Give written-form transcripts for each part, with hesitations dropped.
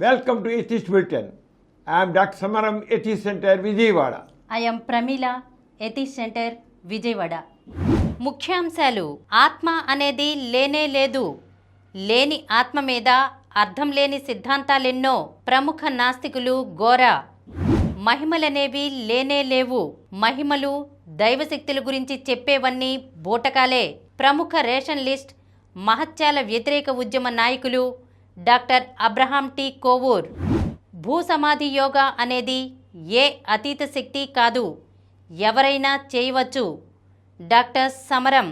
Welcome to Atheist Bulletin. I am Dr. Samaram, Atheist Center, Vijayawada. I am Pramila, Atheist Center, Vijayawada. ముఖ్యాంశాలు. ఆత్మ అనేది లేనే లేదు. లేని ఆత్మ మీద అర్థం లేని సిద్ధాంతాలెన్నో. ప్రముఖ నాస్తికులు ఘోర. మహిమలనేవి లేనే లేవు. మహిమలు దైవశక్తుల గురించి చెప్పేవన్నీ బూటకాలే. ప్రముఖ రేషన్ లిస్ట్ మహత్యాల వ్యతిరేక ఉద్యమ నాయకులు డాక్టర్ అబ్రహాం టి కోవూర్. భూసమాధి యోగా అనేది ఏ అతీత శక్తి కాదు, ఎవరైనా చేయవచ్చు. డాక్టర్ సమరం.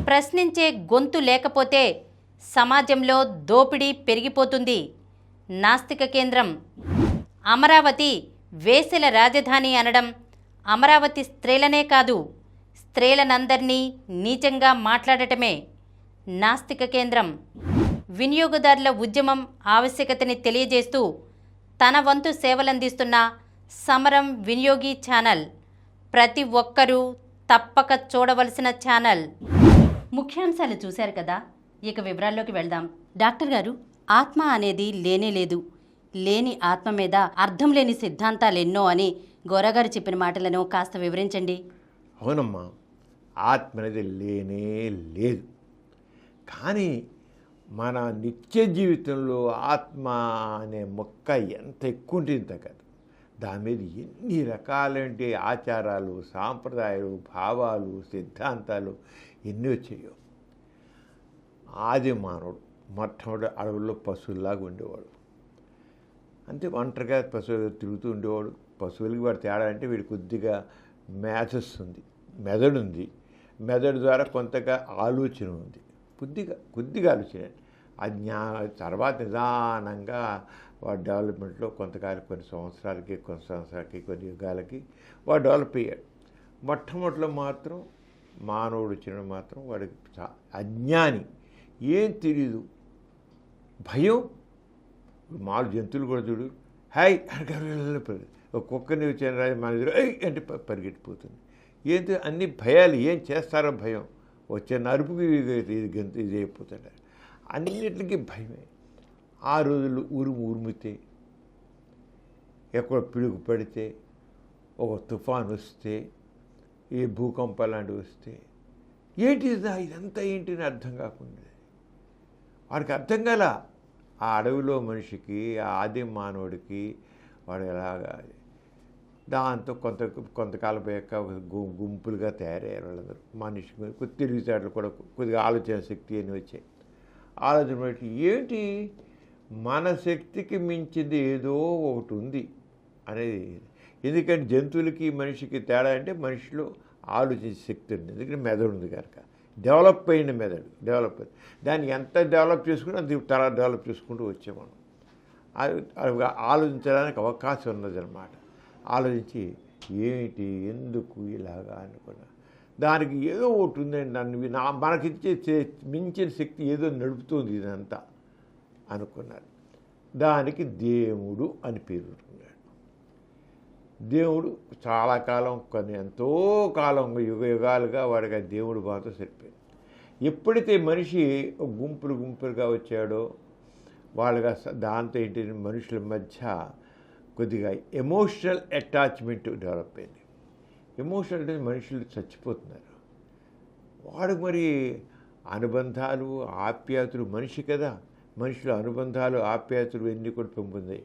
ప్రశ్నించే గొంతు లేకపోతే సమాజంలో దోపిడీ పెరిగిపోతుంది. నాస్తిక కేంద్రం. అమరావతి వేసెల రాజధాని అనడం అమరావతి స్త్రీలనే కాదు, స్త్రీలనందరినీ నీచంగా మాట్లాడటమే. నాస్తిక కేంద్రం. వినియోగదారుల ఉద్యమం ఆవశ్యకతని తెలియజేస్తూ తన వంతు సేవలందిస్తున్న సమరం వినియోగి ఛానల్. ప్రతి ఒక్కరూ తప్పక చూడవలసిన ఛానల్. ముఖ్యాంశాలు చూశారు కదా, ఇక వివరాల్లోకి వెళ్దాం. డాక్టర్ గారు, ఆత్మ అనేది లేనే లేదు. లేని ఆత్మ మీద అర్థం లేని సిద్ధాంతాలు ఎన్నో అని గోరగారు చెప్పిన మాటలను కాస్త వివరించండి. అవునమ్మా, ఆత్మ అనేది లేనే లేదు. కానీ మన నిత్య జీవితంలో ఆత్మ అనే మొక్క ఎంత ఎక్కువ ఉంటుంది కదా, దాని మీద ఎన్ని రకాలంటే ఆచారాలు, సాంప్రదాయాలు, భావాలు, సిద్ధాంతాలు ఎన్ని వచ్చాయో. ఆది మానవుడు మొట్టమొదటి అడవుల్లో పశువుల్లాగా ఉండేవాడు. అంతే, ఒంటరిగా పశువులు తిరుగుతూ ఉండేవాడు. పశువులకి వాడు తేడా అంటే వీడు కొద్దిగా మేధస్సు ఉంది, మెదడు ఉంది. మెదడు ద్వారా కొంతగా ఆలోచన ఉంది, కొద్దిగా ఆలోచన. తర్వాత నిదానంగా వాడు డెవలప్మెంట్లో కొంతకాలం కొన్ని సంవత్సరాలకి కొన్ని యుగాలకి వాడు డెవలప్ అయ్యాడు. మొట్టమొదటిలో మాత్రం మానవుడు వచ్చిన మాత్రం వాడికి అజ్ఞాని, ఏం తెలీదు, భయం. మామూలు జంతువులు కూడా చూడు, హై ఒక కుక్కని వచ్చిన రాజు మన ఎదురు అంటే పరిగెట్టిపోతుంది. ఏంటి అన్ని భయాలు, ఏం చేస్తారో భయం. వచ్చే నరుపుకి ఇది అయిపోతాడు. అన్నిటికీ భయమే. ఆ రోజుల్లో ఉరిమితే, ఎక్కడ పిడుగు పడితే, ఒక తుఫాను వస్తే, ఏ భూకంపం లాంటివి వస్తే, ఏంటి ఇదంతా ఏంటిని అర్థం కాకుండా వాడికి అర్థం కాల. ఆ అడవిలో మనిషికి, ఆ ఆది మానవుడికి వాడు ఎలాగా దాంతో కొంతకాలం పోయాక గుంపులుగా తయారయ్యారు వాళ్ళందరూ. మనిషి తెలివితేటలు కూడా కొద్దిగా ఆలోచన శక్తి అని వచ్చాయి. ఆలోచన బట్టి ఏంటి మన శక్తికి మించింది ఏదో ఒకటి ఉంది అనేది. ఎందుకంటే జంతువులకి మనిషికి తేడా అంటే మనిషిలో ఆలోచించే శక్తి ఉంది. ఎందుకంటే మెదడు ఉంది కనుక, డెవలప్ అయిన మెదడు డెవలప్ అయింది. దాన్ని ఎంత డెవలప్ చేసుకుంటే అంత తర్వాత డెవలప్ చేసుకుంటూ వచ్చాం మనం. ఆలోచించడానికి అవకాశం ఉన్నదన్నమాట. ఆలోచించి ఏంటి ఎందుకు ఇలాగా అనుకున్నా, దానికి ఏదో ఒకటి ఉందండి, మనకిచ్చే మించిన శక్తి ఏదో నడుపుతుంది ఇదంతా అనుకున్నారు. దానికి దేవుడు అని పేరు పెట్టుకున్నాడు. దేవుడు చాలా కాలం, ఎంతో కాలం, యుగాలుగా వాడికి దేవుడు బాధతో సరిపోయింది. ఎప్పుడైతే మనిషి గుంపులుగా వచ్చాడో వాళ్ళగా దాంతో ఏంటి మనుషుల మధ్య కొద్దిగా ఎమోషనల్ అటాచ్మెంట్ డెవలప్ అయింది. ఎమోషనల్ అంటే మనుషులు చచ్చిపోతున్నారు. వాడు మరి అనుబంధాలు, ఆప్యాయతలు, మనిషి కదా, మనుషుల అనుబంధాలు, ఆప్యాయతలు ఎన్ని కూడా పెంపొందాయి.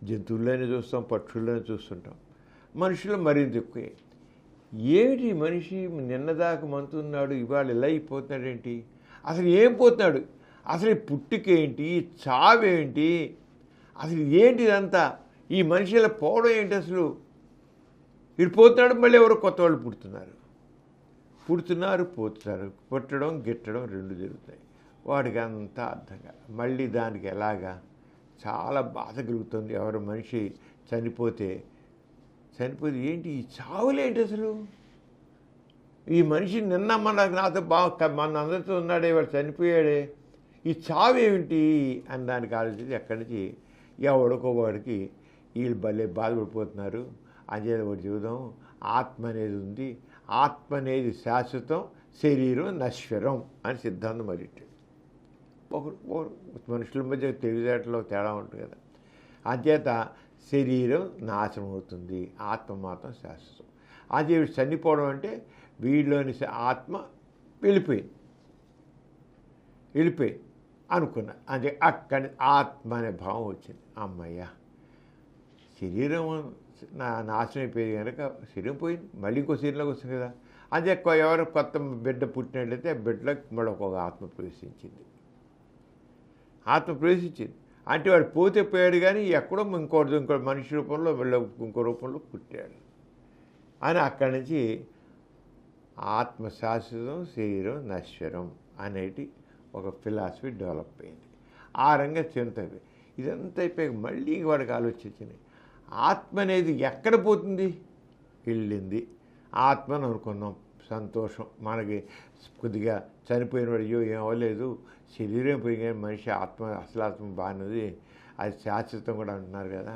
జంతువుల్లోనే చూస్తాం, పక్షుల్లోనే చూస్తుంటాం. మనుషులు మరింత ఎక్కువే. ఏమిటి మనిషి నిన్నదాకా మంతున్నాడు, ఇవాళ ఇలా అయిపోతున్నాడేంటి, అసలు ఏం పోతున్నాడు, అసలు పుట్టుకేంటి, చావేంటి, అసలు ఏంటి ఇదంతా, ఈ మనిషి ఇలా పోవడం ఏంటి, అసలు వీడు పోతున్నాడు, మళ్ళీ ఎవరో కొత్త వాళ్ళు పుడుతున్నారు పోతున్నారు, పుట్టడం గిట్టడం రెండు జరుగుతాయి. వాడికి అంతా అర్థం కాదు. మళ్ళీ దానికి ఎలాగా చాలా బాధ కలుగుతుంది. ఎవరు మనిషి చనిపోతే ఏంటి ఈ చావులేంటి, అసలు ఈ మనిషి నిన్న నాతో మన అందరితో ఉన్నాడే, వాడు చనిపోయాడే, ఈ చావు ఏమిటి అని దానికి ఆలోచించి ఎక్కడి నుంచి ఎవడికో వాడికి వీళ్ళు భలే బాధపడిపోతున్నారు అంచేత ఒకటి చూద్దాం, ఆత్మ అనేది ఉంది, ఆత్మ అనేది శాశ్వతం, శరీరం నశ్వరం అని సిద్ధాంతం మరిట్టాడు. ఒకరు మనుషుల మధ్య తెలివితేటలో తేడా ఉంటుంది కదా. అంచేత శరీరం నాశనం అవుతుంది, ఆత్మ మాత్రం శాశ్వతం. అది చనిపోవడం అంటే వీడిలోని ఆత్మ వెళ్ళిపోయింది అనుకున్నా. అంటే అక్కడి ఆత్మ అనే భావం వచ్చింది. అమ్మయ్య, శరీరం నాశనం అయిపోయింది కనుక శరీరం పోయింది, మళ్ళీ ఇంకో శరీరంలోకి వస్తుంది కదా. అదే ఎవరు కొత్త బిడ్డ పుట్టినట్లయితే ఆ బిడ్డలోకి మరొక ఆత్మ ప్రవేశించింది. అంటే వాడు పోతే పోయాడు, కానీ ఎక్కడో ఇంకో మనిషి రూపంలో ఇంకో రూపంలో పుట్టాడు అని అక్కడి నుంచి ఆత్మ శాశ్వతం, శరీరం నశ్వరం అనేటి ఒక ఫిలాసఫీ డెవలప్ అయింది. ఆ రంగా చెందుతుంది. ఇదంతా అయిపోయి మళ్ళీ వాడికి ఆలోచించింది, ఆత్మ అనేది ఎక్కడ పోతుంది? వెళ్ళింది. ఆత్మను అనుకున్నాం, సంతోషం. మనకి కొద్దిగా చనిపోయిన వాడు అయ్యో ఏం అవ్వలేదు, శరీరం పోయి కానీ మనిషి ఆత్మ అసలు ఆత్మ బాగున్నది, అది శాశ్వతం కూడా అంటున్నారు కదా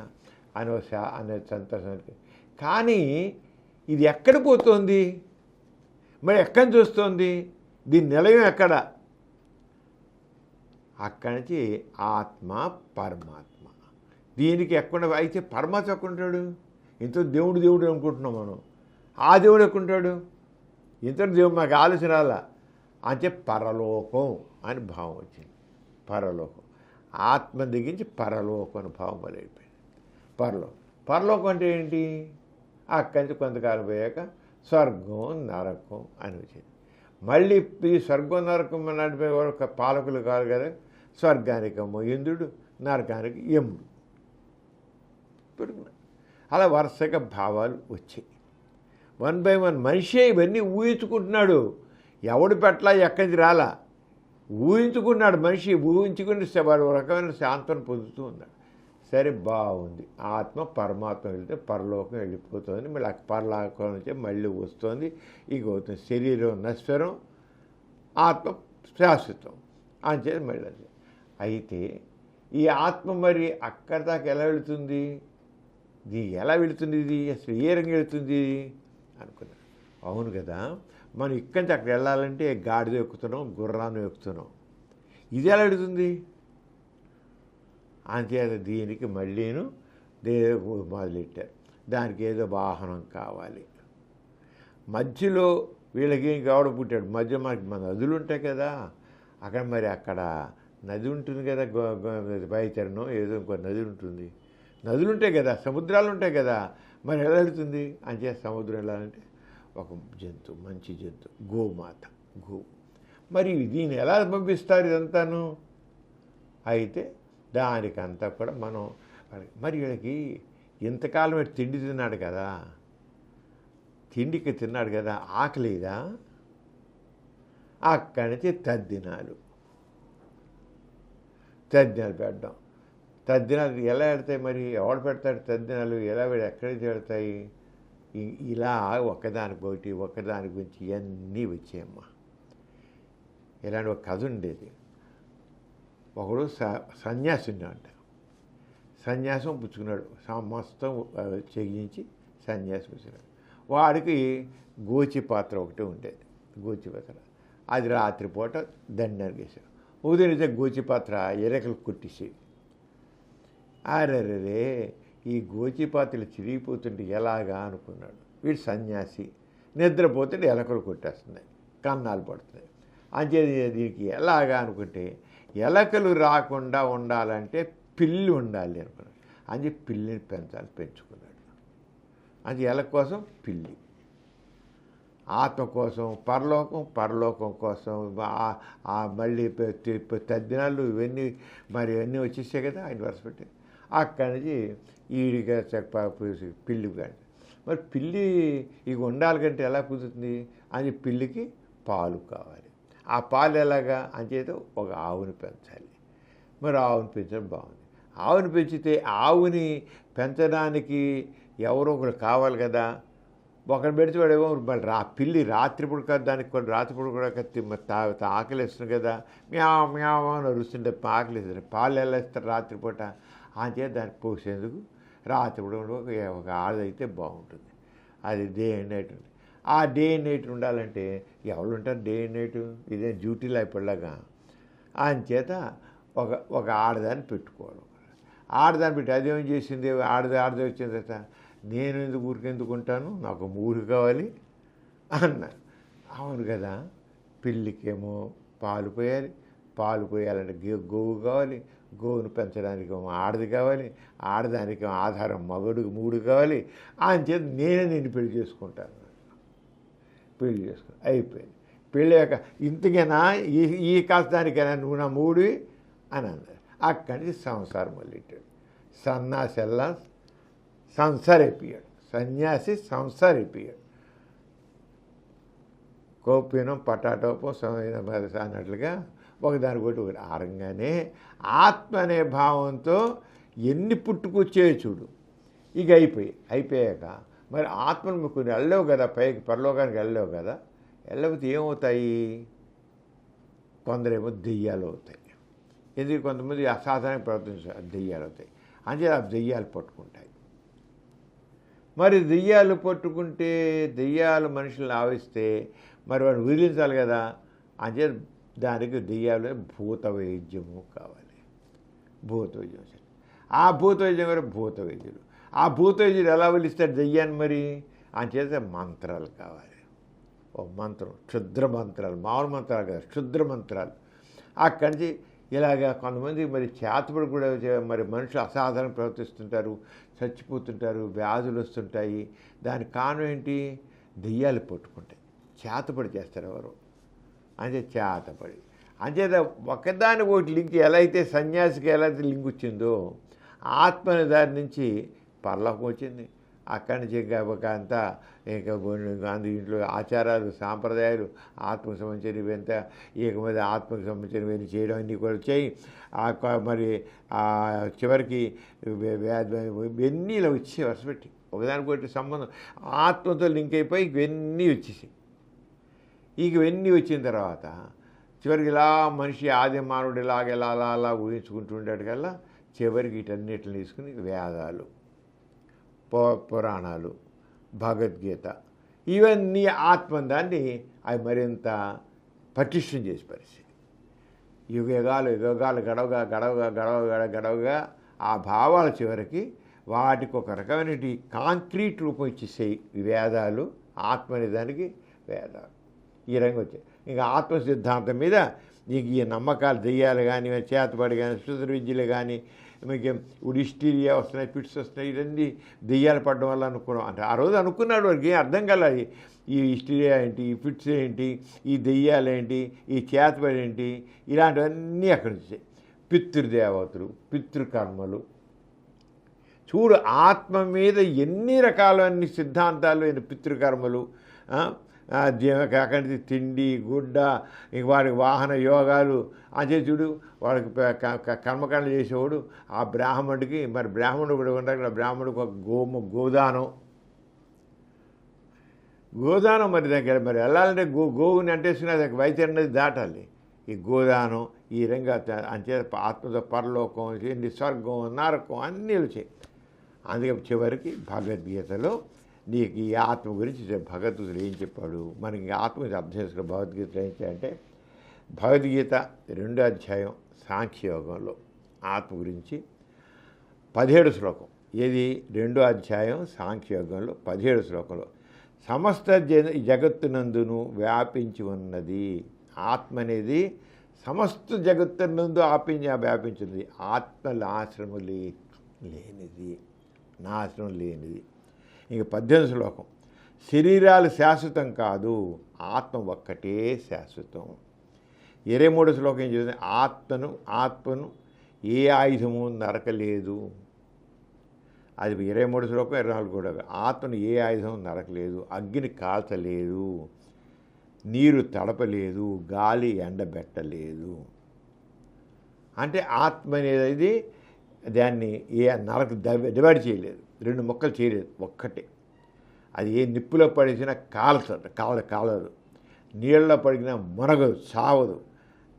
అనే సంతోషానికి. కానీ ఇది ఎక్కడ పోతుంది? మరి ఎక్కడి చూస్తోంది? దీని నిలయం ఎక్కడ? అక్కడి నుంచి ఆత్మ పరమాత్మ. దీనికి ఎక్కడ అయితే పరమాత్మ ఎక్కడ ఉంటాడు? ఇంత దేవుడు అనుకుంటున్నాం మనం. ఆ దేవుడు ఎక్కడ ఉంటాడు? ఇంత దేవుడు మాకు ఆలోచన రాలా. అంటే పరలోకం అని భావం వచ్చింది. పరలోకం, ఆత్మ దిగించి పరలోకం అని భావం మొదలైపోయింది. పరలోకం అంటే ఏంటి? అక్కడి నుంచి కొంతకాలం పోయాక స్వర్గం, నరకం అని వచ్చింది. మళ్ళీ ఈ స్వర్గం నరకం నడిపే ఒక పాలకులు కాదు కదా. స్వర్గానికేమో ఇంద్రుడు, నరకానికి యముడు. అలా వరుసగా భావాలు వచ్చాయి. 1 by 1 మనిషే ఇవన్నీ ఊహించుకుంటున్నాడు. ఎవడు పెట్ల ఎక్కడికి రాలా, ఊహించుకున్నాడు. మనిషి ఊహించుకుని వాడు ఒక రకమైన శాంతం పొందుతూ ఉన్నాడు. సరే, బాగుంది. ఆత్మ పరమాత్మ వెళ్తే పరలోకం వెళ్ళిపోతుంది. మళ్ళీ పరలోకం నుంచి మళ్ళీ వస్తుంది. ఇక అవుతుంది శరీరం నశ్వరం, ఆత్మ శాశ్వతం అని చెప్పి మళ్ళీ. అయితే ఈ ఆత్మ మరి అక్కడి దాకా ఎలా వెళుతుంది? ఇది ఎలా వెళుతుంది? ఇది అసలు ఏ రంగు వెళుతుంది అనుకున్నాను. అవును కదా, మనం ఇక్కడి నుంచి అక్కడ వెళ్ళాలంటే గాడిద ఎక్కుతున్నాం, గుర్రాన్ని ఎక్కుతున్నాం. ఇది ఎలా వెళుతుంది? అంతేత దీనికి మళ్ళీను మొదలెట్టారు. దానికి ఏదో వాహనం కావాలి. మధ్యలో వీళ్ళకి ఏం కావడం పుట్టాడు. మధ్య మన నదులు ఉంటాయి కదా, అక్కడ నది ఉంటుంది కదా, బయచరణం ఏదో ఇంకో నది ఉంటుంది. నదులు ఉంటాయి కదా, సముద్రాలు ఉంటాయి కదా, మరి ఎలా వెళుతుంది? అంతే సముద్రం వెళ్ళాలంటే ఒక జంతువు, మంచి జంతువు, గోమాత, మరి దీన్ని ఎలా పంపిస్తారు ఇదంతాను? అయితే దానికంతా కూడా మనం మరి వీళ్ళకి ఇంతకాలం తిండి తిన్నాడు కదా, తిండికి తిన్నాడు కదా, ఆకలిదా? అక్కడి నుంచి తద్దినాలు పెట్టడం. తద్దినాలు ఎలా పెడతాయి? మరి ఎవడు పెడతాడు తద్దినాలు? ఎలా ఎక్కడి నుంచి పెడతాయి? ఇలా ఒకదానికి గురించి ఇవన్నీ వచ్చాయమ్మా. ఇలాంటి ఒక కథ ఉండేది. ఒకడు సన్యాసి ఉన్నాడు. సన్యాసం పుచ్చుకున్నాడు, మొత్తం చెగించి సన్యాసం పుచ్చుకున్నాడు. వాడికి గోచి పాత్ర ఒకటి ఉండేది. గోచి పాత్ర అది రాత్రిపూట దండానికి వేసాడు. ఉదయం అయితే గోచి పాత్ర ఎరకలు కొట్టేసి, అరెరే ఈ గోచి పాత్రలు చిరిగిపోతుంటే ఎలాగా అనుకున్నాడు. వీడు సన్యాసి, నిద్రపోతుంటే ఎలకలు కొట్టేస్తున్నాయి, కన్నాలు పడుతున్నాయి. అంతే దీనికి ఎలాగా అనుకుంటే, ఎలకలు రాకుండా ఉండాలంటే పిల్లి ఉండాలి అనుకున్నాడు. అని పిల్లిని పెంచుకున్నాడు. అది ఎలక కోసం పిల్లి, ఆత్మ కోసం పరలోకం కోసం మళ్ళీ తద్దినాలు ఇవన్నీ మరి ఇవన్నీ వచ్చేసాయి కదా ఆయన వరుస పెట్టి. అక్కడి నుంచి ఈడిగా పిల్లి కానీ మరి పిల్లి ఇక ఉండాలి కంటే ఎలా కుదురుతుంది? అని పిల్లికి పాలు కావాలి. ఆ పాలు ఎలాగా? అంచేత ఒక ఆవుని పెంచాలి. మరి ఆవుని పెంచడం బాగుంది. ఆవుని పెంచితే ఆవుని పెంచడానికి ఎవరో ఒకరు కావాలి కదా. ఒకరు పెడితే వాడేమో మళ్ళీ పిల్లి రాత్రిపూట కాదు, దానికి కూడా రాత్రిపూట కూడా ఆకలి వేస్తుంది కదా, మ్యావ్ అని అరుస్తుంటే ఆకలి వేస్తుంది. పాలు ఎలా ఇస్తారు రాత్రిపూట? అంతే దానికి పోసేందుకు రాత్రిపూట ఒక ఆడదైతే బాగుంటుంది. అది డే అండ్ నైట్ ఉంటుంది. ఆ డే అండ్ నైట్ ఉండాలంటే ఎవరు ఉంటారు డే అండ్ నైట్? ఇదే డ్యూటీలో అయిపోలాగా. అంచేత ఒక ఆడదాన్ని పెట్టుకోవాలి. ఆడదాన్ని పెట్టి అదేం చేసింది, ఆడదే వచ్చిన తర్వాత నేను ఎందుకు ఊరికెందుకు ఉంటాను, నాకు ఊరు కావాలి అన్నారు. అవును కదా, పిల్లికేమో పాలు పోయాలి, పాలు పోయాలంటే గోవు కావాలి, గోవును పెంచడానికి ఆడది కావాలి, ఆడదానికి ఆధారం మూడు కావాలి. అని చేత నేనే నిన్ను పెళ్లి చేసుకుంటాను. పెళ్లి చేసుకుని అయిపోయింది. పెళ్ళాక ఇంతకైనా ఈ కాస్త దానికైనా నువ్వు నా మూడివి అని అన్నారు. అక్కడి నుంచి సంసారం మొదలెట్టాడు. సన్నాసెల్లా సంసారైపోయాడు, సన్యాసి సంసారైపోయాడు. కోపినం పటాటోపో అన్నట్లుగా ఒకదాని ఒకటి ఆరంగానే ఆత్మ అనే భావంతో ఎన్ని పుట్టుకొచ్చాయో చూడు. ఇక అయిపోయాక మరి ఆత్మను కొన్ని వెళ్ళలేవు కదా, పైకి పరలోకానికి వెళ్ళలేవు కదా. వెళ్ళకపోతే ఏమవుతాయి, కొందరేమో దెయ్యాలు అవుతాయి. ఎందుకు కొంతమంది అసాధారణ ప్రవర్తించారు, దెయ్యాలు అవుతాయి. అంటే ఆ దెయ్యాలు పట్టుకుంటాయి. మరి దెయ్యాలు పట్టుకుంటే దెయ్యాలు మనుషులను ఆవిస్తే మరి వాడిని వదిలించాలి కదా. అంటే దానికి దెయ్యాలు భూత వైద్యము కావాలి. భూత వైద్యం, ఆ భూత వైద్యం కూడా భూత వైద్యులు. ఆ భూత వైద్యులు ఎలా వదిలిస్తాడు దెయ్యాన్ని మరి? అంచేత మంత్రాలు కావాలి. ఓ మంత్రం, క్షుద్ర మంత్రాలు, మామూలు మంత్రాలు కదా, క్షుద్ర మంత్రాలు. అక్కడి నుంచి ఇలాగా కొంతమంది మరి చేతపడి కూడా మరి మనుషులు అసాధారణ ప్రవర్తిస్తుంటారు, చచ్చిపోతుంటారు, వ్యాధులు వస్తుంటాయి. దానికి కారణం ఏంటి? దెయ్యాలు పట్టుకుంటాయి, చేతపడి చేస్తారు ఎవరు అంటే చేతపడి. అంచేత ఒకదాని ఒకటి లింక్ ఎలా అయితే సన్యాసికి ఎలా అయితే లింక్ వచ్చిందో ఆత్మ అనే దాని నుంచి పర్లోకం వచ్చింది. అక్కడి నుంచి అంతా ఇంకా ఇంట్లో ఆచారాలు సాంప్రదాయాలు ఆత్మకు సంబంధించినవి ఎంత ఇక మీద ఆత్మకు సంబంధించినవి చేయడం అన్నీ కూడా వచ్చాయి. మరి చివరికి ఇవన్నీ ఇలా వచ్చి వరుసపెట్టి ఒకదానికొకటి సంబంధం ఆత్మతో లింక్ అయిపోయి ఇవన్నీ వచ్చేసాయి. ఇవన్నీ వచ్చిన తర్వాత చివరికి ఇలా మనిషి ఆది మానవుడు ఇలాగ ఎలా అలా అలా ఊహించుకుంటుండేటి కల్లా చివరికి వీటన్నిటిని తీసుకుని వేదాలు, పురాణాలు, భగవద్గీత ఇవన్నీ ఆత్మ దాన్ని అవి మరింత పటిష్టం చేసి పరిస్థితి. యుగాలు గడవగా ఆ భావాల చివరికి వాటికి ఒక రకమైన కాంక్రీట్ రూపం ఇచ్చేసాయి వేదాలు. ఆత్మ అనే దానికి వేదాలు ఈ రంగు వచ్చాయి. ఇంకా ఆత్మ సిద్ధాంతం మీద నీకు ఈ నమ్మకాలు దెయ్యాలు కానీ చేతపడి కానీ శుద్ర విద్యలు కానీ మీకు ఇప్పుడు హిస్టీరియా వస్తున్నాయి, ఫిట్స్ వస్తున్నాయి, ఇవన్నీ దెయ్యాలు పడడం వల్ల అనుకున్నాం. అంటే ఆ రోజు అనుకున్నాడు, వాడికి ఏం అర్థం కలది. ఈ హిస్టీరియా ఏంటి, ఈ ఫిట్స్ ఏంటి, ఈ దెయ్యాలు ఏంటి, ఈ చేతపడి ఏంటి, ఇలాంటివన్నీ అక్కడి నుంచి పితృదేవతలు, పితృకర్మలు. చూడు ఆత్మ మీద ఎన్ని రకాలన్నీ సిద్ధాంతాలు, పితృకర్మలు, అక్కడి నుంచి తిండి గుడ్డ, ఇంక వాడికి వాహన యోగాలు అంటే చూడు. వాడికి కర్మకాండ చేసేవాడు ఆ బ్రాహ్మణుడికి మరి బ్రాహ్మణుడు కూడా ఉంటాడు. బ్రాహ్మణుడికి ఒక గోదానం మరి దగ్గర మరి వెళ్ళాలంటే గోవుని అంటేసుకుని అది వైద్యం అనేది దాటాలి. ఈ గోదానం ఈ రంగా అంతే ఆత్మతో పరలోకం, స్వర్గం, నరకం అన్నీ వచ్చాయి. అందుకే చివరికి భగవద్గీతలో నీకు ఈ ఆత్మ గురించి భగవద్గీతలు ఏం చెప్పాడు, మనకి ఆత్మ గురించి అర్థం చేసుకున్న భగవద్గీతలు ఏంటి అంటే భగవద్గీత 2వ అధ్యాయం సాంఖ్యయోగంలో ఆత్మ గురించి 17 శ్లోకం. ఏది 2వ అధ్యాయం సాంఖ్యయోగంలో 17 శ్లోకంలో సమస్త జగత్తునందును వ్యాపించి ఉన్నది. ఆత్మ అనేది సమస్త జగత్తునందు వ్యాపించింది. ఆత్మ నాశనము లేనిది, నాశనం లేనిది. ఇంక 18 శ్లోకం శరీరాలు శాశ్వతం కాదు, ఆత్మ ఒక్కటే శాశ్వతం. 23 శ్లోకం ఏం చెప్తుంది? ఆత్మను ఏ ఆయుధము నరకలేదు. అది 23 శ్లోకం 24 కూడా. ఆత్మను ఏ ఆయుధం నరకలేదు, అగ్ని కాల్చలేదు, నీరు తడపలేదు, గాలి ఎండబెట్టలేదు. అంటే ఆత్మ అనేది దాన్ని డివైడ్ చేయలేదు, 2 ముక్కలు చేయలేదు, ఒక్కటే. అది ఏ నిప్పులో పడిసినా కాలదు, నీళ్ళలో పడినా మునగదు, చావదు,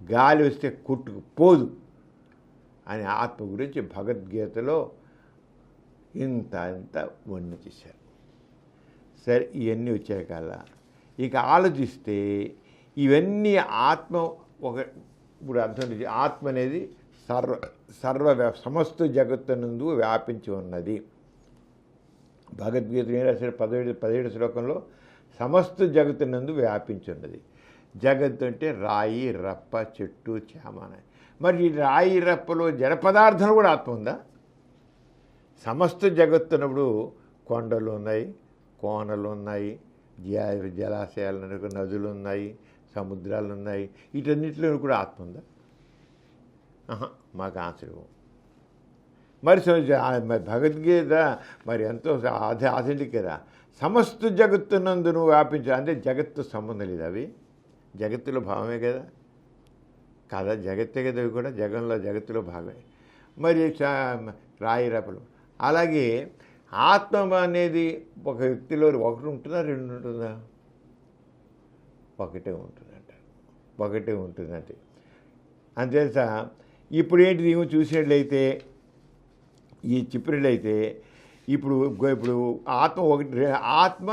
గాలి వస్తే కొట్టుకుపోదు అని ఆత్మ గురించి భగవద్గీతలో ఇంత వర్ణించేశారు. సరే, ఇవన్నీ వచ్చాయి కదా. ఇక ఆలోచిస్తే ఇవన్నీ ఆత్మ ఇప్పుడు అర్థం. ఆత్మ అనేది సమస్త జగత్తునందు వ్యాపించి ఉన్నది. భగవద్గీత ఏం రాశారు? 17 శ్లోకంలో సమస్త జగత్తునందు వ్యాపించి ఉన్నది. జగత్తు అంటే రాయి, రప్ప, చెట్టు, చేమ. మరి ఈ రాయి రప్పలో జడ పదార్థాలు కూడా ఆత్మ ఉందా? సమస్త జగత్తునప్పుడు కొండలు ఉన్నాయి, కోనలు ఉన్నాయి, జలాశయాలు, నదులు ఉన్నాయి, సముద్రాలు ఉన్నాయి. వీటన్నిటిలో కూడా ఆత్మ ఉందా? మాకు ఆన్సర్. మరి భగవద్గీత మరి ఎంతో ఆథెంటిక్ కదా. సమస్త జగత్తునందు నువ్వు వ్యాపించా అంటే జగత్తు సంబంధం లేదు. అవి జగత్తులో భావమే కదా. కదా, జగత్తే కదా. అవి కూడా జగత్తులో భాగమే. మరి రాయి రపలు. అలాగే ఆత్మ అనేది ఒక వ్యక్తిలో ఒకటి ఉంటుందా, రెండు ఉంటుందా? ఒకటే ఉంటుందంట. ఒకటే ఉంటుందంటే అంతేసా. ఇప్పుడు ఏంటి నీవు చూసినట్లయితే, ఈ చెప్పినట్లయితే ఇప్పుడు ఆత్మ ఆత్మ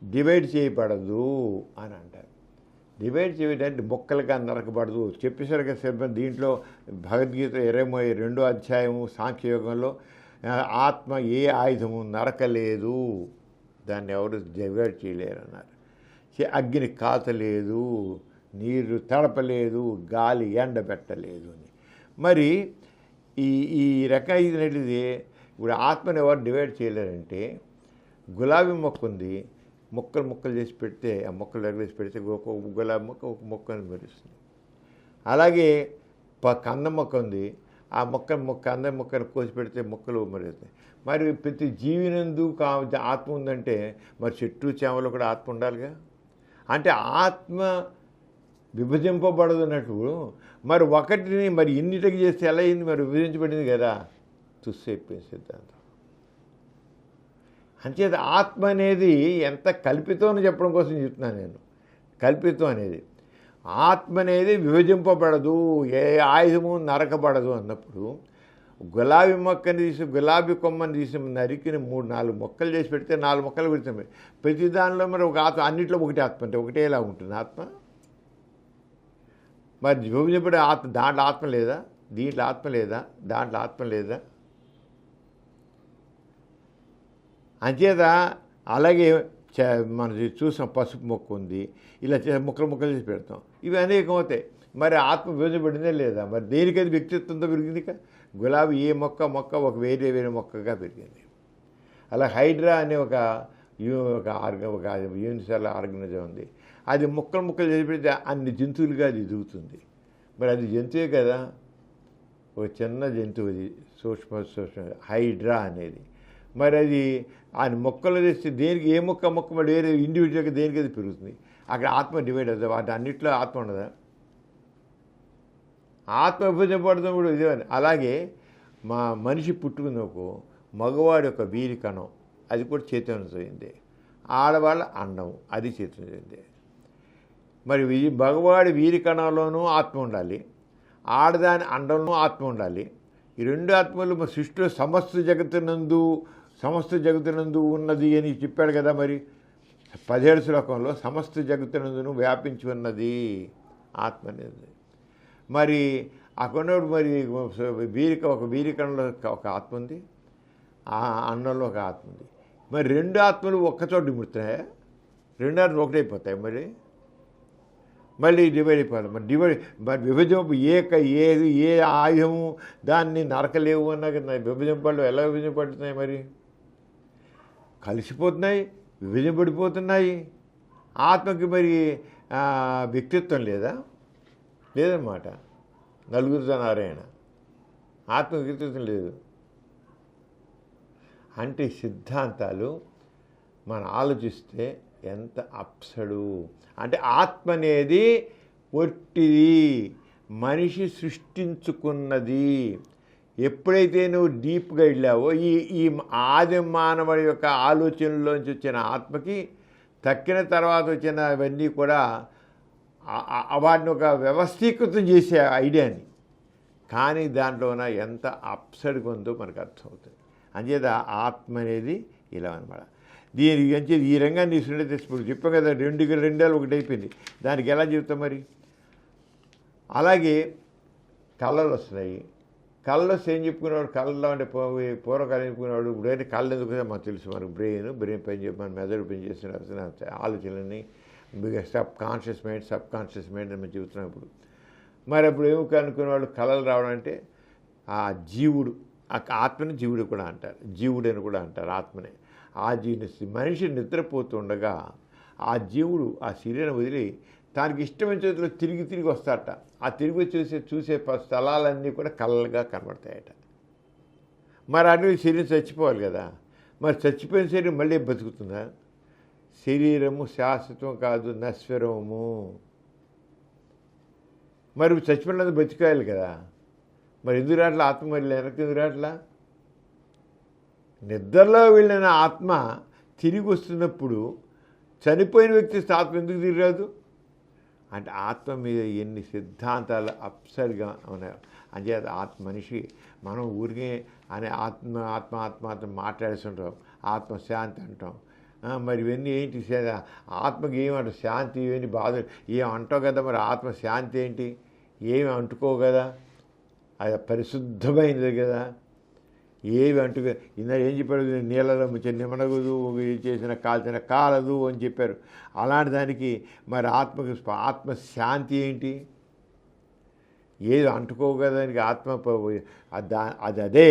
డివైడ్ చేయబడదు అని అంటారు. డివైడ్ చేయడంటే మొక్కలుగా నరకబడదు చెప్పేశారు కదా. దీంట్లో భగవద్గీత 22వ అధ్యాయము సాంఖ్యయోగంలో ఆత్మ ఏ ఆయుధము నరకలేదు, దాన్ని ఎవరు డివైడ్ చేయలేరు అన్నారు. అగ్ని కాచలేదు, నీరు తడపలేదు, గాలి ఎండబెట్టలేదు అని. మరి ఈ రకం ఇది ఇప్పుడు ఆత్మని ఎవరు డివైడ్ చేయలేరంటే, గులాబీ మొక్క ఉంది, ముక్కలు చేసి పెడితే ఆ మొక్కలు ఎగరేసి పెడితే ఒక గులాబీ మొక్క ఒక మొక్కని మెరుస్తుంది. అలాగే కంద మొక్క ఉంది, ఆ కంద మొక్కను కోసి పెడితే మొక్కలు మెరుస్తాయి. మరి ప్రతి జీవినందు ఆత్మ ఉందంటే మరి చెట్టు చేమలో కూడా ఆత్మ ఉండాలిగా. అంటే ఆత్మ విభజింపబడదు అన్నట్టు. మరి ఒకటిని మరి ఇన్నిటికి చేస్తే ఎలా అయింది? మరి విభజించబడింది కదా. తుస్సైపోయింది సిద్ధాంతం. అంచేత ఆత్మ అనేది ఎంత కల్పితం అని చెప్పడం కోసం చెప్తున్నాను నేను. కల్పితం అనేది, ఆత్మ అనేది విభజింపబడదు, ఏ ఆయుధము నరకబడదు అన్నప్పుడు గులాబీ మొక్కని తీసి, గులాబీ కొమ్మని తీసి నరికిన 3-4 మొక్కలు చేసి పెడితే 4 మొక్కలు పెడతాయి. ప్రతి దానిలో మరి ఒక ఆత్మ, అన్నింటిలో ఒకటే ఆత్మ అంటే ఒకటేలా ఉంటుంది ఆత్మ. మరి విభజింపబడే ఆత్మ, దాంట్లో ఆత్మ లేదా? దీంట్లో ఆత్మ లేదా? దాంట్లో ఆత్మ లేదా? అంచేత అలాగే మనం చూసాం, పసుపు మొక్క ఉంది, ఇలా ముక్కలు చేసి పెడతాం. ఇవి అనేకం అవుతాయి. మరి ఆత్మ విభజించబడిందే లేదా? మరి దేనికది వ్యక్తిత్వంతో పెరిగింది? గులాబీ ఏ మొక్క ఒక వేరే మొక్కగా పెరిగింది. అలా హైడ్రా అనే ఒక యూనిసెల్ ఆర్గనిజం ఉంది. అది ముక్కలు చేసి పెడితే అన్ని జంతువులుగా అది ఎదుగుతుంది. మరి అది జంతువే కదా, ఒక చిన్న జంతువు. అది సూక్ష్మ హైడ్రా అనేది. మరి అది ఆయన మొక్కలు తెస్తే దేనికి ఏ మొక్క మరి వేరే ఇండివిజువల్గా దేనికి అది పెరుగుతుంది. అక్కడ ఆత్మ డివైడ్ అవుతుంది. వాటి అన్నింటిలో ఆత్మ ఉండదా? ఆత్మ విభజింపబడతాం కూడా ఇదే. అలాగే మనిషి పుట్టుకున్నకు మగవాడి యొక్క వీరి కణం అది కూడా చైతన్యమైంది. ఆడవాళ్ళ అండం అది చైతన్యమైంది. మరి మగవాడి వీరి కణంలోనూ ఆత్మ ఉండాలి, ఆడదాని అండంలో ఆత్మ ఉండాలి. ఈ రెండు ఆత్మలు సృష్టిలో సమస్త జగత్తునందు ఉన్నది అని చెప్పాడు కదా. మరి 17 శ్లోకంలో సమస్త జగత్తునందును వ్యాపించి ఉన్నది ఆత్మ అనేది. మరి అక్కడ మరి వీరికణంలో ఒక ఆత్మ ఉంది, ఆ అండంలో ఒక ఆత్మ ఉంది. మరి రెండు ఆత్మలు ఒక్కచోట ఇముడుతున్నాయా? రెండు ఆత్మలు ఒకటైపోతాయి. మళ్ళీ డివైడ్ అయిపోవాలి. మరి విభజింపు ఏ ఆయుధము దాన్ని నరకలేవు అన్నా కదా. విభజింపబడలు ఎలా విభజింపబడుతున్నాయి? మరి కలిసిపోతున్నాయి, విభజింపడిపోతున్నాయి. ఆత్మకి మరి వ్యక్తిత్వం లేదన్నమాట. నలుగురితో నారాయణ, ఆత్మ వ్యక్తిత్వం లేదు. అంటే సిద్ధాంతాలు మనం ఆలోచిస్తే ఎంత అప్సడు. అంటే ఆత్మ అనేది ఒట్టిది, మనిషి సృష్టించుకున్నది. ఎప్పుడైతే నువ్వు డీప్గా వెళ్ళావో ఈ ఆది మానవుడి యొక్క ఆలోచనలోంచి వచ్చిన ఆత్మకి తక్కిన తర్వాత వచ్చిన అవన్నీ కూడా వాటిని ఒక వ్యవస్థీకృతం చేసే ఐడియాని. కానీ దాంట్లోన ఎంత అప్సడ్గా ఉందో మనకు అర్థమవుతుంది. అంచేత ఆత్మ అనేది ఇలా అనమాట. దీనికి ఈ రంగాన్ని తీసుకుంటే ఇప్పుడు చెప్పాం కదా, రెండేళ్ళు ఒకటి అయిపోయింది. దానికి ఎలా చెప్తాం మరి? అలాగే కళలు వస్తున్నాయి, కళ్ళలో ఏం చెప్పుకునేవాడు, కళ్ళలో అంటే పూర్వకాలం చెప్పుకునేవాడు. ఇప్పుడైతే కళ్ళు ఎందుకు మనకు తెలుసు, మనకు బ్రెయిన్ పని చెప్పి మన మెదడు పని చేస్తున్న ఆలోచనలని సబ్ కాన్షియస్ మైండ్ అని మనం చెబుతున్నాం ఇప్పుడు. మరి అప్పుడు ఏమి కనుక్కునేవాడు, కళలు రావడం అంటే ఆ జీవుడు, ఆ ఆత్మని జీవుడు కూడా అంటారు, జీవుడని కూడా అంటారు ఆత్మని. ఆ జీవుని మనిషి నిద్రపోతుండగా ఆ జీవుడు ఆ శరీరం వదిలి తనకి ఇష్టమైన చేతిలో తిరిగి వస్తారట. ఆ తిరిగి చూసే స్థలాలన్నీ కూడా కళలుగా కనబడతాయట. మరి అన్ని శరీరం చచ్చిపోవాలి కదా, మరి చచ్చిపోయిన శరీరం మళ్ళీ బతుకుతుందా? శరీరము శాశ్వతం కాదు, నశ్వరము. మరి చచ్చిపోయినది బతికాయాలి కదా, మరి ఎందుకు రాట్లా ఆత్మ? మరి వెనక్కి ఎందుకు రాట్లా? నిద్రలో వెళ్ళిన ఆత్మ తిరిగి వస్తున్నప్పుడు చనిపోయిన వ్యక్తి ఆత్మ ఎందుకు తిరిగి రాదు అంటే ఆత్మ మీద ఎన్ని సిద్ధాంతాలు అప్సరిగా ఉన్నాయి. అంచేత మనిషి మనం ఊరికే అనే ఆత్మ మాట్లాడుతుంటాం, ఆత్మశాంతి అంటాం. మరి ఇవన్నీ ఏంటి? ఆత్మకి ఏమంటారు? శాంతి ఇవన్నీ బాధలు ఏం అంటావు కదా, మరి ఆత్మశాంతి ఏంటి? ఏమి అంటుకో కదా, అది పరిశుద్ధమైనది కదా, ఏవి అంటుగా. ఇందా ఏం చెప్పారు, నీళ్ళలో ముంచి నిమనగదు, చేసిన కాల్చిన కాలదు అని చెప్పారు. అలాంటి దానికి మరి ఆత్మశాంతి ఏంటి? ఏది అంటుకోగదానికి ఆత్మ అది అదే.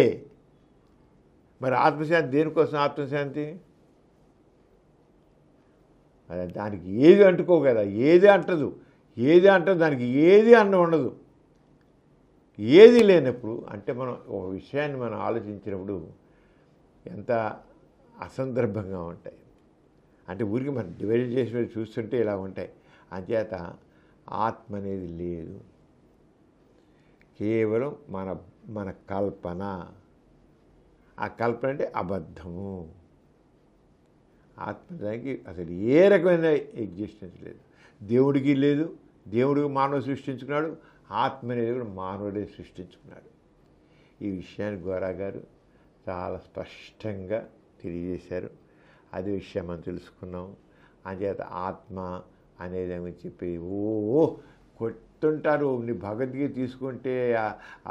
మరి ఆత్మశాంతి దేనికోసం? ఆత్మశాంతి అదే, దానికి ఏది అంటుకోగదా, ఏది అంటదు దానికి ఏది అన్న ఉండదు. ఏది లేనప్పుడు అంటే మనం ఒక విషయాన్ని మనం ఆలోచించినప్పుడు ఎంత అసందర్భంగా ఉంటాయి అంటే ఊరికి మనం డివైడ్ చేసి చూస్తుంటే ఇలా ఉంటాయి. అంచేత ఆత్మ అనేది లేదు, కేవలం మన కల్పన. ఆ కల్పన అంటే అబద్ధము. ఆత్మదానికి అసలు ఏ రకమైన ఎగ్జిస్టెన్స్ లేదు, దేవుడికి లేదు. దేవుడికి మానవుడు సృష్టించుకున్నాడు, ఆత్మ అనేది కూడా మానవుడే సృష్టించుకున్నాడు. ఈ విషయాన్ని గోరా గారు చాలా స్పష్టంగా తెలియజేశారు. అదే విషయం మనం తెలుసుకున్నాం. అంచేత ఆత్మ అనేది అని చెప్పి కొట్టుంటారు. నీ భగవద్గీత తీసుకుంటే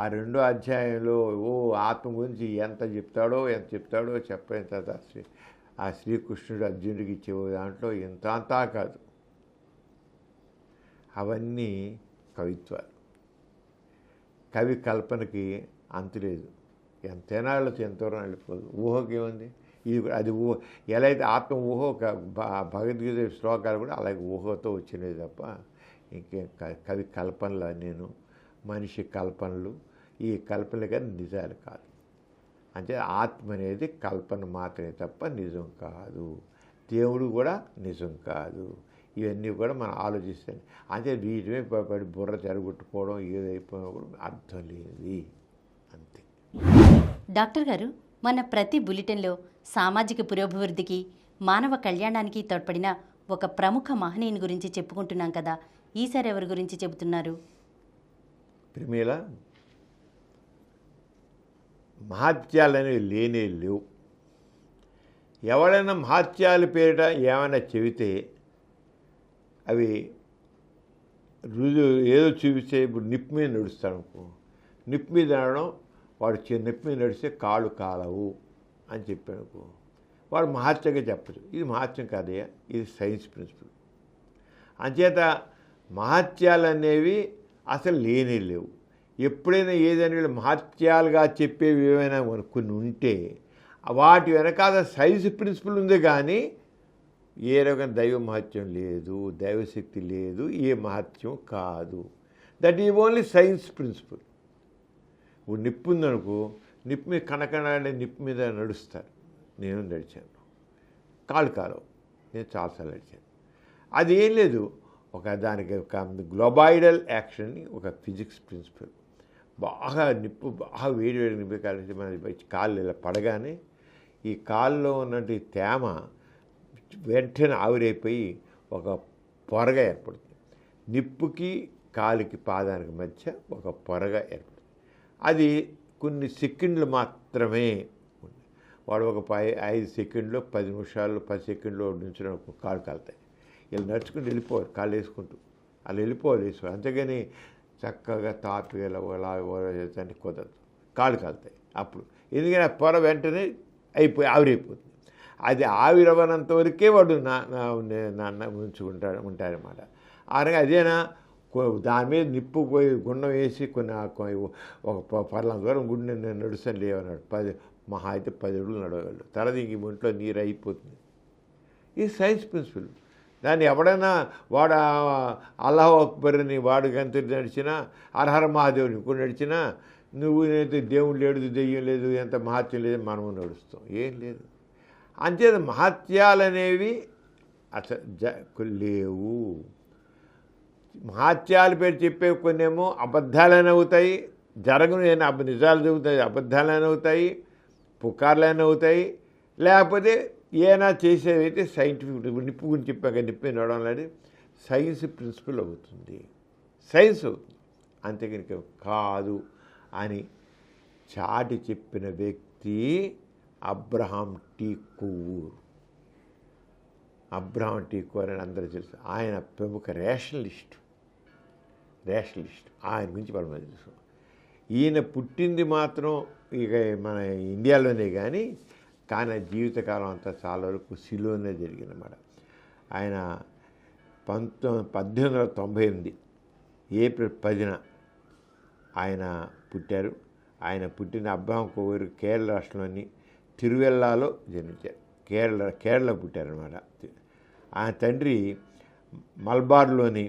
ఆ 2వ అధ్యాయంలో ఆత్మ గురించి ఎంత చెప్తాడో చెప్పిన తర్వాత ఆ శ్రీకృష్ణుడు అర్జునుడికి ఇచ్చే దాంట్లో ఇంత అంతా కాదు, అవన్నీ కవిత్వాలు. కవి కల్పనకి అంతులేదు, ఎంతైనా వెళ్ళచ్చు, ఎంతవరకు వెళ్ళిపోదు. ఊహకి ఏముంది? అది ఎలా అయితే ఆత్మ ఊహ, భగవద్గీత శ్లోకాలు కూడా అలాగే ఊహతో వచ్చినవి తప్ప ఇంకేం కవి కల్పనలు. నేను మనిషి కల్పనలు, ఈ కల్పనలు కానీ నిజాలు కాదు. అంటే ఆత్మ అనేది కల్పన మాత్రమే తప్ప నిజం కాదు. దేవుడు కూడా నిజం కాదు. ఇవన్నీ కూడా మనం ఆలోచిస్తాం. అంటే వీటిమే పడి బుర్ర చెరగొట్టుకోవడం, ఏదైపోయినా కూడా అర్థం లేనిది, అంతే. డాక్టర్ గారు, మన ప్రతి బులెటిన్లో సామాజిక పురోభివృద్ధికి, మానవ కళ్యాణానికి తోడ్పడిన ఒక ప్రముఖ మహనీయుని గురించి చెప్పుకుంటున్నాం కదా, ఈసారి ఎవరి గురించి చెబుతున్నారు? ప్రిమేల, మహత్యాలు అనేవి లేనే లేవు. ఎవరైనా మహత్యాల పేరిట ఏమైనా చెబితే అవి ఏదో చూపిస్తే, ఇప్పుడు నిప్పు మీద నడుస్తాడు అనుకో, నిప్పు మీద నడవడం, వాడు నిప్పు మీద నడిస్తే కాళ్ళు కాలవు అని చెప్పానుకో, వాడు మహత్యంగా చెప్పచ్చు. ఇది మహత్యం కాదయ్యా, ఇది సైన్స్ ప్రిన్సిపల్. అంచేత మహత్యాలు అనేవి అసలు లేనే లేవు. ఎప్పుడైనా ఏదైనా మహత్యాలుగా చెప్పేవి ఏమైనా కొన్ని ఉంటే వాటి వెనకాల సైన్స్ ప్రిన్సిపల్ ఉంది, కానీ ఏ రకమైన దైవ మహత్యం లేదు, దైవశక్తి లేదు, ఏ మహత్యం కాదు. That is only science principle. ఇప్పుడు నిప్పు ఉందనుకో, నిప్పు మీద కనకనాడే నిప్పు మీద నడుస్తారు. నేను నడిచాను, కాళ్ళు కాలవు, నేను చాలాసార్లు నడిచాను. అది ఏం లేదు, దానికి ఒక గ్లోబాయిడల్ యాక్షన్, ఒక ఫిజిక్స్ ప్రిన్సిపల్. నిప్పు బాగా వేడి నింపి కాలేసి మన కాళ్ళు ఇలా పడగానే ఈ కాళ్ళలో ఉన్నటువంటి తేమ వెంటనే ఆవిరైపోయి ఒక పొరగా ఏర్పడుతుంది. నిప్పుకి కాలికి పాదానికి మధ్య ఒక పొరగా ఏర్పడుతుంది. అది కొన్ని సెకండ్లు మాత్రమే ఉంది. వాడు ఒక 5 సెకండ్లో 10 నిమిషాలు 10 సెకండ్లో నుంచి కాళ్ళు కాలుతాయి. ఇలా నడుచుకుంటూ వెళ్ళిపోవాలి, కాళ్ళు వేసుకుంటూ అలా వెళ్ళిపోవాలి. అంతేగాని చక్కగా తాపిగా చేస్తే కుదరదు. కాళ్ళు కాలుతాయి అప్పుడు. ఎందుకంటే ఆ పొర వెంటనే ఆవిరైపోతుంది. అది ఆవిరవనంత వరకే వాడు నాన్న ఉంటారన్నమాట. అనగా అదేనా దాని మీద నిప్పు పోయి గుండం వేసి ఒక పర్లం దూరం గుండె నడుస్తాను లేవన్నాడు. మహా అయితే 10 అడుగులు నడవగలడు. తర్వాత ఇంక ఒంట్లో నీరు అయిపోతుంది. ఇది సైన్స్ ప్రిన్సిపల్. దాన్ని ఎవడైనా వాడు అల్లాహ్ అక్బర్ అని వాడు గంతులు నడిచినా, హరహర మహాదేవుని ఇంకో నడిచినా, నువ్వు నేనైతే దేవుడు లేడు, దెయ్యం లేదు, ఎంత మహత్యం లేదు, మనము నడుస్తాం. ఏం లేదు. అంతేత మహత్యాలు అనేవి అసలు లేవు. మహత్యాల పేరు చెప్పే కొన్నేమో అబద్ధాలైన అవుతాయి, జరగను నిజాలు చెబుతాయి అబద్ధాలైన అవుతాయి, పుకార్లైన అవుతాయి. లేకపోతే ఏనా చేసేదైతే సైంటిఫిక్ నిప్పు గురించి చెప్పాక నిప్పు నడవడం లాంటి సైన్స్ ప్రిన్సిపల్ అవుతుంది, సైన్స్ అవుతుంది. అంతేకనుక కాదు అని చాటి చెప్పిన వ్యక్తి Abraham T Kovoor. Abraham T Kovoor అని అందరూ తెలుసు. ఆయన ప్రముఖ రేషనలిస్ట్. ఆయన గురించి మనం తెలుసు. ఈయన పుట్టింది మాత్రం ఇక మన ఇండియాలోనే కానీ జీవితకాలం అంతా చాలా వరకు సిలోనే జరిగిందన్నమాట. ఆయన 1898 ఏప్రిల్ 10న ఆయన పుట్టారు. ఆయన పుట్టిన అబ్రహాం కొవ్వూరు కేరళ రాష్ట్రంలోని తిరువెల్లాలో జన్మించారు. కేరళ పుట్టారనమాట. ఆయన తండ్రి మల్బార్లోని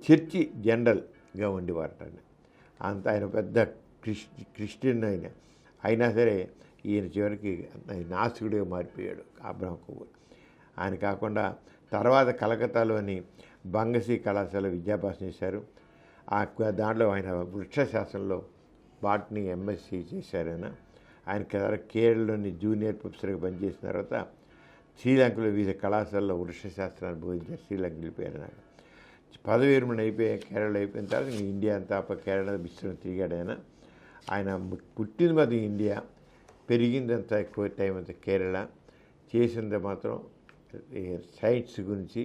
చర్చి జనరల్గా ఉండేవారట. అంత ఆయన పెద్ద క్రిస్టియన్ అయినా సరే ఈయన చివరికి నాస్తికుడిగా మారిపోయాడు అబ్రహాం కొవ్వూరు. ఆయన కాకుండా తర్వాత కలకత్తాలోని బంగసి కళాశాల విద్యాభ్యాసం చేశారు. దాంట్లో ఆయన వృక్షశాస్త్రంలో బాటనీ ఎంఎస్సీ చేశారు. ఆయన కేరళలోని జూనియర్ ప్రొఫెసర్గా పనిచేసిన తర్వాత శ్రీలంకలో వివిధ కళాశాలలో వృక్షశాస్త్రాన్ని బోధించారు. శ్రీలంక వెళ్ళిపోయారు. నాకు పదవి విరమణ కేరళ అయిపోయిన తర్వాత ఇండియా అంతా కేరళ విస్తరణ తిరిగాడు. ఆయన పుట్టింది మాత్రం ఇండియా, పెరిగిందంతా ఎక్కువ టైం అంతా కేరళ. చేసింది మాత్రం సైన్స్ గురించి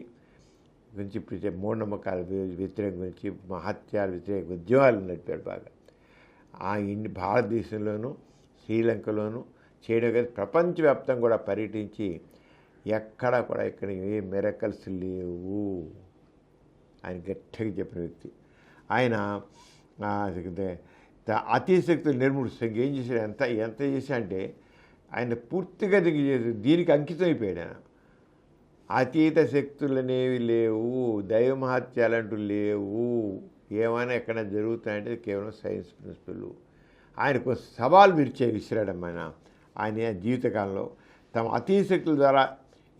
మూఢనమ్మకాల వ్యతిరేకం గురించి, మహత్యాల వ్యతిరేక ఉద్యమాలు నడిపాడు బాగా. భారతదేశంలోనూ శ్రీలంకలోనూ చేయడం కాదు, ప్రపంచవ్యాప్తంగా కూడా పర్యటించి ఎక్కడా కూడా ఇక్కడ ఏ మిరకల్స్ లేవు ఆయన గట్టిగా చెప్పిన వ్యక్తి. ఆయన అతిశక్తులు నిర్మూలిస్తాం ఏం చేశాడు, ఎంత చేశా అంటే ఆయన పూర్తిగా దీనికి అంకితం అయిపోయాడు. ఆయన అతీత శక్తులు అనేవి లేవు, దైవ మహత్యాలంటూ లేవు, ఏమైనా ఎక్కడ జరుగుతాయంటే కేవలం సైన్స్ ప్రిన్సిపల్. ఆయనకు సవాల్ విసిరాడమ్మాయన. ఆయన జీవితకాలంలో తమ అతీత శక్తుల ద్వారా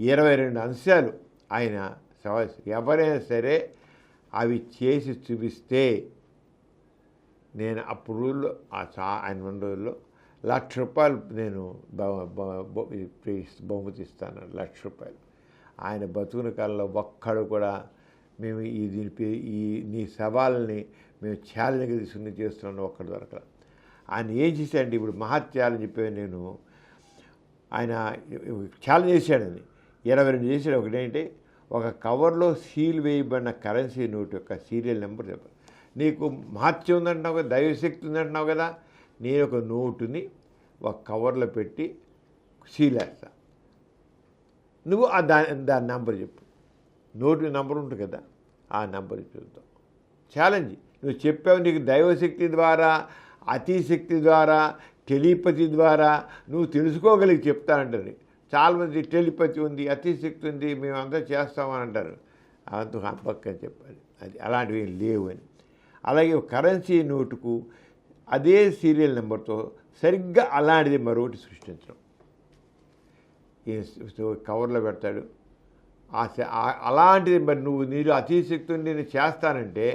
22 అంశాలు ఆయన సవాల్, ఎవరైనా సరే అవి చేసి చూపిస్తే నేను అప్పుడు రోజుల్లో ఆయన 2 రోజుల్లో ₹1,00,000 నేను బహుమతి ఇస్తాను. ₹1,00,000. ఆయన బతుకున్న కాలంలో ఒక్కడు కూడా మేము నీ సవాల్ని మేము ఛాలెంజ్గా తీసుకుని చేస్తున్నాను ఒక్కడు దొరకదు. ఆయన ఏం చేశాడంటే ఇప్పుడు మహత్యాలని చెప్పి నేను ఆయన ఛాలెంజ్ చేశాడని 22 చేశాడు. ఒకటేంటి, ఒక కవర్లో సీల్ వేయబడిన కరెన్సీ నోట్ యొక్క సీరియల్ నెంబర్ చెప్పాలి. నీకు మహత్యం ఉందంటున్నావు కదా, దైవశక్తి ఉందంటున్నావు కదా, నేను ఒక నోటుని ఒక కవర్లో పెట్టి సీల్ వేస్తా, నువ్వు దాని నెంబర్ చెప్పు. నోటు నెంబర్ ఉంటుంది కదా, ఆ నెంబర్ చూద్దాం. ఛాలెంజ్. నువ్వు చెప్పావు నీకు దైవశక్తి ద్వారా, అతిశక్తి ద్వారా, టెలిపతి ద్వారా నువ్వు తెలుసుకోగలిగి చెప్తానంటారు. చాలామంది టెలిపతి ఉంది, అతిశక్తి ఉంది, మేమంతా చేస్తామని అంటారు. అంత హంపక్కని చెప్పాలి. అది అలాంటివి ఏం లేవు అని. అలాగే కరెన్సీ నోటుకు అదే సీరియల్ నెంబర్తో సరిగ్గా అలాంటిది మరొకటి సృష్టించడం. కవర్లో పెడతాడు. అలాంటిది మరి నీరు అతిశక్తిని నేను చేస్తానంటే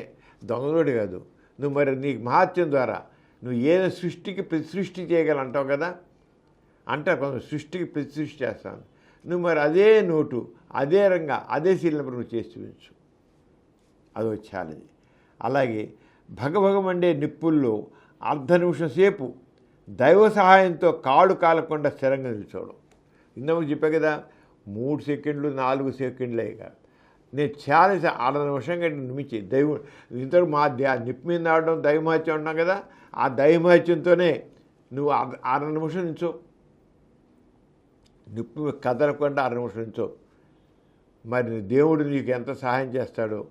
దొంగలోడు కాదు నువ్వు. మరి నీకు మహత్యం ద్వారా నువ్వు ఏదో సృష్టికి ప్రతిసృష్టి చేయగలంటావు కదా, అంటారు కొంచెం సృష్టికి ప్రతిసృష్టి చేస్తాను. నువ్వు మరి అదే నోటు, అదే రంగా, అదే సీరియల్ నెంబర్ నువ్వు చేసి చూపించు. అదో ఛాలెంజ్. అలాగే భగభగమండే నిప్పుల్లో 1/2 నిమిషం సేపు దైవ సహాయంతో కాళ్ళు కాలకుండా స్థిరంగా నిల్చోవడం. ఇందాక చెప్పా కదా, 3 సెకండ్లు 4 సెకండ్లే కాదు, నేను ఛాలెంజ్ 6 నిమిషం కంటే మించి దైవం ఇంతకు మా నిప్పు మీద ఆడడం దైవమహత్యం అంటున్నాం కదా, ఆ దైవమహత్యంతోనే నువ్వు 6 నిమిషం నుంచో, నిప్పు మీద కదలకుండా 6 నిమిషం నుంచో. మరి దేవుడు నీకు ఎంత సహాయం చేస్తాడో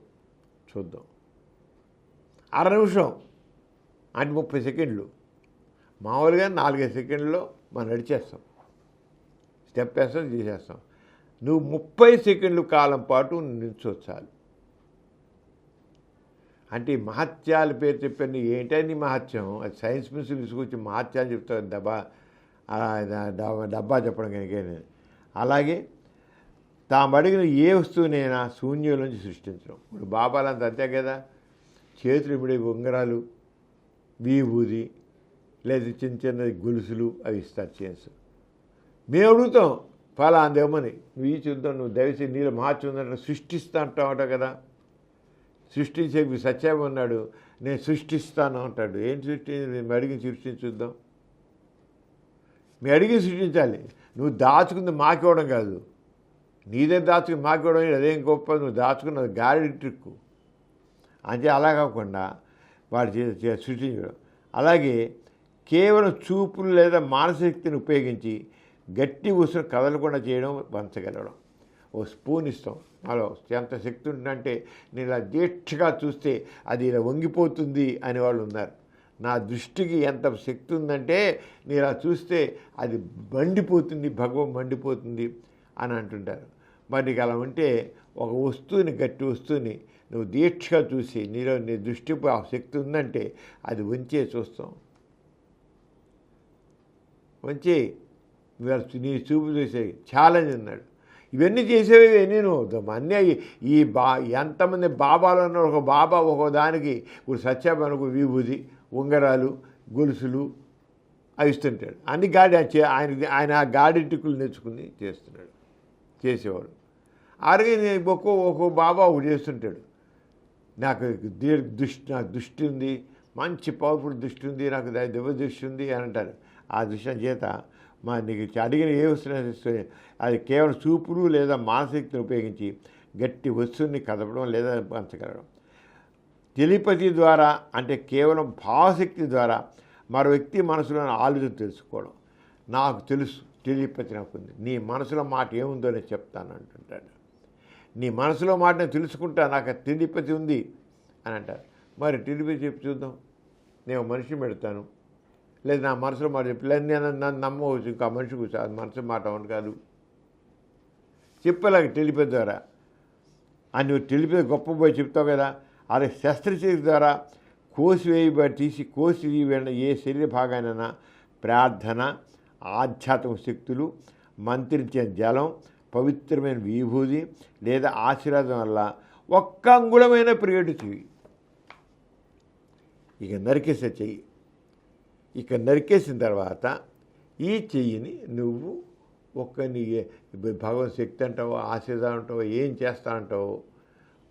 చూద్దాం. 6 నిమిషం అంటే 30 సెకండ్లు. మామూలుగా 4-5 సెకండ్లో మనం నడిచేస్తాం, స్టెప్ వేస్తాం, తీసేస్తాం. నువ్వు 30 సెకండ్ల కాలం పాటు నిల్చోచాలి. అంటే ఈ మహత్యాల పేరు చెప్పాను. ఏంటని మహత్యం? అది సైన్స్ మిషన్ తీసుకొచ్చి మహత్యాలు చెప్తాను, డబ్బా చెప్పడం కనుక. అలాగే తాము అడిగిన ఏ వస్తువునైనా శూన్యం నుంచి సృష్టించడం. ఇప్పుడు బాబాలంతా అంతే కదా, చేతులు ఇమిడే ఉంగరాలు, విభూది, లేదా చిన్న చిన్న గొలుసులు అవి ఇస్తారు చేసి. మేము అడుగుతాం ఫలా అందేమని, నువ్వు ఈ చూద్దాం, నువ్వు దయచేసి నీళ్ళు మహత్యం ఉందంటే సృష్టిస్తా అంటావు కదా. సృష్టించే సత్యం ఉన్నాడు, నేను సృష్టిస్తాను అంటాడు. ఏం మేము అడిగి సృష్టించుద్దాం. మేము అడిగి సృష్టించాలి. నువ్వు దాచుకుంది మాకివ్వడం కాదు, నీదే దాచుకుని మాకివ్వడం అదేం గొప్ప. నువ్వు దాచుకున్నది గాడి ట్రిక్కు అంటే. అలా కాకుండా వాడు సృష్టించడం. అలాగే కేవలం చూపులు లేదా మానశక్తిని ఉపయోగించి గట్టి ఉసురు కదలకుండా చేయడం, వంచగలగడం. ఓ స్పూన్ ఇస్తాం, అలా ఎంత శక్తి ఉంటుందంటే నేను ఇలా దీక్షగా చూస్తే అది ఇలా వంగిపోతుంది అనేవాళ్ళు ఉన్నారు. నా దృష్టికి ఎంత శక్తి ఉందంటే నేను ఇలా చూస్తే అది మండిపోతుంది, భగవం మండిపోతుంది అని అంటుంటారు. మరి నీకు అలా ఉంటే ఒక వస్తువుని, గట్టి వస్తువుని నువ్వు దీక్షగా చూసి నీలో నీ దృష్టిపై ఆ శక్తి ఉందంటే అది వంచే చూస్తాం. వంచి నీ చూపు చూసే ఛాలెంజ్ అన్నాడు. ఇవన్నీ చేసేవి నేను అన్నీ ఈ ఎంతమంది బాబాలు ఉన్నారు. ఒక బాబా ఒక దానికి ఇప్పుడు సత్యాపనకు విభూది, ఉంగరాలు, గొలుసులు అవి ఇస్తుంటాడు. అన్ని ఆయన ఆ గాడి టిక్కులు నేర్చుకుని చేస్తున్నాడు, చేసేవాడు. అలాగే ఒక్కో బాబా ఒకటి చేస్తుంటాడు. నాకు దృష్టి ఉంది, మంచి పవర్ఫుల్ దృష్టి ఉంది, నాకు దివ్య దృష్టి ఉంది అని అంటారు. ఆ దృష్టి చేత నీకు అడిగిన ఏ వస్తువు అది కేవలం చూపులు లేదా మానశక్తిని ఉపయోగించి గట్టి వస్తువుని కదపడం లేదా పంచగలడం. టెలిపతి ద్వారా అంటే కేవలం భావశక్తి ద్వారా మరో వ్యక్తి మనసులోని ఆలోచన తెలుసుకోవడం. నాకు తెలుసు, టెలిపతి నాకు ఉంది, నీ మనసులో మాట ఏముందో నేను చెప్తాను అంటుంటాడు. నీ మనసులో మాట నేను తెలుసుకుంటా, నాకు టెలిపతి ఉంది అని అంటారు. మరి టెలిపతి చెప్పి చూద్దాం. నేను మనిషిని పెడతాను, లేదు నా మనసులో మాట చెప్పి, లేదు నేను నన్ను నమ్మవచ్చు, ఇంకా మనిషి కూర్చో, అది మనసు మాట అవును కాదు చెప్పలాగా టెలిపతి ద్వారా. అని నువ్వు టెలిపతి గొప్ప పోయి చెప్తావు కదా. అదే శస్త్రచికిత్స ద్వారా కోసివేయబడిన ఏ శరీర భాగానైనా ప్రార్థన, ఆధ్యాత్మిక శక్తులు, మంత్రించే జలం, పవిత్రమైన విభూది లేదా ఆశీర్వాదం వల్ల ఒక్క అంగుళమైన ప్రియుడు చెయ్యి. ఇక నరికేసే చెయ్యి. ఇక నరికేసిన తర్వాత ఈ చెయ్యిని నువ్వు నీ భగవన్ శక్తి అంటావో, ఆశీర్వాదం అంటావో, ఏం చేస్తా అంటావో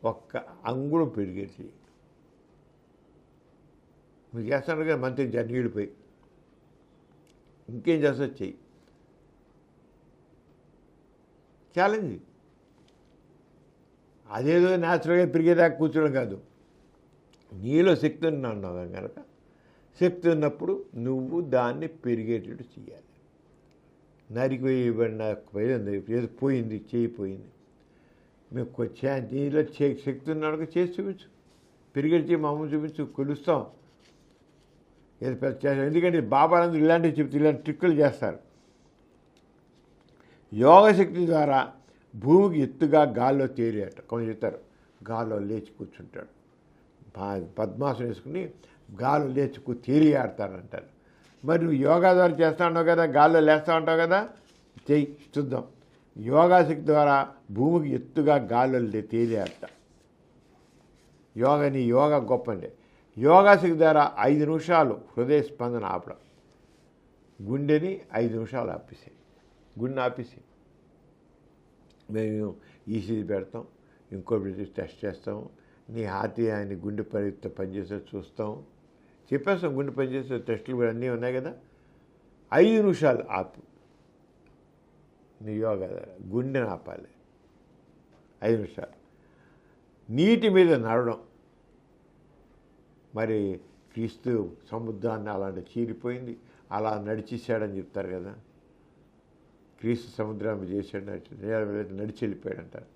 ఒక్క అంగుళం పెరిగే చెయ్యి. నువ్వు చేస్తాను కదా మంత్రించాను నీడిపోయి, ఇంకేం చేస్తావు చెయ్యి. ఛాలెంజ్. అదేదో న్యాచురల్గా పెరిగేదాకా కూర్చోడం కాదు. నీలో శక్తి ఉన్నావు కనుక శక్తి ఉన్నప్పుడు నువ్వు దాన్ని పెరిగేటట్టు చేయాలి. నరికివేయబడిన పోయింది, చేయిపోయింది. మేము నీలో శక్తి ఉన్నాడు చేసి చూపించు, పెరిగేటి చేయి మామూలు చూపించు, కొలుస్తాం. ఎందుకంటే బాబాలందరూ ఇలాంటివి చెప్తే ఇలాంటి ట్రిక్కులు చేస్తారు. యోగశక్తి ద్వారా భూమికి ఎత్తుగా గాల్లో తేలియట. కొంచెం చెప్తారు గాల్లో లేచి కూర్చుంటాడు, పద్మాసనం వేసుకుని గాల్లో లేచి తేలి ఆడతారంటారు. మరి నువ్వు యోగా ద్వారా చేస్తూ ఉంటావు కదా, గాల్లో లేస్తూ ఉంటావు కదా, చెయ్యి చూద్దాం. యోగాశక్తి ద్వారా భూమికి ఎత్తుగా గాల్లో తేలి ఆడతా. నీ యోగా గొప్ప అండి. యోగాశక్తి ద్వారా 5 నిమిషాలు హృదయ స్పందన ఆపడం. గుండెని 5 నిమిషాలు ఆపేసాయి, గుండెని ఆపేసి మేము ఈసీజీ పెడతాం, ఇంకోటి టెస్ట్ చేస్తాం, నీ నీ గుండె పరిస్థితి పనిచేసే చూస్తాం, చెప్పేస్తాం. గుండె పనిచేసే టెస్టులు కూడా అన్నీ ఉన్నాయి కదా. 5 నిమిషాలు ఆపు. నీ యోగా గుండెని ఆపాలి 5 నిమిషాలు. నీటి మీద నడవడం. మరి క్రీస్తు సముద్రాన్ని అలాంటి చీరిపోయింది, అలా నడిచేసాడని చెప్తారు కదా. క్రీస్తు సముద్రాన్ని చేశాడు, నడిచి వెళ్ళిపోయాడు అంటారు.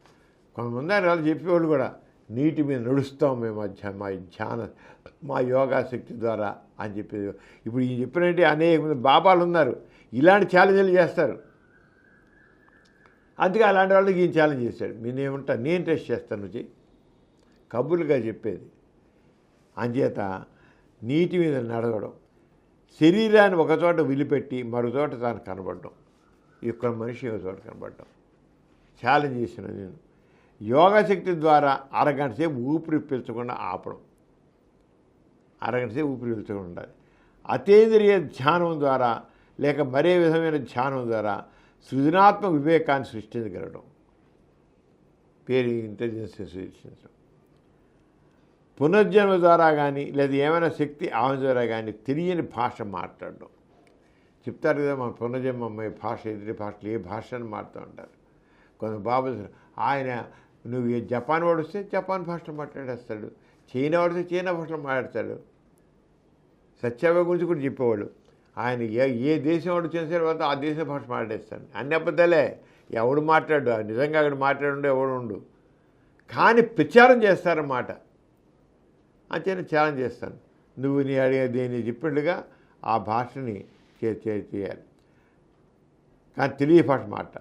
కొంతమంది ఆయన వాళ్ళు చెప్పేవాళ్ళు కూడా, నీటి మీద నడుస్తాం మేము మా యోగాశక్తి ద్వారా అని చెప్పేది. ఇప్పుడు ఈ చెప్పినట్టు అనేక మంది బాబాలు ఉన్నారు, ఇలాంటి ఛాలెంజ్లు చేస్తారు. అందుకే అలాంటి వాళ్ళకి ఈయన ఛాలెంజ్ చేశాడు. నేనేమంటా, నేను టెస్ట్ చేస్తాను నువ్వు చెయ్యి, కబుర్లుగా చెప్పేది. అంచేత నీటి మీద నడవడం, శరీరాన్ని ఒకచోట విలిపెట్టి మరో చోట తాను కనబడడం, ఇక్కడ మనిషి ఒక చోట కనబడడం ఛాలెంజ్ చేసిన నేను. యోగశక్తి ద్వారా అరగంట సేపు ఊపిరి పీల్చకుండా ఆపడం, అరగంట సేపు ఊపిరి పీల్చకుండా ఉండాలి. అతీంద్రియ ధ్యానం ద్వారా లేక మరే విధమైన ధ్యానం ద్వారా సృజనాత్మక వివేకాన్ని సృష్టించగలడం, పేరు ఇంటెలిజెన్స్ సృష్టించడం. పునర్జన్మ ద్వారా కానీ లేదా ఏమైనా శక్తి ఆమె ద్వారా కానీ తెలియని భాష మాట్లాడడం. చెప్తారు కదా మన పునర్జన్మ అమ్మాయి భాష, ఎదుటి భాషలు ఏ భాష అని మాట్లాడుతూ ఉంటారు. కొంత బాబు ఆయన నువ్వు జపాన్ వాడు వస్తే జపాన్ భాషలో మాట్లాడేస్తాడు, చైనా వాడు వస్తే చైనా భాషలో మాట్లాడతాడు. సత్యావ గురించి కూడా చెప్పేవాడు, ఆయన ఏ దేశం వాడు వచ్చిన సరే ఆ దేశం భాష మాట్లాడేస్తాడు. అన్ని అబద్ధాలే, ఎవడు మాట్లాడు, నిజంగా అక్కడ మాట్లాడు ఎవడు ఉండు, కానీ ప్రచారం చేస్తారన్నమాట. అంతేనా ఛాలెంజ్ చేస్తాను, నువ్వు నీ అడిగేది నీ చెప్పినట్టుగా ఆ భాషని చేయాలి. కానీ తెలియ భాష మాట.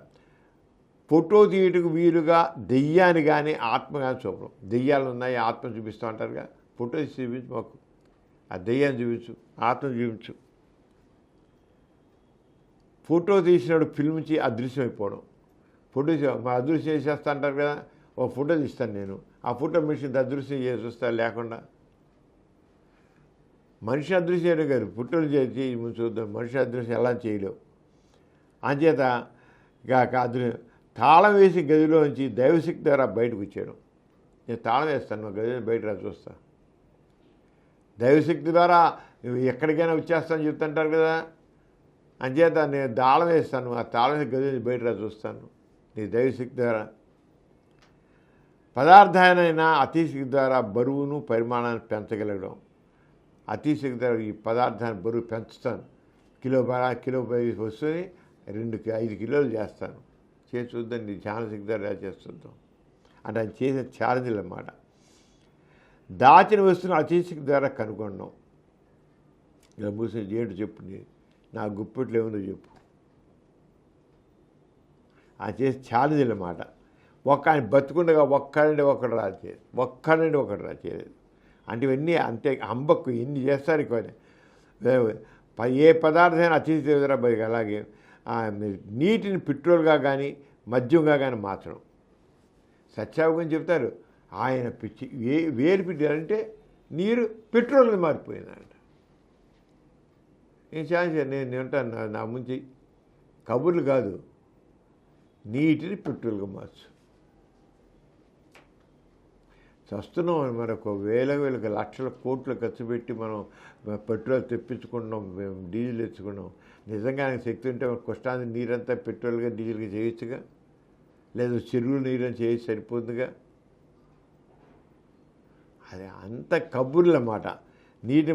ఫోటో తీయటకు వీలుగా దెయ్యాన్ని కానీ ఆత్మ కానీ చూపడం. దెయ్యాలు ఉన్నాయి, ఆత్మ చూపిస్తూ అంటారుగా, ఫోటో తీసి చూపించు మాకు, ఆ దెయ్యాన్ని చూపించు, ఆత్మ చూపించు. ఫోటో తీసినప్పుడు ఫిల్మ్కి అదృశ్యమైపోవడం. ఫోటో మా అదృశ్యం చేస్తా అంటారు కదా, ఓ ఫోటో తీస్తాను నేను, ఆ ఫోటో మిషన్ అదృశ్యం చేసి వస్తా. లేకుండా మనిషి అదృశ్యం చేయడం కాదు, ఫోటోలు చేసి చూద్దాం, మనిషి అదృశ్యం ఎలా చేయలేవు. అంచేత ఇక తాళం వేసి గదిలోంచి దైవశక్తి ద్వారా బయటకు వచ్చాడు. నేను తాళం వేస్తాను, గది బయట రా చూస్తా. దైవశక్తి ద్వారా ఎక్కడికైనా వచ్చేస్తాను చెప్తుంటారు కదా. అంచేత నేను తాళం వేస్తాను, ఆ తాళం వేసి గది బయట రా చూస్తాను. నీ దైవశక్తి ద్వారా పదార్థాలైనా అతిశక్తి ద్వారా బరువును పరిమాణాన్ని పెంచగలగడం. అతిశక్తి ద్వారా ఈ పదార్థాన్ని బరువు పెంచుతాను, కిలో వస్తుంది 5 కిలోలు చేస్తాను, చేసి చూద్దాం నీ జ్ఞానశక్తి ద్వారా చేస్తుందాం అంటే ఆయన చేసే ఛాలెంజ్లు అన్నమాట. దాచిన వస్తువును అతిశక్తి ద్వారా కనుగొనడం. ఇలా మూసి ఏంటో చెప్పు, నా గుప్పెట్లు ఏముందో చెప్పు. ఆయన చేసే ఛాలెంజ్లు అన్నమాట. ఆయన బతుకుండగా ఒక్కడంటే ఒకటి రాచేది, ఒక్కడంటే ఒకటి రాచేది. అంటే ఇవన్నీ అంతే అంబక్కు ఎన్ని చేస్తారు. ఏ పదార్థమైనా అతిశక్తి ద్వారా బయట. అలాగే నీటిని పెట్రోల్గా కానీ మద్యంగా కానీ మార్చడం. సత్యావగం చెప్తారు, ఆయన పిచ్చి వేరు పెట్టారంటే నీరు పెట్రోల్గా మారిపోయిందంట. నేను ఛాన్స్ నేను ఉంటాను, నా ముంచి కబుర్లు కాదు, నీటిని పెట్రోల్గా మార్చు. చస్తున్నాం మరొక వేలకు లక్షల కోట్లు ఖర్చు పెట్టి మనం పెట్రోల్ తెప్పించుకున్నాం, మేము డీజిల్ తెచ్చుకున్నాం. నిజంగా ఆయనకు శక్తి ఉంటే కష్టాన్ని నీరంతా పెట్రోల్గా డీజిల్గా చేయొచ్చుగా, లేదు చెరువులు నీరని చేసి సరిపోతుందిగా. అది అంత కబుర్లు అన్నమాట. నీటిని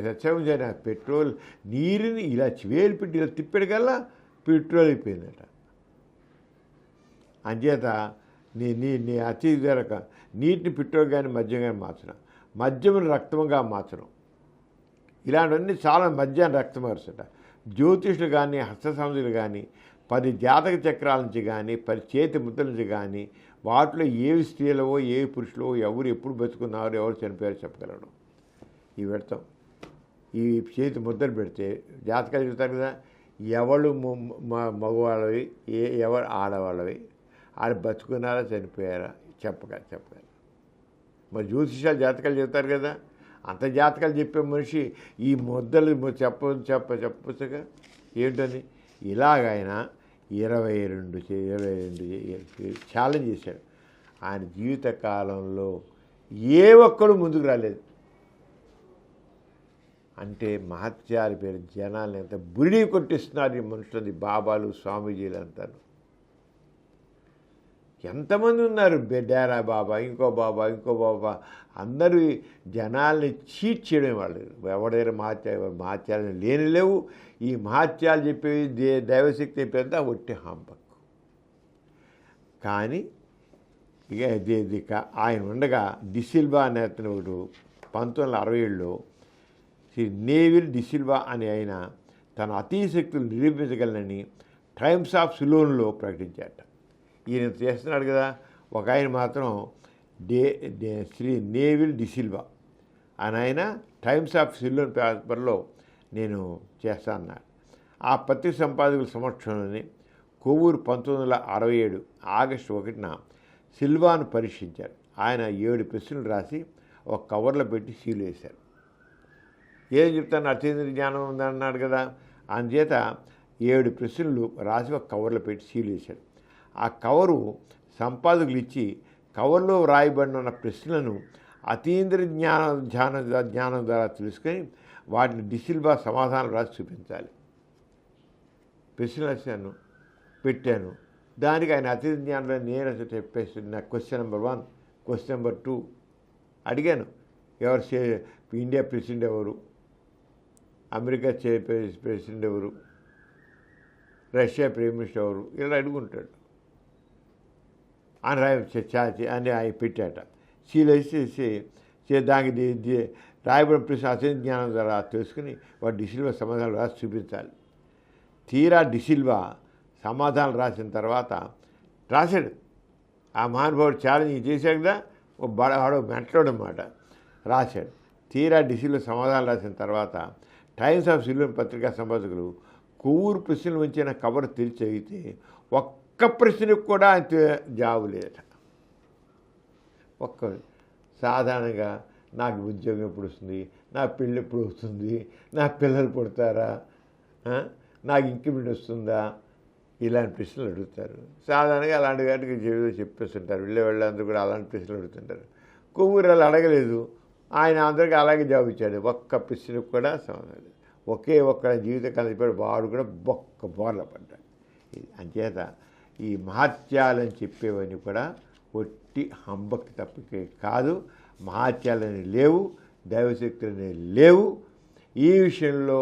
సత్యం చేయన పెట్రోల్ నీరుని ఇలా వేలు పెట్టి ఇలా తిప్పేటికల్లా పెట్రోల్ అయిపోయిందట. అంచేత నీ అతి ధరక నీటిని పెట్రోల్ కానీ మద్యం కానీ మార్చడం, మద్యమును రక్తంగా మార్చడం, ఇలాంటివన్నీ చాలా మద్యాన్ని రక్తం మార్చట. జ్యోతిషులు కానీ హస్తసంధులు కానీ 10 జాతక చక్రాల నుంచి కానీ 10 చేతి ముద్రల నుంచి కానీ వాటిలో ఏవి స్త్రీలవో ఏవి పురుషులో ఎవరు ఎప్పుడు బతుకున్నారో ఎవరు చనిపోయారో చెప్పగలడం. ఇవి పెడతాం, ఈ చేతి ముద్రలు పెడితే జాతకాలు చెబుతారు కదా, ఎవరు మగవాళ్ళవి ఎవరు ఆడవాళ్ళవి, ఆడ బతుకున్నారా చనిపోయారా చెప్పగలరు. మరి జ్యోతిషాలు జాతకాలు చెప్తారు కదా, అంత జాతకాలు చెప్పే మనిషి ఈ ముద్దలు చెప్పచ్చుగా ఏంటని. ఇలాగైనా 22 ఛాలెంజ్ చేశాడు. ఆయన జీవితకాలంలో ఏ ఒక్కడు ముందుకు రాలేదు. అంటే మహత్యాల పేరు జనాల్ని ఎంత బురిడి కొట్టిస్తున్నారు ఈ మనుషులది, బాబాలు స్వామీజీలు అంటారు. ఎంతమంది ఉన్నారు, డేరా బాబా, ఇంకో బాబా, అందరూ జనాల్ని చీట్ చేయడం వాళ్ళు. ఎవడైనా మహత్యాలు లేని లేవు. ఈ మహత్యాలు చెప్పేవి దైవశక్తి చెప్పేంత ఒట్టి హంపకు. కానీ ఇక ఆయన ఉండగా డిసిల్వా అనే అతను ఒకడు 1967లో నేవిల్ డిసిల్వా అని ఆయన తన అతీశక్తులు నిరూపించగలనని టైమ్స్ ఆఫ్ సిలోన్లో ప్రకటించాట. ఈయన చేస్తున్నాడు కదా. ఒక ఆయన మాత్రం శ్రీ నేవిల్ డిసిల్వా అని ఆయన టైమ్స్ ఆఫ్ సిలోన్ పేపర్లో నేను చేస్తా అన్నాడు. ఆ పత్రిక సంపాదకుల సమక్షంలోనే కొవ్వూరు 1967 ఆగస్టు 1న సిల్వాను పరీక్షించారు. ఆయన 7 ప్రశ్నలు రాసి ఒక కవర్లో పెట్టి సీల్ వేశారు. ఏం చెప్తాను, అత్యంత జ్ఞానం ఉందన్నాడు కదా, అందుచేత 7 ప్రశ్నలు రాసి ఒక కవర్లో పెట్టి సీల్ వేశాడు. ఆ కవరు సంపాదకులు ఇచ్చి కవర్లో వ్రాయబడిన ప్రశ్నలను అతీంద్ర జ్ఞానం ద్వారా తెలుసుకొని వాటిని డిసిల్వా సమాధానం రాసి చూపించాలి. ప్రశ్నలు రాశాను, పెట్టాను. దానికి ఆయన అతీంద్ర జ్ఞానంలో నేను అసలు చెప్పేసి నాకు క్వశ్చన్ నెంబర్ 1, క్వశ్చన్ నెంబర్ 2 అడిగాను. ఇండియా ప్రెసిడెంట్ ఎవరు, అమెరికా ప్రెసిడెంట్ ఎవరు, రష్యా ప్రైమ్ మినిస్టర్ ఎవరు, ఇలా అడుగుంటాడు అని అని ఆయన పెట్టాట. సీలేసి దానికి రాయబడిన ప్రశ్న అతీంద్ర జ్ఞానం ద్వారా తెలుసుకుని వాడు డిసిల్వా సమాధానాలు రాసి చూపించాలి. తీరా డిసిల్వా సమాధానాలు రాసిన తర్వాత రాశాడు. ఆ మహానుభావుడు ఛాలెంజ్ చేశాడు కదా, వాడు మెంటలోడు అన్నమాట. రాశాడు. తీరా డిసిల్వా సమాధానాలు రాసిన తర్వాత టైమ్స్ ఆఫ్ సిలోన్ పత్రికా సంపాదకులు కొవ్వూరు ప్రశ్నలు ఉంచిన కవర్ తెరిచి చదివితే ఒక్క ప్రశ్నకు కూడా జవాబు లేదట. సాధారణంగా నాకు ఉద్యోగం ఎప్పుడు వస్తుంది, నా పెళ్ళి ఎప్పుడు వస్తుంది, నా పిల్లలు పుడతారా, నాకు ఇంక్రిమెంట్ వస్తుందా, ఇలాంటి ప్రశ్నలు అడుగుతారు. సాధారణంగా అలాంటి వాటికి చెప్పేస్తుంటారు. వాళ్ళందరూ కూడా అలాంటి ప్రశ్నలు అడుగుతుంటారు. కొవ్వూరు అలా అడగలేదు. ఆయన అందరికీ అలాగే జవాబు ఇచ్చాడు. ఒక్క ప్రశ్నకు కూడా సమాధానం. ఒకే ఒక్క జీవితకాలం చెప్పాడు. వాడు కూడా బోర్ల పడ్డాడు. అంచేత ఈ మహత్యాలని చెప్పేవన్నీ కూడా ఒట్టి హంబకి తప్పికే కాదు. మహత్యాలని లేవు, దైవశక్తులని లేవు. ఈ విషయంలో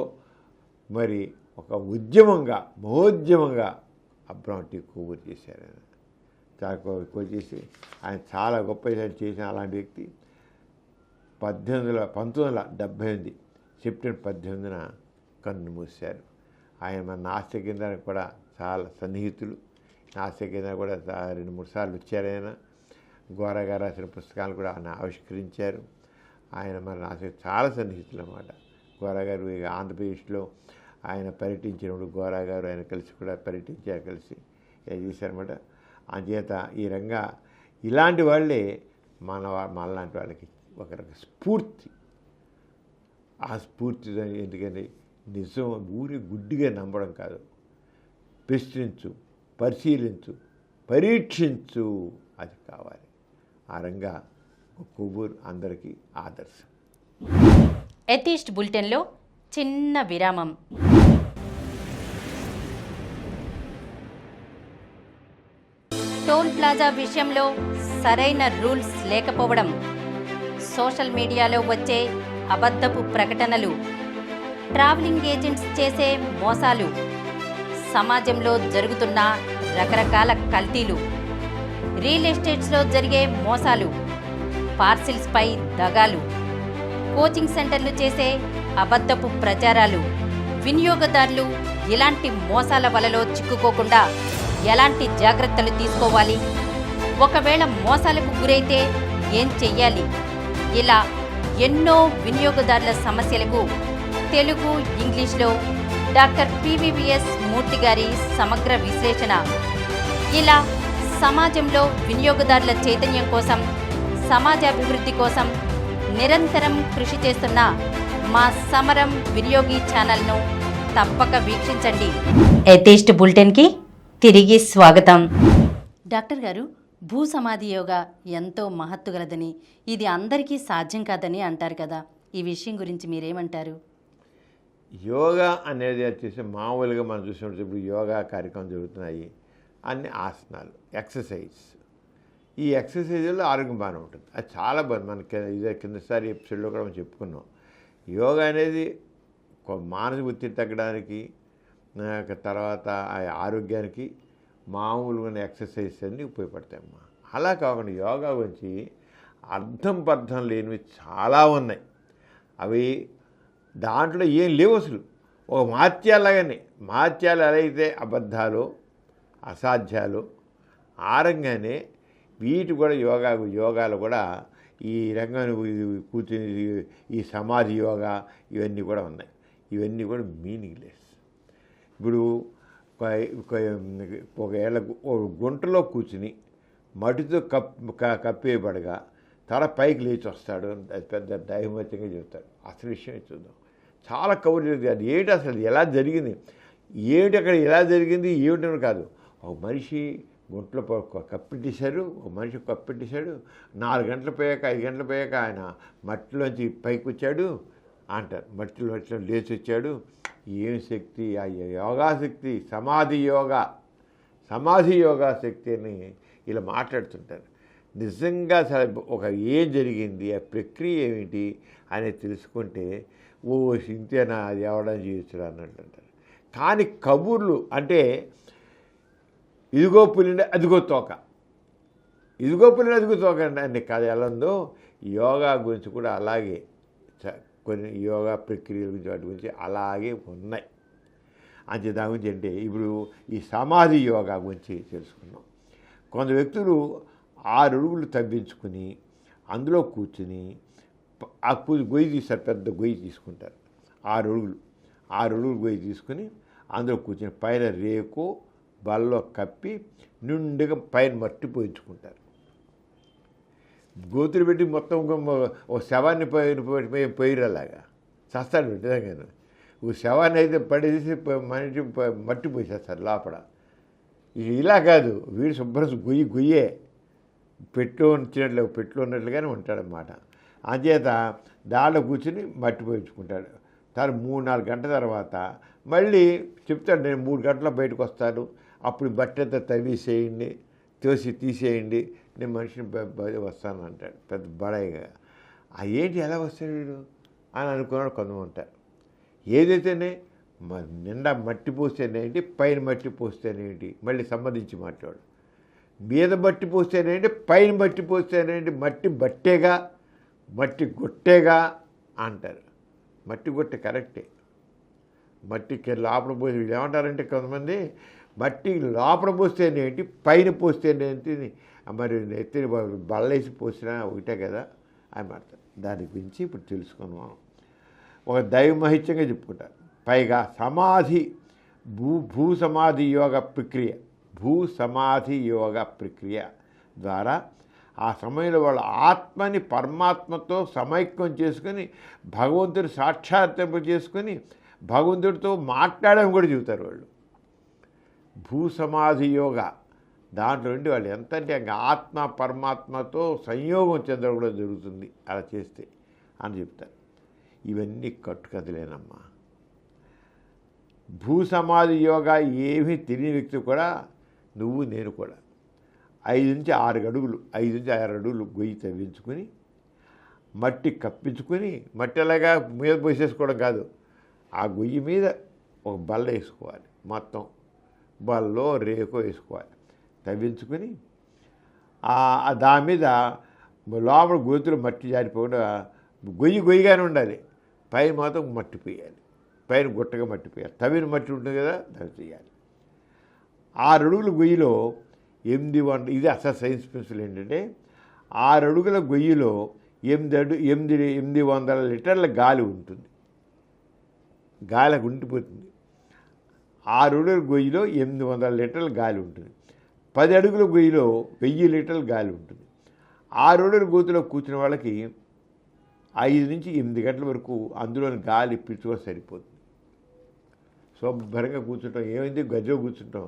మరి ఒక మహోద్యమంగా అబ్రాహ్మణి కొవ్వూరు చేశారు. ఆయన చాలా ఎక్కువ చేసి ఆయన చాలా గొప్ప చేసిన అలాంటి వ్యక్తి 1978 సెప్టెంబర్ 18న కన్ను మూశారు. ఆయన మన నాస్తిక కేంద్రానికి కూడా చాలా సన్నిహితులు. నాస్తిక కేంద్రానికి కూడా 2-3 సార్లు వచ్చారు. ఆయన గోరా గారు రాసిన పుస్తకాలు కూడా ఆయన ఆవిష్కరించారు. ఆయన మన నాస్తిక చాలా సన్నిహితులు అన్నమాట. గోరా గారు ఆంధ్రప్రదేశ్లో ఆయన పర్యటించినప్పుడు గోరా గారు ఆయన కలిసి కూడా పర్యటించారు, కలిసి చేశారన్నమాట. అందుచేత ఈ రంగా ఇలాంటి వాళ్ళే మనలాంటి వాళ్ళకి ఒక రకం స్ఫూర్తి. ఆ స్ఫూర్తి ఎందుకంటే నిజం ఊరి గుడ్డిగా నమ్మడం కాదు, ప్రశ్నించు, పరిశీలించు, పరీక్షించు, అది కావాలి. ఆ రంగా కొవ్వూరు అందరికీ ఆదర్శం. ఎథీస్ట్ బులెటిన్లో చిన్న విరామం. టోల్ ప్లాజా విషయంలో సరైన రూల్స్ లేకపోవడం, సోషల్ మీడియాలో వచ్చే అబద్ధపు ప్రకటనలు, ట్రావెలింగ్ ఏజెంట్స్ చేసే మోసాలు, సమాజంలో జరుగుతున్న రకరకాల కల్తీలు, రియల్ ఎస్టేట్స్లో జరిగే మోసాలు, పార్సిల్స్పై దగాలు, కోచింగ్ సెంటర్లు చేసే అబద్ధపు ప్రచారాలు, వినియోగదారులు ఇలాంటి మోసాల వలలో చిక్కుకోకుండా ఎలాంటి జాగ్రత్తలు తీసుకోవాలి, ఒకవేళ మోసాలకు గురైతే ఏం చెయ్యాలి, ఇలా ఎన్నో వినియోగదారుల సమస్యలకు తెలుగు, ఇంగ్లీష్లో డాక్టర్ PVVS మూర్తి గారి సమగ్ర విశ్లేషణ. ఇలా సమాజంలో వినియోగదారుల చైతన్యం కోసం, సమాజాభివృద్ధి కోసం నిరంతరం కృషి చేస్తున్న మా సమరం వినియోగి ఛానల్ను తప్పక వీక్షించండి. ఎథీస్ట్ బులెటిన్కి తిరిగి స్వాగతం. డాక్టర్ గారు, భూ సమాధి యోగా ఎంతో మహత్తుగలదని, ఇది అందరికీ సాధ్యం కాదని అంటారు కదా, ఈ విషయం గురించి మీరేమంటారు? యోగా అనేది వచ్చేసి మామూలుగా మనం చూసినప్పుడు యోగా కార్యక్రమం జరుగుతున్నాయి, అన్ని ఆసనాలు, ఎక్సర్సైజ్, ఈ ఎక్సర్సైజుల్లో ఆరోగ్యం బాగానే ఉంటుంది. అది చాలా బాగుంది. మనకి ఇదే కిందసారి ఎపిసోడ్లో కూడా మనం చెప్పుకున్నాం. యోగా అనేది మానసిక ఒత్తిడి తగ్గడానికి, తర్వాత ఆ ఆరోగ్యానికి మామూలుగా ఎక్సర్సైజ్ అన్నీ ఉపయోగపడతాయమ్మా. అలా కాకుండా యోగా గురించి అర్థం పర్థం లేనివి చాలా ఉన్నాయి. అవి దాంట్లో ఏం లేవు అసలు. ఒక మార్త్యాలాగానే మార్త్యాలు ఎలా అయితే అబద్ధాలు అసాధ్యాలు ఆరంగానే వీటి కూడా యోగాలు కూడా ఈ రంగాన్ని కూర్చుని ఈ సమాధి యోగా ఇవన్నీ కూడా ఉన్నాయి. ఇవన్నీ కూడా మీనింగ్లెస్. ఇప్పుడు ఒక ఏళ్ళ గుంటలో కూర్చుని మట్టితో కప్పేయబడగా తల పైకి లేచి వస్తాడు, అది పెద్ద దైవమత్యంగా చెబుతాడు. అసలు విషయం చూద్దాం. చాలా కబుర్లు అది ఏంటి, అసలు ఎలా జరిగింది, ఏమిటి అక్కడ ఎలా జరిగింది ఏమిటని కాదు. ఒక మనిషి గుంటలో కప్పెట్టేశాడు, ఒక మనిషి కప్పెట్టేశాడు, 4 గంటలు పోయాక 5 గంటలు పోయాక ఆయన మట్టిలోంచి పైకి వచ్చాడు అంటారు. మట్టిలో లేచి వచ్చాడు. ఏం శక్తి, ఆ యోగా శక్తి, సమాధి యోగా శక్తి అని ఇలా మాట్లాడుతుంటారు. నిజంగా ఒక ఏం జరిగింది, ఆ ప్రక్రియ ఏమిటి అనేది తెలుసుకుంటే ఇంతేనా అది ఎవడం చేయొచ్చురా అన్నట్టు అంటారు. కానీ కబుర్లు అంటే ఇదిగో పులిండి అదిగో తోక, ఇదిగో పులిండి అదిగో తోక అనే కథ ఎలా ఉందో యోగా గురించి కూడా అలాగే కొన్ని యోగా ప్రక్రియల గురించి వాటి గురించి అలాగే ఉన్నాయి. అంతే దాని గురించి అంటే ఇప్పుడు ఈ సమాధి యోగా గురించి తెలుసుకున్నాం. కొంత వ్యక్తులు 6 అడుగులు తవ్వించుకుని అందులో కూర్చుని ఆ గొయ్యి తీస్తారు, పెద్ద గొయ్యి తీసుకుంటారు. 6 అడుగులు గొయ్యి తీసుకుని అందులో కూర్చుని పైన రేకు బల్లో కప్పి నిండుగా పైన మట్టి పోయించుకుంటారు. గోతులు పెట్టి మొత్తం ఒక శవాన్ని పోయిరలాగా చస్తాడు నిజంగా. ఒక శవాన్ని అయితే పడేసి మనిషి మట్టి పోసేస్తారు లోపల. ఇలా కాదు, వీడు శుభ్రం గొయ్యే పెట్లు ఉన్నట్లుగానే ఉంటాడనమాట. అంచేత దాంట్లో కూర్చుని మట్టి పోయించుకుంటాడు. తర్వాత 3-4 గంటల తర్వాత మళ్ళీ చెప్తాడు, నేను 3 గంటల బయటకు వస్తాను, అప్పుడు బట్ట అంతా తవ్వేసేయండి, తీసేయండి, నేను మనిషిని వస్తాను అంటాడు పెద్ద బడాయిగా. ఏంటి ఎలా వస్తాడు వీడు అని అనుకున్నాడు కొంతమంది ఉంటారు. ఏదైతేనే నిండా మట్టి పోస్తేనేంటి, పైన మట్టి పోస్తేనేంటి, మళ్ళీ సంబంధించి మాట్లాడు. మీద మట్టి పోస్తేనేంటి, పైన మట్టి పోస్తేనేంటి, మట్టి బట్టేగా మట్టి గొట్టేగా అంటారు. మట్టి గొట్టె కరెక్టే. మట్టికి లోపల పోసి ఏమంటారంటే కొంతమంది, మట్టి లోపల పోస్తేనేంటి, పైన పోస్తేనేంటి, మరి ఎత్తిన బళ్ళేసి పోసినా ఒకటే కదా అని మాట్లాడతారు. దాని గురించి ఇప్పుడు తెలుసుకున్నాం. ఒక దైవమహిత్యంగా చెప్పుకుంటారు. పైగా సమాధి భూ సమాధి యోగ ప్రక్రియ ద్వారా ఆ సమయంలో వాళ్ళ ఆత్మని పరమాత్మతో సమైక్యం చేసుకొని భగవంతుడి సాక్షాత్కరింప చేసుకొని భగవంతుడితో మాట్లాడడం కూడా చెబుతారు వాళ్ళు. భూసమాధి యోగ దాంట్లో నుండి వాళ్ళు ఎంత అంటే ఆత్మ పరమాత్మతో సంయోగం చెందడం కూడా జరుగుతుంది అలా చేస్తే అని చెప్తారు. ఇవన్నీ కట్టుకథలేనమ్మా. భూసమాధి యోగా ఏమీ తెలియని వ్యక్తి కూడా, నువ్వు నేను కూడా 5-6 అడుగులు గొయ్యి తవ్వించుకొని మట్టి కప్పించుకొని, మట్టి అలాగా మీద పోసేసుకోవడం కాదు, ఆ గొయ్యి మీద ఒక బల్ల వేసుకోవాలి, మొత్తం బల్లో రేకో వేసుకోవాలి, తవ్వించుకొని దాని మీద లోపల గొంతులు మట్టి జారిపోకుండా గొయ్యిగానే ఉండాలి, పైన మాత్రం మట్టి పోయాలి, పైన గుట్టగా మట్టి పోయాలి, తవ్విన మట్టి ఉంటుంది కదా దాన్ని చేయాలి. 6 అడుగుల గొయ్యిలో 8 ఇది అసలు సైన్స్ ప్రిన్సిపల్ ఏంటంటే, 6 అడుగుల గొయ్యిలో 800 లీటర్ల గాలి ఉంటుంది, గాలి ఉండిపోతుంది. 6 అడుగుల గొయ్యిలో 800 లీటర్ల గాలి ఉంటుంది. 10 అడుగుల గొయ్యిలో 1000 లీటర్ల గాలి ఉంటుంది. 6 అడుగుల గోతులో కూర్చున్న వాళ్ళకి 5-8 గంటల వరకు అందులోని గాలి పిలుచుకో సరిపోతుంది. శుభ్రంగా కూర్చుంటాం. ఏమైంది, గదిలో కూర్చుంటాం.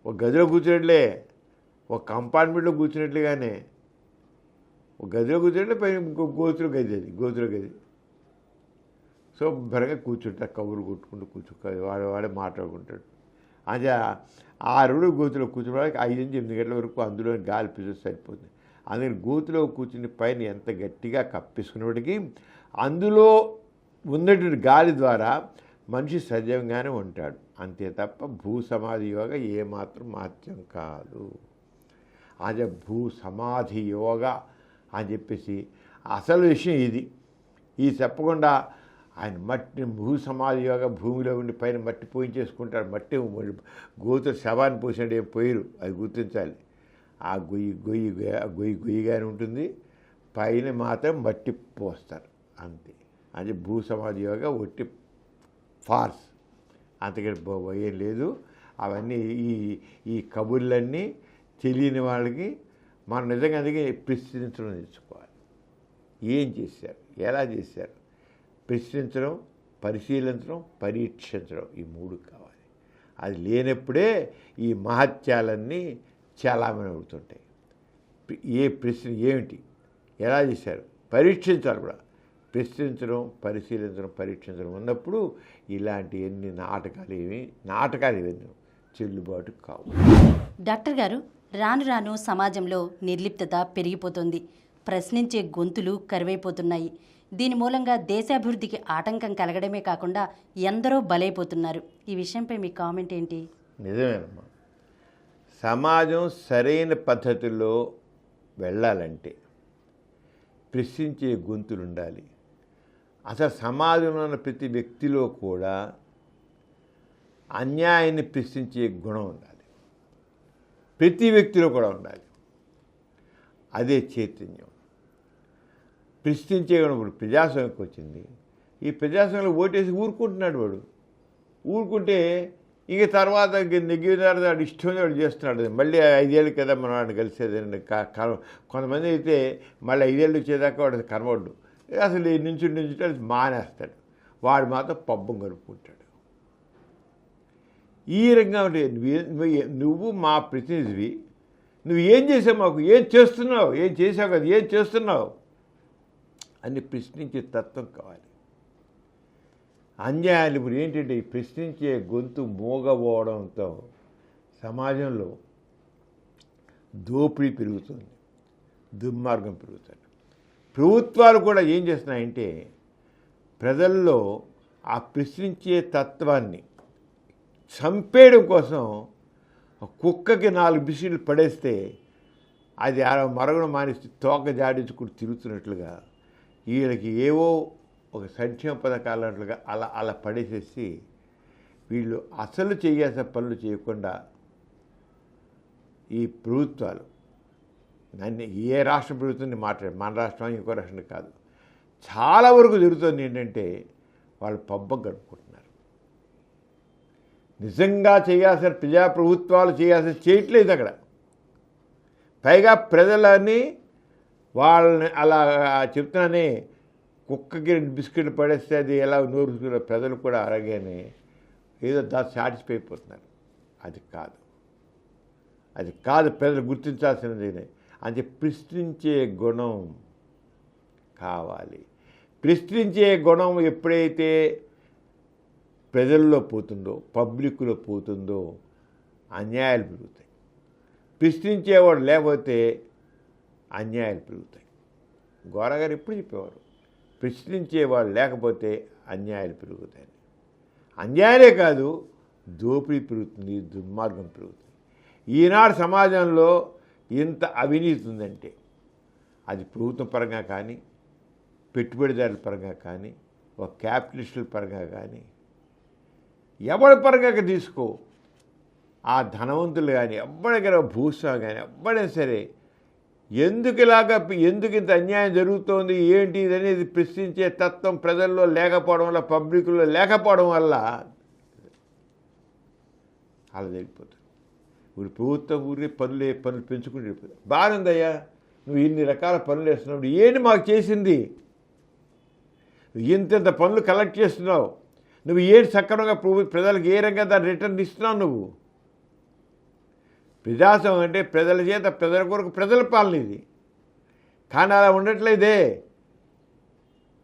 ఒక గదిలో కూర్చున్నట్లే, ఒక కంపార్ట్మెంట్లో కూర్చున్నట్లుగానే, ఒక గదిలో కూర్చున్నట్లే పైన గోతుల గది శుభ్రంగా కూర్చుంటారు. కబుర్లు కొట్టుకుంటూ వాడే మాట్లాడుకుంటాడు. అది ఆ 2 గోతులో కూర్చోడానికి 5-8 గంటల వరకు అందులో గాలి పీల్చి సరిపోతుంది. అందుకని గోతులో కూర్చుని పైన ఎంత గట్టిగా కప్పేసుకున్నప్పటికీ అందులో ఉన్నటువంటి గాలి ద్వారా మనిషి సజీవంగానే ఉంటాడు. అంతే తప్ప భూ సమాధి యోగా ఏమాత్రం మాత్యం కాదు. అదే భూ సమాధి యోగా అని చెప్పేసి అసలు విషయం ఇది. చెప్పకుండా ఆయన మట్టి భూ సమాధి యోగా భూమిలో ఉండి పైన మట్టి పోయించేసుకుంటారు. మట్టి గోతులు శవాన్ని పోసినట్టు ఏం పోయిరు, అది గుర్తించాలి. ఆ గొయ్యిగానే ఉంటుంది, పైన మాత్రం మట్టి పోస్తారు అంతే. అది భూ సమాధి యోగా ఒట్టి ఫార్స్, అంతకని ఏం లేదు. అవన్నీ ఈ కబుర్లన్నీ తెలియని వాళ్ళకి మనం నిజంగా అందుకే ప్రశ్నించడం నేర్చుకోవాలి. ఏం చేశారు, ఎలా చేశారు, ప్రశ్నించడం, పరిశీలించడం, పరీక్షించడం, ఈ 3 కావాలి. అది లేనప్పుడే ఈ మహత్యాలన్నీ చాలామంది అవుతుంటాయి. ఏ ప్రశ్న ఏమిటి, ఎలా చేశారు, పరీక్షించాలి కూడా. ప్రశ్నించడం, పరిశీలించడం, పరీక్షించడం ఉన్నప్పుడు ఇలాంటి ఎన్ని నాటకాలు ఇవన్నీ చెల్లుబాటు కావు. డాక్టర్ గారు, రాను రాను సమాజంలో నిర్లిప్తత పెరిగిపోతుంది. ప్రశ్నించే గొంతులు కరువైపోతున్నాయి. దీని మూలంగా దేశాభివృద్ధికి ఆటంకం కలగడమే కాకుండా ఎందరో బలైపోతున్నారు. ఈ విషయంపై మీ కామెంట్ ఏంటి? నిజమేనమ్మా. సమాజం సరైన పద్ధతిలో వెళ్ళాలంటే ప్రశ్నించే గొంతులు ఉండాలి. అసలు సమాజంలో ఉన్న ప్రతి వ్యక్తిలో కూడా అన్యాయాన్ని ప్రశ్నించే గుణం ఉండాలి. ప్రతి వ్యక్తిలో కూడా ఉండాలి. అదే చైతన్యం. ప్రశ్నించే గుణం. ఇప్పుడు ప్రజాస్వామ్యకి వచ్చింది. ఈ ప్రజాస్వామ్యంలో ఓటేసి ఊరుకుంటున్నాడు వాడు. ఊరుకుంటే ఇంక తర్వాత నెగ్గిన తర్వాత ఇష్టం వాడు చేస్తున్నాడు. మళ్ళీ 5 ఏళ్ళు కదా మనం వాడిని కలిసేది. కొంతమంది అయితే మళ్ళీ 5 ఏళ్ళు వచ్చేదాకా వాడు కనబడ్డు. అసలు నించుంటే మానేస్తాడు. వాడు మాత్రం పబ్బం గడుపుకుంటాడు. ఈ రకంగా ఉంటే నువ్వు మా ప్రతినిధివి, నువ్వు ఏం చేసావు, మాకు ఏం చేస్తున్నావు, ఏం చేసావు కదా, ఏం చేస్తున్నావు అని ప్రశ్నించే తత్వం కావాలి. అన్యాయాలు ఇప్పుడు ఏంటంటే ఈ ప్రశ్నించే గొంతు మోగపోవడంతో సమాజంలో దోపిడీ పెరుగుతుంది, దుర్మార్గం పెరుగుతుంది. ప్రభుత్వాలు కూడా ఏం చేస్తున్నాయంటే ప్రజల్లో ఆ ప్రశ్నించే తత్వాన్ని చంపేయడం కోసం కుక్కకి 4 బిస్కెట్లు పడేస్తే అది మరగడం మానేసి తోక జాడించుకుని తిరుగుతున్నట్లుగా వీళ్ళకి ఏవో ఒక సంక్షేమ పథకాలు అన్నట్లుగా అలా పడేసేసి వీళ్ళు అసలు చేయాల్సిన పనులు చేయకుండా ఈ ప్రభుత్వాలు నన్ను ఏ రాష్ట్ర ప్రభుత్వాన్ని మాట్లాడారు, మన రాష్ట్రం ఇంకో రాష్ట్రం కాదు, చాలా వరకు జరుగుతుంది ఏంటంటే వాళ్ళు పబ్బం గడుపుకుంటున్నారు. నిజంగా చేయాల్సిన ప్రజాప్రభుత్వాలు చేయాల్సిన చేయట్లేదు అక్కడ. పైగా ప్రజలని వాళ్ళని అలా చెప్తున్నానే కుక్కకి 2 బిస్కెట్లు పడేస్తే అది ఎలా నూరు ప్రజలు కూడా అలాగేనే ఏదో సాటిస్ఫై అయిపోతున్నారు. అది కాదు ప్రజలు గుర్తించాల్సినది. అంటే ప్రశ్నించే గుణం కావాలి. ప్రశ్నించే గుణం ఎప్పుడైతే ప్రజల్లో పోతుందో, పబ్లిక్లో పోతుందో అన్యాయాలు పెరుగుతాయి. ప్రశ్నించేవాడు లేకపోతే అన్యాయాలు పెరుగుతాయి. గోరగారు ఎప్పుడు చెప్పేవారు, ప్రశ్నించేవాడు లేకపోతే అన్యాయాలు పెరుగుతాయి. అన్యాయాలే కాదు, దోపిడీ పెరుగుతుంది, దుర్మార్గం పెరుగుతుంది. ఈనాడు సమాజంలో ఇంత అవినీతి ఉందంటే అది ప్రభుత్వం పరంగా కానీ, పెట్టుబడిదారుల పరంగా కానీ, ఒక క్యాపిటలిస్టుల పరంగా కానీ, ఎవరి పరంగా తీసుకో, ఆ ధనవంతులు కానీ, ఎవరికైనా భూస్వామి కానీ, ఎవరైనా సరే ఎందుకు ఇంత అన్యాయం జరుగుతోంది ఏంటి అనేది ప్రశ్నించే తత్వం ప్రజల్లో లేకపోవడం వల్ల, పబ్లిక్లో లేకపోవడం వల్ల అలా జరిగిపోతుంది. ఇప్పుడు ప్రభుత్వం ఊరి పనులు పెంచుకుంటూ వెళ్ళిపోతుంది. బాగుందయ్యా, నువ్వు ఇన్ని రకాల పనులు వేస్తున్నావు, ఏంటి మాకు చేసింది, ఇంత పనులు కలెక్ట్ చేస్తున్నావు, నువ్వు ఏంటి సక్రమంగా ప్రజలకు ఏ రంగా దాన్ని రిటర్న్ ఇస్తున్నావు. నువ్వు ప్రజాస్వామ్యం అంటే ప్రజల చేత ప్రజల కొరకు ప్రజల పాలన ఇది. కానీ అలా ఉండట్లేదే.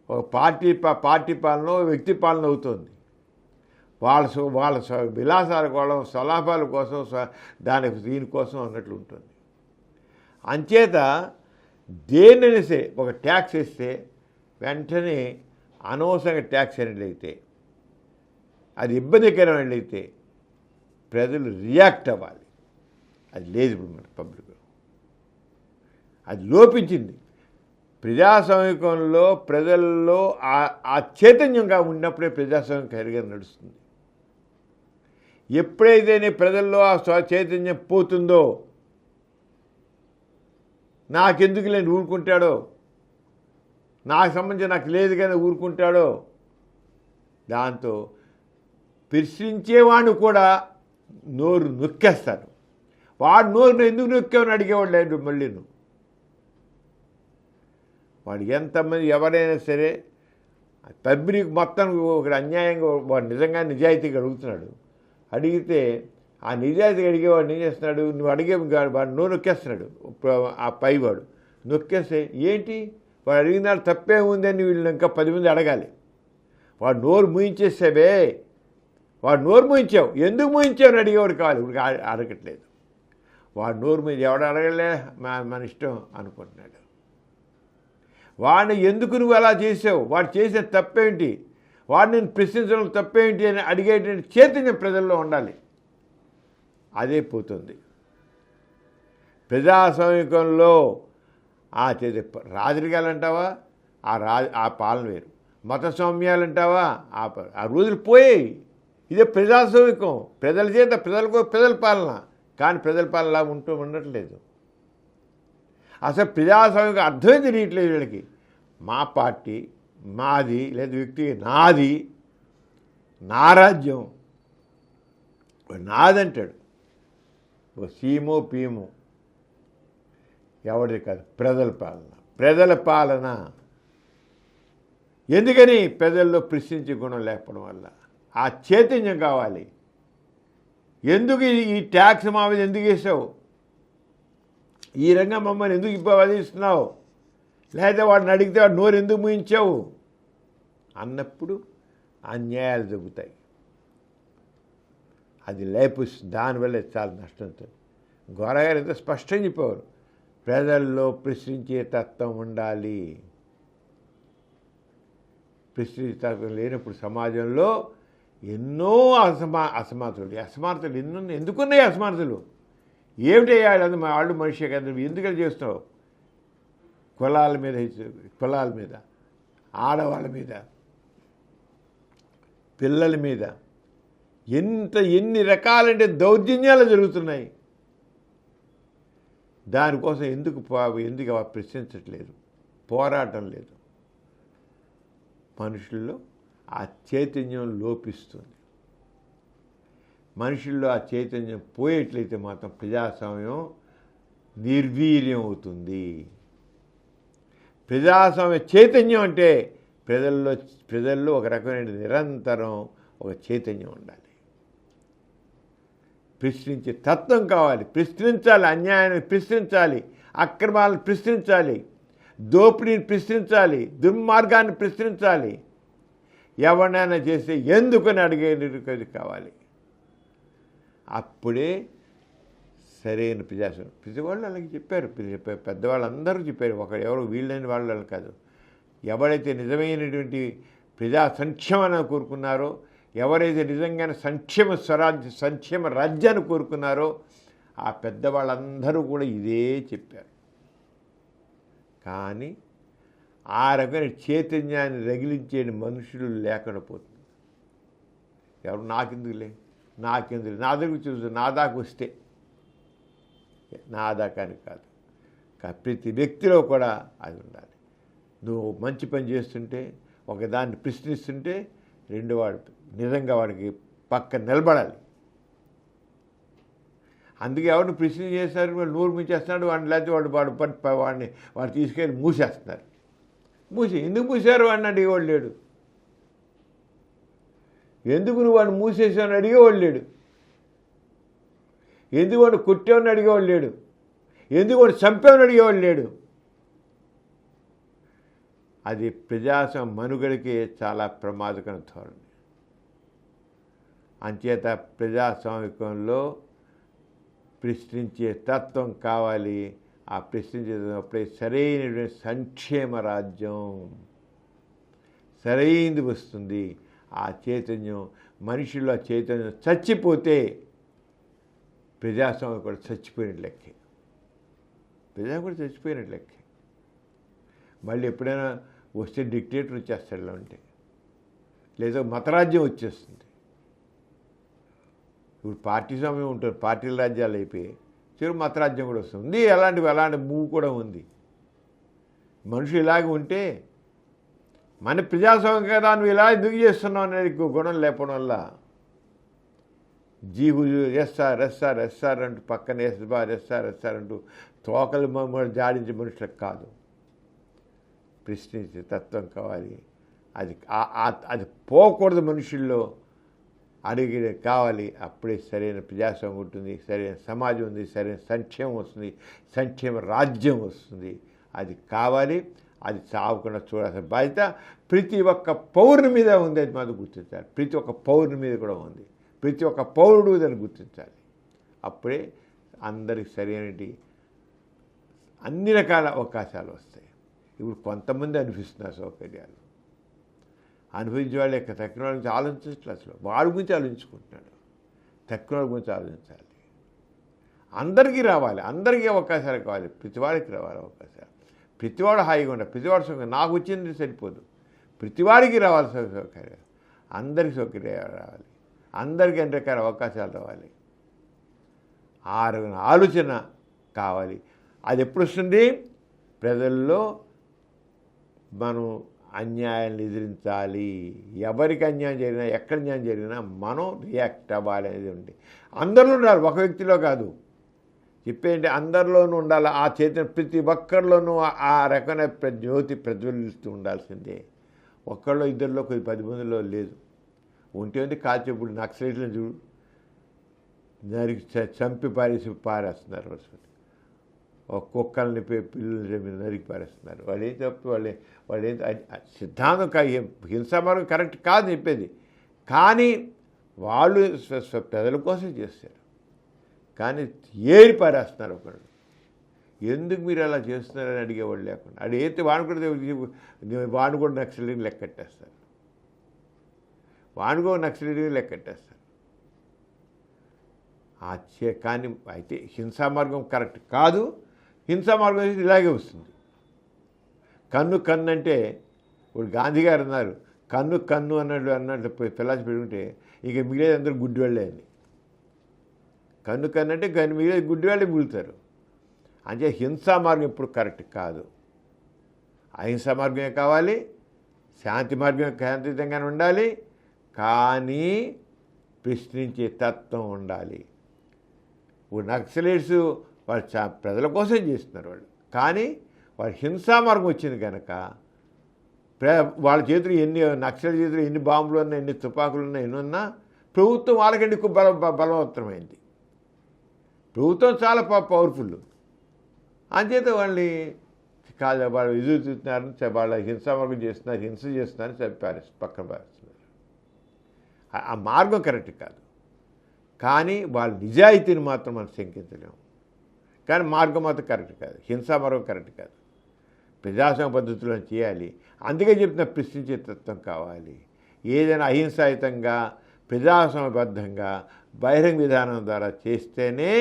ఒక పార్టీ పాలన వ్యక్తి పాలన అవుతుంది. వాళ్ళ విలాసాల కోసం స్వలాభాల కోసం దీనికోసం అన్నట్లు ఉంటుంది. అంచేత దేనిని సరే ఒక ట్యాక్స్ వేస్తే వెంటనే అనవసరంగా ట్యాక్స్ అనేట్లయితే అది ఇబ్బందికరమైనట్లయితే ప్రజలు రియాక్ట్ అవ్వాలి. అది లేదు ఇప్పుడు మన పబ్లిక్లో, అది లోపించింది. ప్రజాస్వామికంలో ప్రజల్లో ఆ చైతన్యంగా ఉన్నప్పుడే ప్రజాస్వామ్యం కరిగా నడుస్తుంది. ఎప్పుడైతే ప్రజల్లో ఆ చైతన్యం పోతుందో, నాకెందుకు లేని ఊరుకుంటాడో, నాకు సంబంధించి నాకు లేదు కానీ ఊరుకుంటాడో, దాంతో ప్రశ్నించేవాడిని కూడా నోరు నొక్కేస్తాడు. వాడు నోరు ఎందుకు నొక్కావని అడిగేవాడు లేదు. మళ్ళీ వాడు ఎంతమంది ఎవరైనా సరే పబ్లిక్ మొత్తం ఒక అన్యాయంగా వాడు నిజంగా నిజాయితీగా అడుగుతున్నాడు. అడిగితే ఆ నిజాయితీగా అడిగేవాడు ఏం చేస్తున్నాడు, నువ్వు అడిగే వాడు నోరు నొక్కేస్తున్నాడు. ఆ పైవాడు నొక్కేస్తే ఏంటి వాడు అడిగిన తప్పే ఉందని వీళ్ళు ఇంకా 10 మంది అడగాలి. వాడు నోరు మూయించేసావే, వాడు నోరు మూయించావు, ఎందుకు మూయించావు అని అడిగేవాడు కావాలి. ఇప్పుడు అడగట్లేదు. వాడు నోరు మీద ఎవడు అడగలే, మన ఇష్టం అనుకుంటున్నాడు. వాడిని ఎందుకు నువ్వు అలా చేసావు, వాడు చేసే తప్పేంటి, వాడు నేను ప్రశ్నించడం తప్పేంటి అని అడిగేటువంటి చైతన్యం ప్రజల్లో ఉండాలి. అదే పోతుంది ప్రజాస్వామికంలో. రాజరికాలు అంటావా, ఆ పాలన వేరు. మత స్వామ్యాలు అంటావా, ఆ రోజులు పోయాయి. ఇదే ప్రజాస్వామికం. ప్రజల చేత ప్రజల పాలన. కానీ ప్రజల పాలనలా ఉండట్లేదు. అసలు ప్రజాస్వామికం అర్థమే తెలియట్లేదు వీళ్ళకి. మా పార్టీ మాది, లేదా వ్యక్తి నాది, నా రాజ్యం నాదంటాడు. ఒక సీమో పీమో ఎవరిది కాదు. ప్రజల పాలన. ఎందుకని ప్రజల్లో ప్రశ్నించే గుణం లేకపోవడం వల్ల. ఆ చైతన్యం కావాలి. ఎందుకు ఈ ట్యాక్స్ మా మీద ఎందుకు వేసావు, ఈ రంగం మమ్మల్ని ఎందుకు వదిలిస్తున్నావు, లేదా వాడిని అడిగితే వాడు నోరు ఎందుకు మూయించావు అన్నప్పుడు అన్యాయాలు జరుగుతాయి. అది లేపుస్తుంది. దానివల్ల చాలా నష్టం అవుతుంది. గోరగారు ఎంత స్పష్టంగా చెప్పేవారు, ప్రజల్లో ప్రశ్నించే తత్వం ఉండాలి. ప్రశ్నించే తత్వం లేనప్పుడు సమాజంలో ఎన్నో అసమానతలు ఎందుకున్నాయి. అసమానతలు ఏమిటయ్యా, అది మా వాళ్ళు మనిషే కదా, నువ్వు ఎందుకని చేస్తున్నావు. కులాల మీద, ఆడవాళ్ళ మీద, పిల్లల మీద ఎన్ని రకాలంటే దౌర్జన్యాలు జరుగుతున్నాయి. దానికోసం ఎందుకు ప్రశ్నించట్లేదు, పోరాటం లేదు. మనుషుల్లో ఆ చైతన్యం లోపిస్తుంది. మనుషుల్లో ఆ చైతన్యం పోయేట్లయితే మాత్రం ప్రజాస్వామ్యం నిర్వీర్యం అవుతుంది. ప్రజాస్వామ్య చైతన్యం అంటే ప్రజల్లో ఒక రకమైన నిరంతరం ఒక చైతన్యం ఉండాలి. ప్రశ్నించే తత్వం కావాలి. ప్రశ్నించాలి, అన్యాయాన్ని ప్రశ్నించాలి, అక్రమాలను ప్రశ్నించాలి, దోపిడీని ప్రశ్నించాలి, దుర్మార్గాన్ని ప్రశ్నించాలి. ఎవరినైనా చేస్తే ఎందుకని అడిగేది కావాలి. అప్పుడే సరైన ప్రజాస్వామ్యం. ప్రతివాళ్ళు అలాగే చెప్పారు. పెద్దవాళ్ళందరూ చెప్పారు. ఎవరు వీళ్ళని వాళ్ళు కాదు. ఎవరైతే నిజమైనటువంటి ప్రజా సంక్షేమాన్ని కోరుకున్నారో, ఎవరైతే నిజంగానే సంక్షేమ రాజ్యాన్ని కోరుకున్నారో ఆ పెద్దవాళ్ళందరూ కూడా ఇదే చెప్పారు. కానీ ఆ రకమైన చైతన్యాన్ని రగిలించే మనుషులు లేకుండా పోతుంది. ఎవరు నాకెందుకులే నా దగ్గర చూసి నా దాకా వస్తే, నా దాకాని కాదు, ప్రతి వ్యక్తిలో కూడా అది ఉండాలి. నువ్వు మంచి పని చేస్తుంటే, ఒకదాన్ని ప్రశ్నిస్తుంటే రెండోవాడు నిజంగా వాడికి పక్కన నిలబడాలి. అందుకే ఎవరిని ప్రశ్న చేస్తారు, వాడు నోరు మూసేస్తున్నాడు, వాడిని లేకపోతే వాడిని తీసుకెళ్ళి మూసేస్తున్నారు. ఎందుకు మూసారు వాడిని అడిగేవాడు లేడు. ఎందుకు నువ్వు వాడిని మూసేసావని అడిగేవాడు లేడు. ఎందుకు వాడు కొట్టావని అడిగేవాడు లేడు. ఎందుకు వాడు చంపావని అడిగేవాడు లేడు. అది ప్రజాస్వామ్య మనుగడకి చాలా ప్రమాదకర ధోరణి. అంచేత ప్రజాస్వామికంలో ప్రశ్నించే తత్వం కావాలి. ఆ ప్రశ్నించేటప్పుడే సరైనటువంటి సంక్షేమ రాజ్యం సరైనది వస్తుంది. ఆ చైతన్యం మనుషుల్లో చైతన్యం చచ్చిపోతే ప్రజాస్వామ్యం కూడా చచ్చిపోయినట్లు లెక్కే. కూడా చచ్చిపోయినట్లు లెక్కే. మళ్ళీ ఎప్పుడైనా వస్తే డిక్టేటర్ వచ్చేస్తాడు ఇలా ఉంటే, లేదా మతరాజ్యం వచ్చేస్తుంది. ఇప్పుడు పార్టీ స్వామ్యం ఉంటుంది, పార్టీల రాజ్యాలు అయిపోయి చివరి మతరాజ్యం కూడా వస్తుంది. అలాంటి మూవ్ కూడా ఉంది. మనుషులు ఇలాగ ఉంటే మన ప్రజాస్వామ్యం కదా నువ్వు ఇలా ఎందుకు చేస్తున్నావు అనేది గుణం లేకపోవడం వల్ల జీవు ఎస్ఆర్ అంటూ పక్కన ఎస్ఆర్ అంటూ తోకలు జాడించే మనుషులకు కాదు, ప్రశ్నించే తత్వం కావాలి. అది పోకూడదు మనుషుల్లో, అడిగి కావాలి. అప్పుడే సరైన ప్రజాస్వామ్యం ఉంటుంది, సరైన సమాజం ఉంది, సరైన సంక్షేమం వస్తుంది, సంక్షేమ రాజ్యం వస్తుంది. అది కావాలి. అది చావకుండా చూడాల్సిన బాధ్యత ప్రతి ఒక్క పౌరుని మీద ఉంది. అది మాది గుర్తించాలి. ప్రతి ఒక్క పౌరుని మీద కూడా ఉంది. ప్రతి ఒక్క పౌరుడు దాన్ని గుర్తించాలి. అప్పుడే అందరికి సరైనటి అన్ని రకాల అవకాశాలు వస్తాయి. ఇప్పుడు కొంతమంది అనిపిస్తున్నారు సౌకర్యాలు, అనుభవించే వాళ్ళ యొక్క తక్కిన వాళ్ళ గురించి ఆలోచించట్లేదు. అసలు వాడి గురించి ఆలోచించుకుంటున్నాడు. తక్కిన వాళ్ళ గురించి ఆలోచించాలి. అందరికీ రావాలి, అందరికీ అవకాశాలు కావాలి. ప్రతివాడికి రావాలి అవకాశాలు. ప్రతివాడు హాయిగా ఉండాలి. ప్రతివాడు సౌకర్యం నాకు వచ్చింది సరిపోదు, ప్రతివాడికి రావాలి సౌకర్యాలు. అందరికీ సౌకర్యాలు రావాలి. అందరికీ అన్ని రకాల అవకాశాలు రావాలి. ఆలోచన కావాలి. అది ఎప్పుడు వస్తుంది? ప్రజల్లో మనం అన్యాయాన్ని ఎదిరించాలి. ఎవరికి అన్యాయం జరిగినా, ఎక్కడ అన్యాయం జరిగినా మనం రియాక్ట్ అవ్వాలి అనేది ఉంది. అందరిలో ఉండాలి, ఒక వ్యక్తిలో కాదు. చెప్పేంటి అందరిలోనూ ఉండాలి. ఆ చైతన్యం ప్రతి ఒక్కరిలోనూ ఆ రకమైన జ్యోతి ప్రజ్వలిస్తూ ఉండాల్సిందే. ఒక్కళ్ళు ఇద్దరిలో 10 మందిలో లేదు. ఉంటే కాల్చేప్పుడు నక్సలైట్లను చూడు, నరికి చంపి పారేస్తున్నారు. ఒక కుక్కల్ని పిల్లల్ని నరికి పారేస్తున్నారు. వాళ్ళు ఏం తప్పు, వాళ్ళు ఏం సిద్ధాంతం హింసామార్గం కరెక్ట్ కాదు చెప్పేది. కానీ వాళ్ళు ప్రజల కోసం చేస్తారు. కానీ ఏరి పారేస్తున్నారు ఒకళ్ళు. ఎందుకు మీరు అలా చేస్తున్నారని అడిగేవాళ్ళు లేకుండా అడిగితే వాడు కూడా నక్సలైట్ని లెక్కట్టేస్తారు. నక్సలైట్ని లెక్కట్టేస్తారు. కానీ అయితే హింసా మార్గం కరెక్ట్ కాదు. హింసా మార్గం ఇలాగే వస్తుంది. కన్ను అంటే ఇప్పుడు గాంధీ గారు అన్నారు, కన్ను అన్నట్టు పిల్లాచి పెట్టుకుంటే ఇక మిగిలేదు అందరూ గుడ్డివాళ్ళే అని. కన్ను అంటే మిగిలేదు గుడ్డివాళ్ళే మిగులుతారు. అంటే హింసా మార్గం ఎప్పుడు కరెక్ట్ కాదు. అహింసా మార్గమే కావాలి, శాంతి మార్గం శాంతియుతంగానే ఉండాలి. కానీ ప్రశ్నించే తత్వం ఉండాలి. ఇప్పుడు నక్సలైట్స్ వాళ్ళు ప్రజల కోసం చేస్తున్నారు వాళ్ళు. కానీ వాళ్ళ హింసా మార్గం వచ్చింది కనుక వాళ్ళ చేతులు నక్సలైట్ చేతులు ఎన్ని బాంబులు ఉన్నా, ఎన్ని తుపాకులు ఉన్నా, ఎన్ని ఉన్నా ప్రభుత్వం వాళ్ళకంటే ఎక్కువ బలవంతమైంది. ప్రభుత్వం చాలా పవర్ఫుల్. అంచేత వాళ్ళని కాదు, వాళ్ళు ఎదురు చూస్తున్నారని వాళ్ళ హింసా మార్గం చేస్తున్నారు, హింస చేస్తున్నారని పక్కన పారేస్తున్నారు. ఆ మార్గం కరెక్ట్ కాదు. కానీ వాళ్ళ నిజాయితీని మాత్రం మనం శంకించలేము. కానీ మార్గం మాత్రం కరెక్ట్ కాదు, హింసా మార్గం కరెక్ట్ కాదు. ప్రజాస్వామ్య పద్ధతులను చేయాలి. అందుకే చెప్తున్న ప్రశ్నించే తత్వం కావాలి. ఏదైనా అహింసాయుతంగా ప్రజాస్వామ్యబద్ధంగా బహిరంగ విధానం ద్వారా చేస్తేనే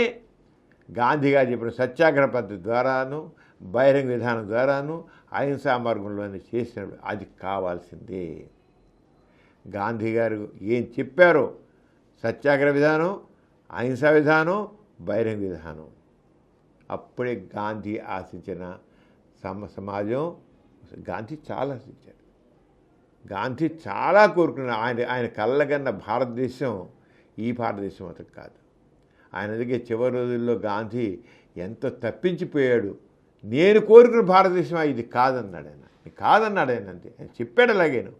గాంధీ గారు చెప్పిన సత్యాగ్రహ పద్ధతి ద్వారాను బహిరంగ విధానం ద్వారాను అహింసా మార్గంలోనే చేసినప్పుడు అది కావాల్సిందే. గాంధీ గారు ఏం చెప్పారో సత్యాగ్రహ విధానం, అహింసా విధానం, బహిరంగ విధానం, అప్పుడే గాంధీ ఆశించిన సమాజం. గాంధీ చాలా ఆశించారు. గాంధీ చాలా కోరుకున్నారు. ఆయన కళ్ళగన్న భారతదేశం ఈ భారతదేశం అతను కాదు. ఆయన దగ్గర చివరి రోజుల్లో గాంధీ ఎంతో తప్పించిపోయాడు. నేను కోరుకున్న భారతదేశం ఇది కాదన్నాడు ఆయన. అంతే ఆయన చెప్పాడు. అలాగేను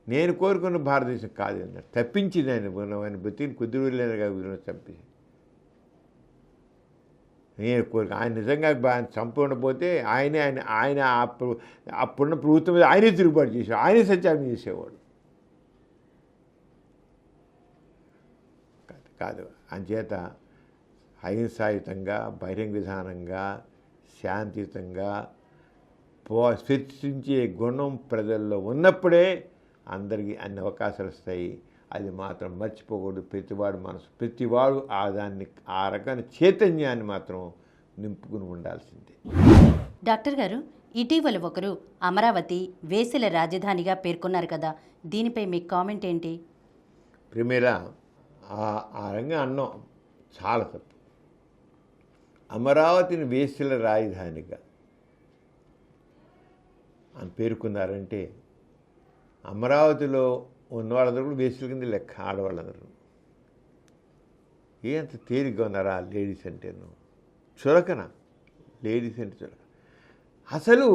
నేను కోరుకున్న భారతదేశం కాదు అన్నాడు. తప్పించింది ఆయన బతిని కొద్ది రోజులైనా చంపి. నేను కోరిక ఆయన నిజంగా చంపి ఉండకపోతే ఆయన అప్పుడున్న ప్రభుత్వం మీద ఆయనే తిరుగుబాటు చేసేవాడు, ఆయనే సత్యాగ్రహం చేసేవాడు. కాదు. అంచేత అహింసాయుతంగా, బహిరంగ విధానంగా, శాంతియుతంగా చర్చించే గుణం ప్రజల్లో ఉన్నప్పుడే అందరికీ అన్ని అవకాశాలు వస్తాయి. అది మాత్రం మర్చిపోకూడదు. ప్రతివాడు ఆ రకమైన చైతన్యాన్ని మాత్రం నింపుకుని ఉండాల్సిందే. డాక్టర్ గారు, ఇటీవల ఒకరు అమరావతి వేసల రాజధానిగా పేర్కొన్నారు కదా, దీనిపై మీ కామెంట్ ఏంటి? ప్రిమేరా, ఆ రంగం అన్నం చాలా తప్పు. అమరావతిని వేసల రాజధానిగా అని పేర్కొన్నారంటే అమరావతిలో ఉన్న వాళ్ళందరూ కూడా వేసల కింద లెక్క. ఆడవాళ్ళందరూ అంత తేలిగ్గా ఉన్నారా లేడీస్ అంటేను? చులకన. లేడీస్ అంటే చులకన. అసలు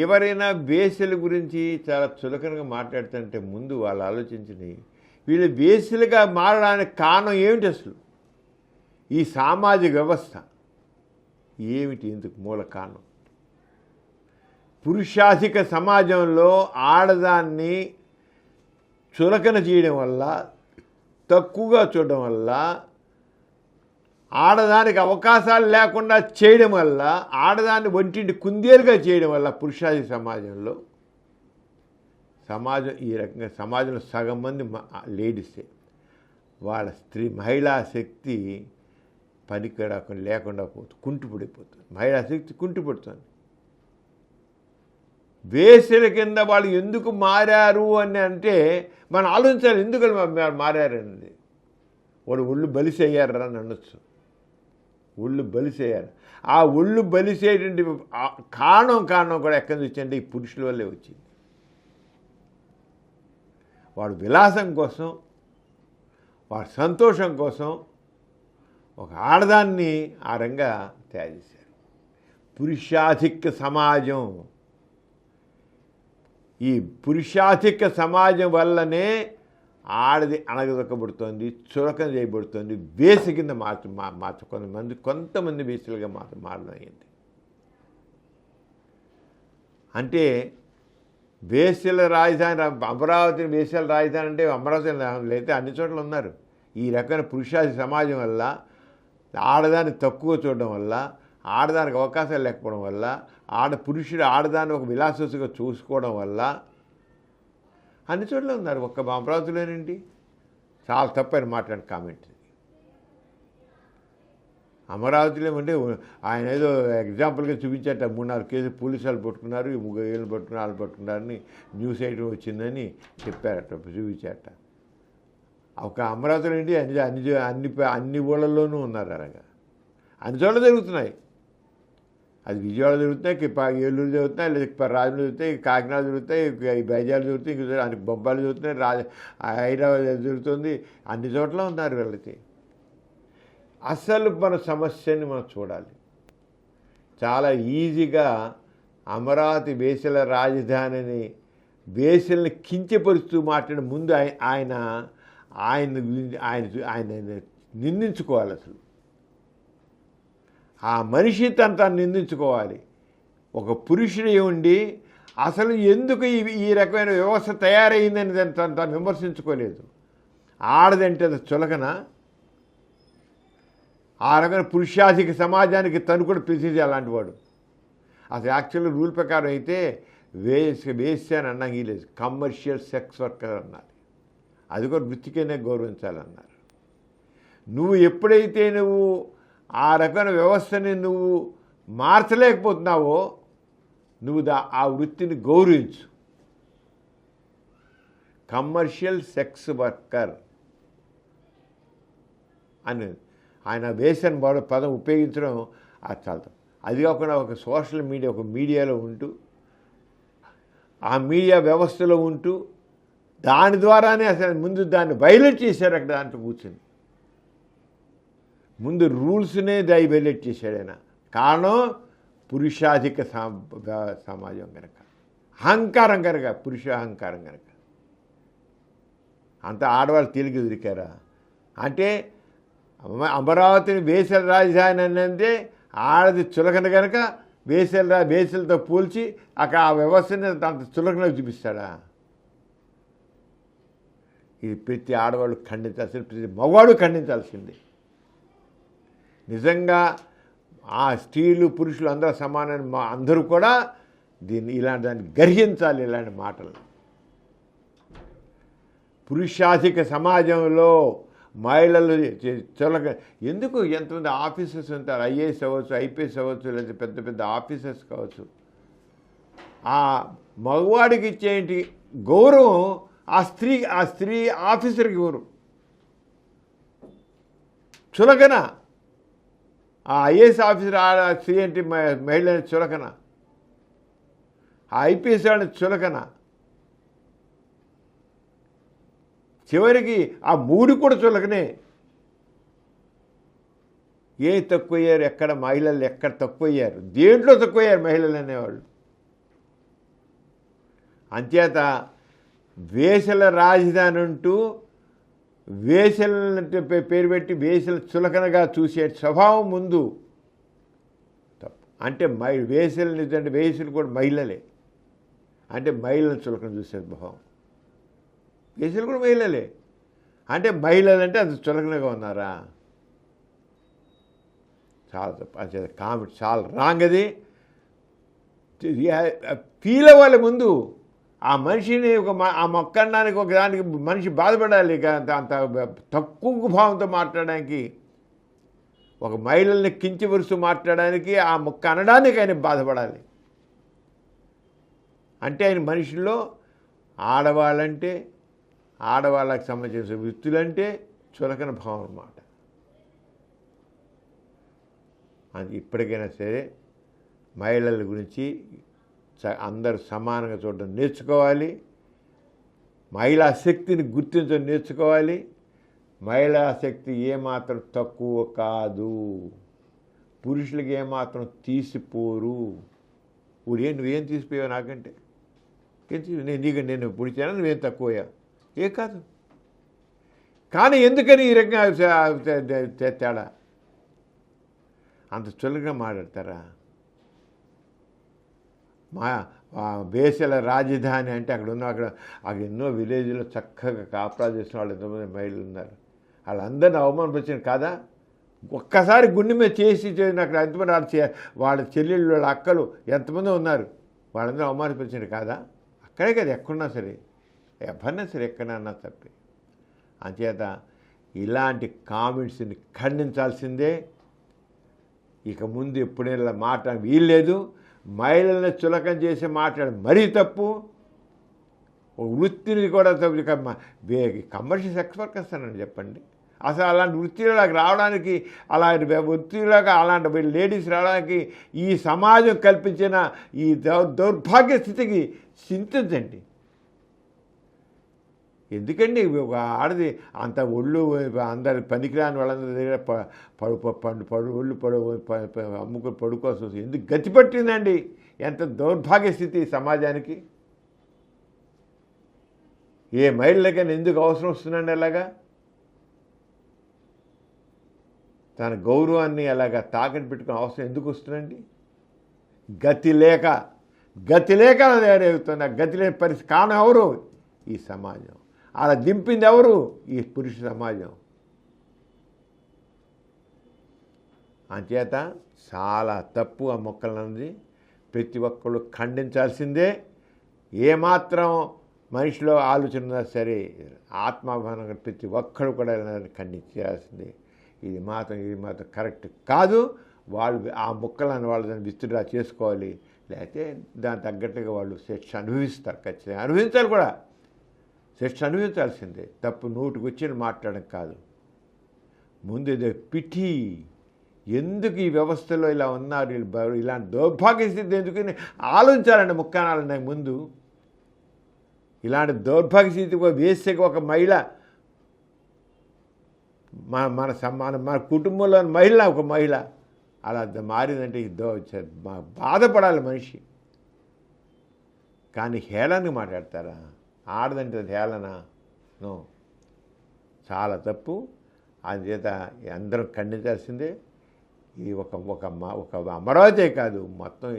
ఎవరైనా వేసల గురించి చాలా చులకనగా మాట్లాడుతుంటే ముందు వాళ్ళు ఆలోచించి వీళ్ళు వేసలుగా మారడానికి కారణం ఏమిటి? అసలు ఈ సామాజిక వ్యవస్థ ఏమిటి? ఎందుకు మూల కారణం? పురుషాధిక సమాజంలో ఆడదాన్ని చులకన చేయడం వల్ల, తక్కువగా చూడడం వల్ల, ఆడదానికి అవకాశాలు లేకుండా చేయడం వల్ల, ఆడదాన్ని ఒంటింటి కుందేలుగా చేయడం వల్ల పురుషాధిక సమాజంలో ఈ రకంగా సమాజంలో సగం మంది లేడీసే. వాళ్ళ మహిళా శక్తి పనికిరాకుండా లేకుండా పోతుంది, కుంటుపడిపోతుంది. మహిళా శక్తి కుంటుపడుతుంది. వేసల కింద వాళ్ళు ఎందుకు మారారు అని అంటే మనం ఆలోచించాలి. ఎందుకు మారారండి? వాడు ఒళ్ళు బలిసయ్యారు అని అనొచ్చు. ఒళ్ళు బలిసయ్యారు. ఆ ఒళ్ళు బలిసేటువంటి కారణం కూడా ఎక్కడి నుంచి వచ్చిందంటే ఈ పురుషుల వల్లే వచ్చింది. వాడు విలాసం కోసం, వాడి సంతోషం కోసం ఒక ఆడదాన్ని ఆ రంగా తయారు చేశారు. పురుషాధిక్య సమాజం. ఈ పురుషాధిక్య సమాజం వల్లనే ఆడది అణగదొక్కబడుతోంది, చులకన చేయబడుతోంది, వేసి కింద కొంతమంది వేసులుగా మారడం అయింది. అంటే వేసల రాజధాని అమరావతిని వేసల రాజధాని అంటే అమరావతి లేకపోతే అన్ని చోట్ల ఉన్నారు. ఈ రకమైన పురుషాధిక సమాజం వల్ల, ఆడదాన్ని తక్కువ చూడడం వల్ల, ఆడదానికి అవకాశాలు లేకపోవడం వల్ల, పురుషుడు ఆడదాన్ని ఒక విలాసగా చూసుకోవడం వల్ల అన్ని చోట్ల ఉన్నారు. ఒక్క అమరావతిలోనేంటి? చాలా తప్పని మాట్లాడిన కామెంట్. అమరావతిలో ఏమంటే ఆయన ఏదో ఎగ్జాంపుల్గా చూపించాట. 3-4 కేసులు పోలీసు వాళ్ళు పట్టుకున్నారు, 3 ఏళ్ళు పట్టుకున్నారు, వాళ్ళు పట్టుకున్నారని న్యూస్ ఐటమ్ వచ్చిందని చెప్పారట, చూపించాట. ఒక అమరావతిలో ఏంటి అన్ని ఊళ్ళల్లోనూ ఉన్నారు. అలాగా అన్ని చోట్ల జరుగుతున్నాయి. అది విజయవాడ జరుగుతున్నాయి, ఏలూరు జరుగుతున్నాయి, లేదా రాజమండ్రి జరుగుతాయి, కాకినాడ జరుగుతాయి, బైజాలు జరుగుతాయి, ఇంక బొబ్బాలు జరుగుతున్నాయి, హైదరాబాద్ జరుగుతుంది. అన్ని చోట్ల ఉన్నారు వీళ్ళకి. అసలు మన సమస్యని మనం చూడాలి. చాలా ఈజీగా అమరావతి వేసల రాజధానిని వేసల్ని కించపరుస్తూ మాట్లాడే ముందు ఆయన నిందించుకోవాలి. అసలు ఆ మనిషి తను నిందించుకోవాలి. ఒక పురుషుడు ఉండి అసలు ఎందుకు ఈ రకమైన వ్యవస్థ తయారైందని తను విమర్శించుకోలేదు. ఆడదంటే అది చులకన. ఆ రకమైన పురుషాధిక సమాజానికి తను కూడా ప్రసిద్ధి అలాంటి వాడు. అసలు యాక్చువల్గా రూల్ ప్రకారం అయితే వేసి అని అన్నా లేదు, కమర్షియల్ సెక్స్ వర్కర్ అన్నారు. అది కూడా వృత్తికైనా గౌరవించాలన్నారు. నువ్వు ఎప్పుడైతే ఆ రకమైన వ్యవస్థని నువ్వు మార్చలేకపోతున్నావో నువ్వు ఆ వృత్తిని గౌరవించు. కమర్షియల్ సెక్స్ వర్కర్ అని ఆయన వేసన్ పదం ఉపయోగించడం అది చాలా. అది కాకుండా ఒక సోషల్ మీడియా, ఒక మీడియాలో ఉంటూ, ఆ మీడియా వ్యవస్థలో ఉంటూ దాని ద్వారానే అసలు ముందు దాన్ని వైలేట్ చేశారు. అక్కడ దాంట్లో కూర్చొని ముందు రూల్స్నే వైలేట్ చేశాడు ఆయన. కారణం పురుషాధిక సమాజం కనుక, అహంకారం కనుక, పురుష అహంకారం కనుక. అంత ఆడవాళ్ళు తేలిక దొరికారా అంటే? అమరావతిని వేసల రాజధాని అని అంటే ఆడది చులకన కనుక వేసలతో పోల్చి అక్కడ ఆ వ్యవస్థని అంత చులకన చూపిస్తాడా? ఇది ప్రతి ఆడవాళ్ళు ఖండించాల్సింది, ప్రతి మగవాడు ఖండించాల్సింది. నిజంగా ఆ స్త్రీలు పురుషులు అందరూ సమానం, అందరూ కూడా ఇలాంటి దాన్ని గ్రహించాలి. ఇలాంటి మాటలు పురుషాధిక సమాజంలో మహిళలు చులక ఎందుకు? ఎంతమంది ఆఫీసర్స్ ఉంటారు, ఐఏఎస్ అవ్వచ్చు, ఐపీఎస్ అవ్వచ్చు, లేదా పెద్ద పెద్ద ఆఫీసర్స్ కావచ్చు. ఆ మగవాడికి ఇచ్చేంటి గౌరవం ఆ స్త్రీ ఆఫీసర్కి గౌరవం. చులకన ఆ ఐఏఎస్ ఆఫీసర్ స్త్రీ ఏంటి మహిళని చులకన, ఆ ఐపీఎస్ వాళ్ళని చులకన. చివరికి ఆ మూడు కూడా చులకనే. ఏ తక్కువయ్యారు? ఎక్కడ మహిళలు ఎక్కడ తక్కువయ్యారు? దేంట్లో తక్కువయ్యారు మహిళలు అనేవాళ్ళు? అంచేత వేసల రాజధాని అంటూ వేసల పేరు పెట్టి వేసల చులకనగా చూసే స్వభావం ముందు తప్పు. అంటే వేసలు నిజంటే వేసలు కూడా మహిళలే, అంటే మహిళలను చులకన చూసే స్వభావం. వేసలు కూడా మహిళలే, అంటే మహిళలు అంటే అది చులకనగా ఉన్నారా? చాలా తప్పు. అంచేత కామెంట్ చాలా రాంగ్. అది ఫీల్ అవ్వాలి ముందు. ఆ మనిషిని ఆ మొక్క అనడానికి ఒక దానికి మనిషి బాధపడాలి. అంత తక్కువ భావంతో మాట్లాడడానికి, ఒక మహిళల్ని కించపరుస్తూ మాట్లాడడానికి, ఆ మొక్క అనడానికి ఆయన బాధపడాలి. అంటే ఆయన మనుషుల్లో ఆడవాళ్ళంటే, ఆడవాళ్ళకి సంబంధించిన వృత్తులంటే చులకన భావం అన్నమాట. అది ఇప్పటికైనా సరే మహిళల గురించి అందరూ సమానంగా చూడడం నేర్చుకోవాలి. మహిళా శక్తిని గుర్తించడం నేర్చుకోవాలి. మహిళా శక్తి ఏమాత్రం తక్కువ కాదు, పురుషులకి ఏమాత్రం తీసిపోరు. నువ్వేం తీసిపోయావు నాకంటే? నేను పుడిచాను, నువ్వేం తక్కువయ్యా? ఏ కాదు. కానీ ఎందుకని ఈ రకంగా తేడా? అంత చులకగా మాట్లాడతారా? వేసల రాజధాని అంటే అక్కడ ఎన్నో విలేజ్లో చక్కగా కాపురా చేసిన వాళ్ళు ఎంతమంది మహిళలు ఉన్నారు. వాళ్ళందరినీ అవమానపరిచిన కాదా? ఒక్కసారి గుండె మీద చేసి అక్కడ ఎంతమంది వాళ్ళ చెల్లెళ్ళు, వాళ్ళ అక్కలు ఎంతమంది ఉన్నారు, వాళ్ళందరూ అవమానపరిచిన కాదా? అక్కడే కదా, ఎక్కడున్నా సరే, ఎవరినా సరే, ఎక్కడన్నా తప్పే. అంచేత ఇలాంటి కామెంట్స్ని ఖండించాల్సిందే. ఇక ముందు ఎప్పుడైనా మాట వీల్లేదు. మహిళల్ని చులకం చేసి మాట్లాడడం మరీ తప్పు. వృత్తిని కూడా కమర్షియల్ సెక్స్ వర్కర్స్ అని చెప్పండి. అసలు అలాంటి వృత్తిలోకి రావడానికి, అలాంటి వృత్తిలోకి అలాంటి లేడీస్ రావడానికి ఈ సమాజం కల్పించిన ఈ దౌర్భాగ్య స్థితికి చింతించండి. ఎందుకండి ఒక ఆడది అంత ఒళ్ళు అందరి పనికిరాని వాళ్ళందరి దగ్గర అమ్ముకొని పడుకోవాల్సి వస్తుంది. ఎందుకు గతి పట్టిందండి? ఎంత దౌర్భాగ్య స్థితి సమాజానికి. ఏ మహిళలకైనా ఎందుకు అవసరం వస్తుందండి అలాగా? తన గౌరవాన్ని అలాగా తాకట్టు పెట్టుకునే అవసరం ఎందుకు వస్తుందండి? గతి లేక తయారవుతుంది. గతి లేని పరిస్థితి కారణం ఎవరు? ఈ సమాజం. అలా దింపింది ఎవరు? ఈ పురుష సమాజం. అంచేత చాలా తప్పు ఆ మొక్కలన్నది ప్రతి ఒక్కళ్ళు ఖండించాల్సిందే. ఏమాత్రం మనిషిలో ఆలోచన ఉన్నా సరే ఆత్మాభిమానంగా ప్రతి ఒక్కరు కూడా ఖండించాల్సిందే. ఇది మాత్రం కరెక్ట్ కాదు. వాళ్ళు ఆ మొక్కలను వాళ్ళు దాన్ని విత్డ్రా చేసుకోవాలి. లేకపోతే దాని తగ్గట్టుగా వాళ్ళు శిక్ష అనుభవిస్తారు. ఖచ్చితంగా అనుభవించాలి కూడా, శిక్ష అనుభవించాల్సిందే. తప్పు నోటికి వచ్చిన మాట్లాడడం కాదు. ముందు ఇదే పిటి, ఎందుకు ఈ వ్యవస్థలో ఇలా ఉన్నారు, ఇలాంటి దౌర్భాగ్య స్థితి ఎందుకని ఆలోచించాలండి. ముక్కానాలన్న ముందు ఇలాంటి దౌర్భాగ్య స్థితి వేసే ఒక మహిళ, మన కుటుంబంలో మహిళ, ఒక మహిళ అలా మారిందంటే బాధపడాలి మనిషి. కానీ హేళనగా మాట్లాడతారా? ఆడదంటే హేళన? నో, చాలా తప్పు. అందుచేత అందరం ఖండించాల్సిందే. ఇది ఒక అమరావతి కాదు, మొత్తం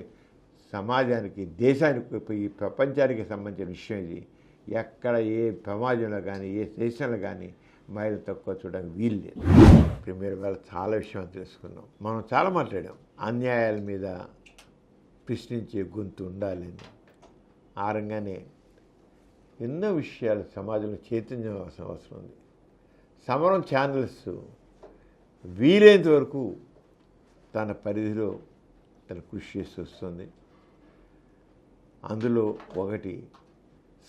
సమాజానికి, దేశానికి, ఈ ప్రపంచానికి సంబంధించిన విషయం ఇది. ఎక్కడ ఏ సమాజంలో కానీ ఏ దేశంలో కానీ మహిళలు తక్కువ చూడడానికి వీలు లేదు. ఇప్పుడు మీరు వేళ చాలా విషయం తెలుసుకున్నాం. మనం చాలా మాట్లాడాం. అన్యాయాల మీద ప్రశ్నించే గొంతు ఉండాలని. ఆ రంగానే ఎన్నో విషయాలు సమాజంలో చైతన్యం అవసరం ఉంది. సమరం ఛానల్స్ వీలైనంత వరకు తన పరిధిలో తను కృషి చేసి వస్తుంది. అందులో ఒకటి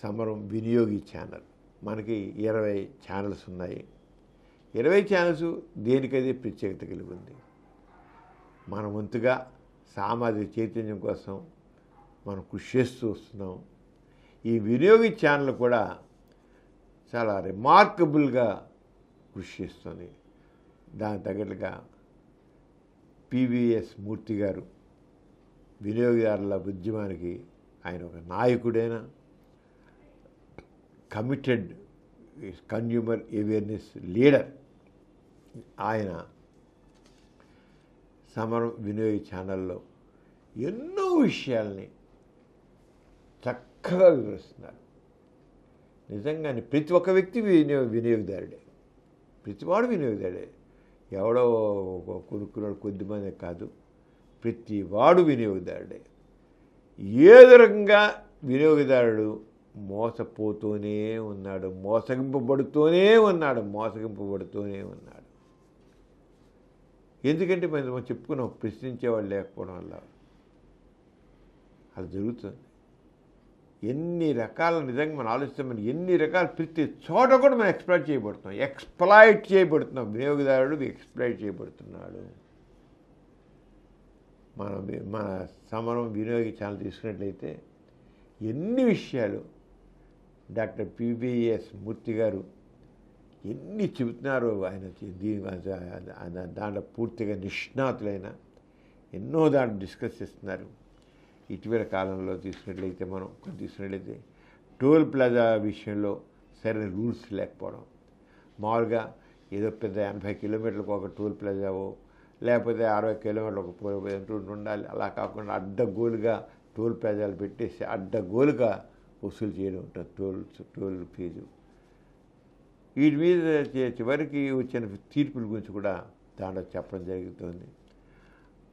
సమరం వినియోగి ఛానల్. మనకి 20 ఛానల్స్ ఉన్నాయి. 20 ఛానల్స్ దేనికదే ప్రత్యేకత కలిగి ఉంది. మన వంతుగా సామాజిక చైతన్యం కోసం మనం కృషి చేస్తూ వస్తున్నాం. ఈ వినియోగి ఛానల్ కూడా చాలా రిమార్కబుల్గా కృషి చేస్తుంది. దానికి తగ్గట్టుగా పివిఎస్ మూర్తి గారు వినియోగదారుల ఉద్యమానికి ఆయన ఒక నాయకుడైన కమిటెడ్ కన్జ్యూమర్ అవేర్నెస్ లీడర్. ఆయన సమరం వినియోగ ఛానల్లో ఎన్నో విషయాల్ని చక్కగా వివరిస్తున్నారు. నిజంగానే ప్రతి ఒక్క వ్యక్తి వినియోగదారుడే, ప్రతివాడు వినియోగదారుడే. ఎవడో కొనుక్కున్నాడు కొద్దిమంది కాదు, ప్రతి వాడు వినియోగదారుడే. ఏదో రకంగా వినియోగదారుడు మోసపోతూనే ఉన్నాడు, మోసగింపబడుతూనే ఉన్నాడు. ఎందుకంటే మనం చెప్పుకున్నాం, ప్రశ్నించేవాళ్ళు లేకపోవడం వల్ల అది జరుగుతుంది. ఎన్ని రకాల నిజంగా మనం ఆలోచిస్తే మనం ఎన్ని రకాల ప్రతి చోట కూడా మనం ఎక్స్ప్లాయిట్ చేయబడుతున్నాం. వినియోగదారుడు ఎక్స్ప్లాయిట్ చేయబడుతున్నాడు. మన సమరం వినియోగ ఛానల్ తీసుకున్నట్లయితే ఎన్ని విషయాలు డాక్టర్ పివిఎస్ మూర్తి గారు ఎన్ని చెబుతున్నారో. ఆయన దాంట్లో పూర్తిగా నిష్ణాతులైన ఎన్నో దాంట్లో డిస్కస్ చేస్తున్నారు. ఇటీవల కాలంలో తీసుకున్నట్లయితే టోల్ ప్లాజా విషయంలో సరైన రూల్స్ లేకపోవడం. మామూలుగా ఏదో పెద్ద 80 కిలోమీటర్లకు ఒక టోల్ ప్లాజావో లేకపోతే 60 కిలోమీటర్లకు ఉండాలి. అలా కాకుండా అడ్డగోలుగా టోల్ ప్లాజాలు పెట్టేసి అడ్డగోలుగా వసూలు చేయడం ఉంటుంది టోల్ ఫీజు. వీటి మీద చివరికి వచ్చిన తీర్పుల గురించి కూడా దాంట్లో చెప్పడం జరుగుతుంది.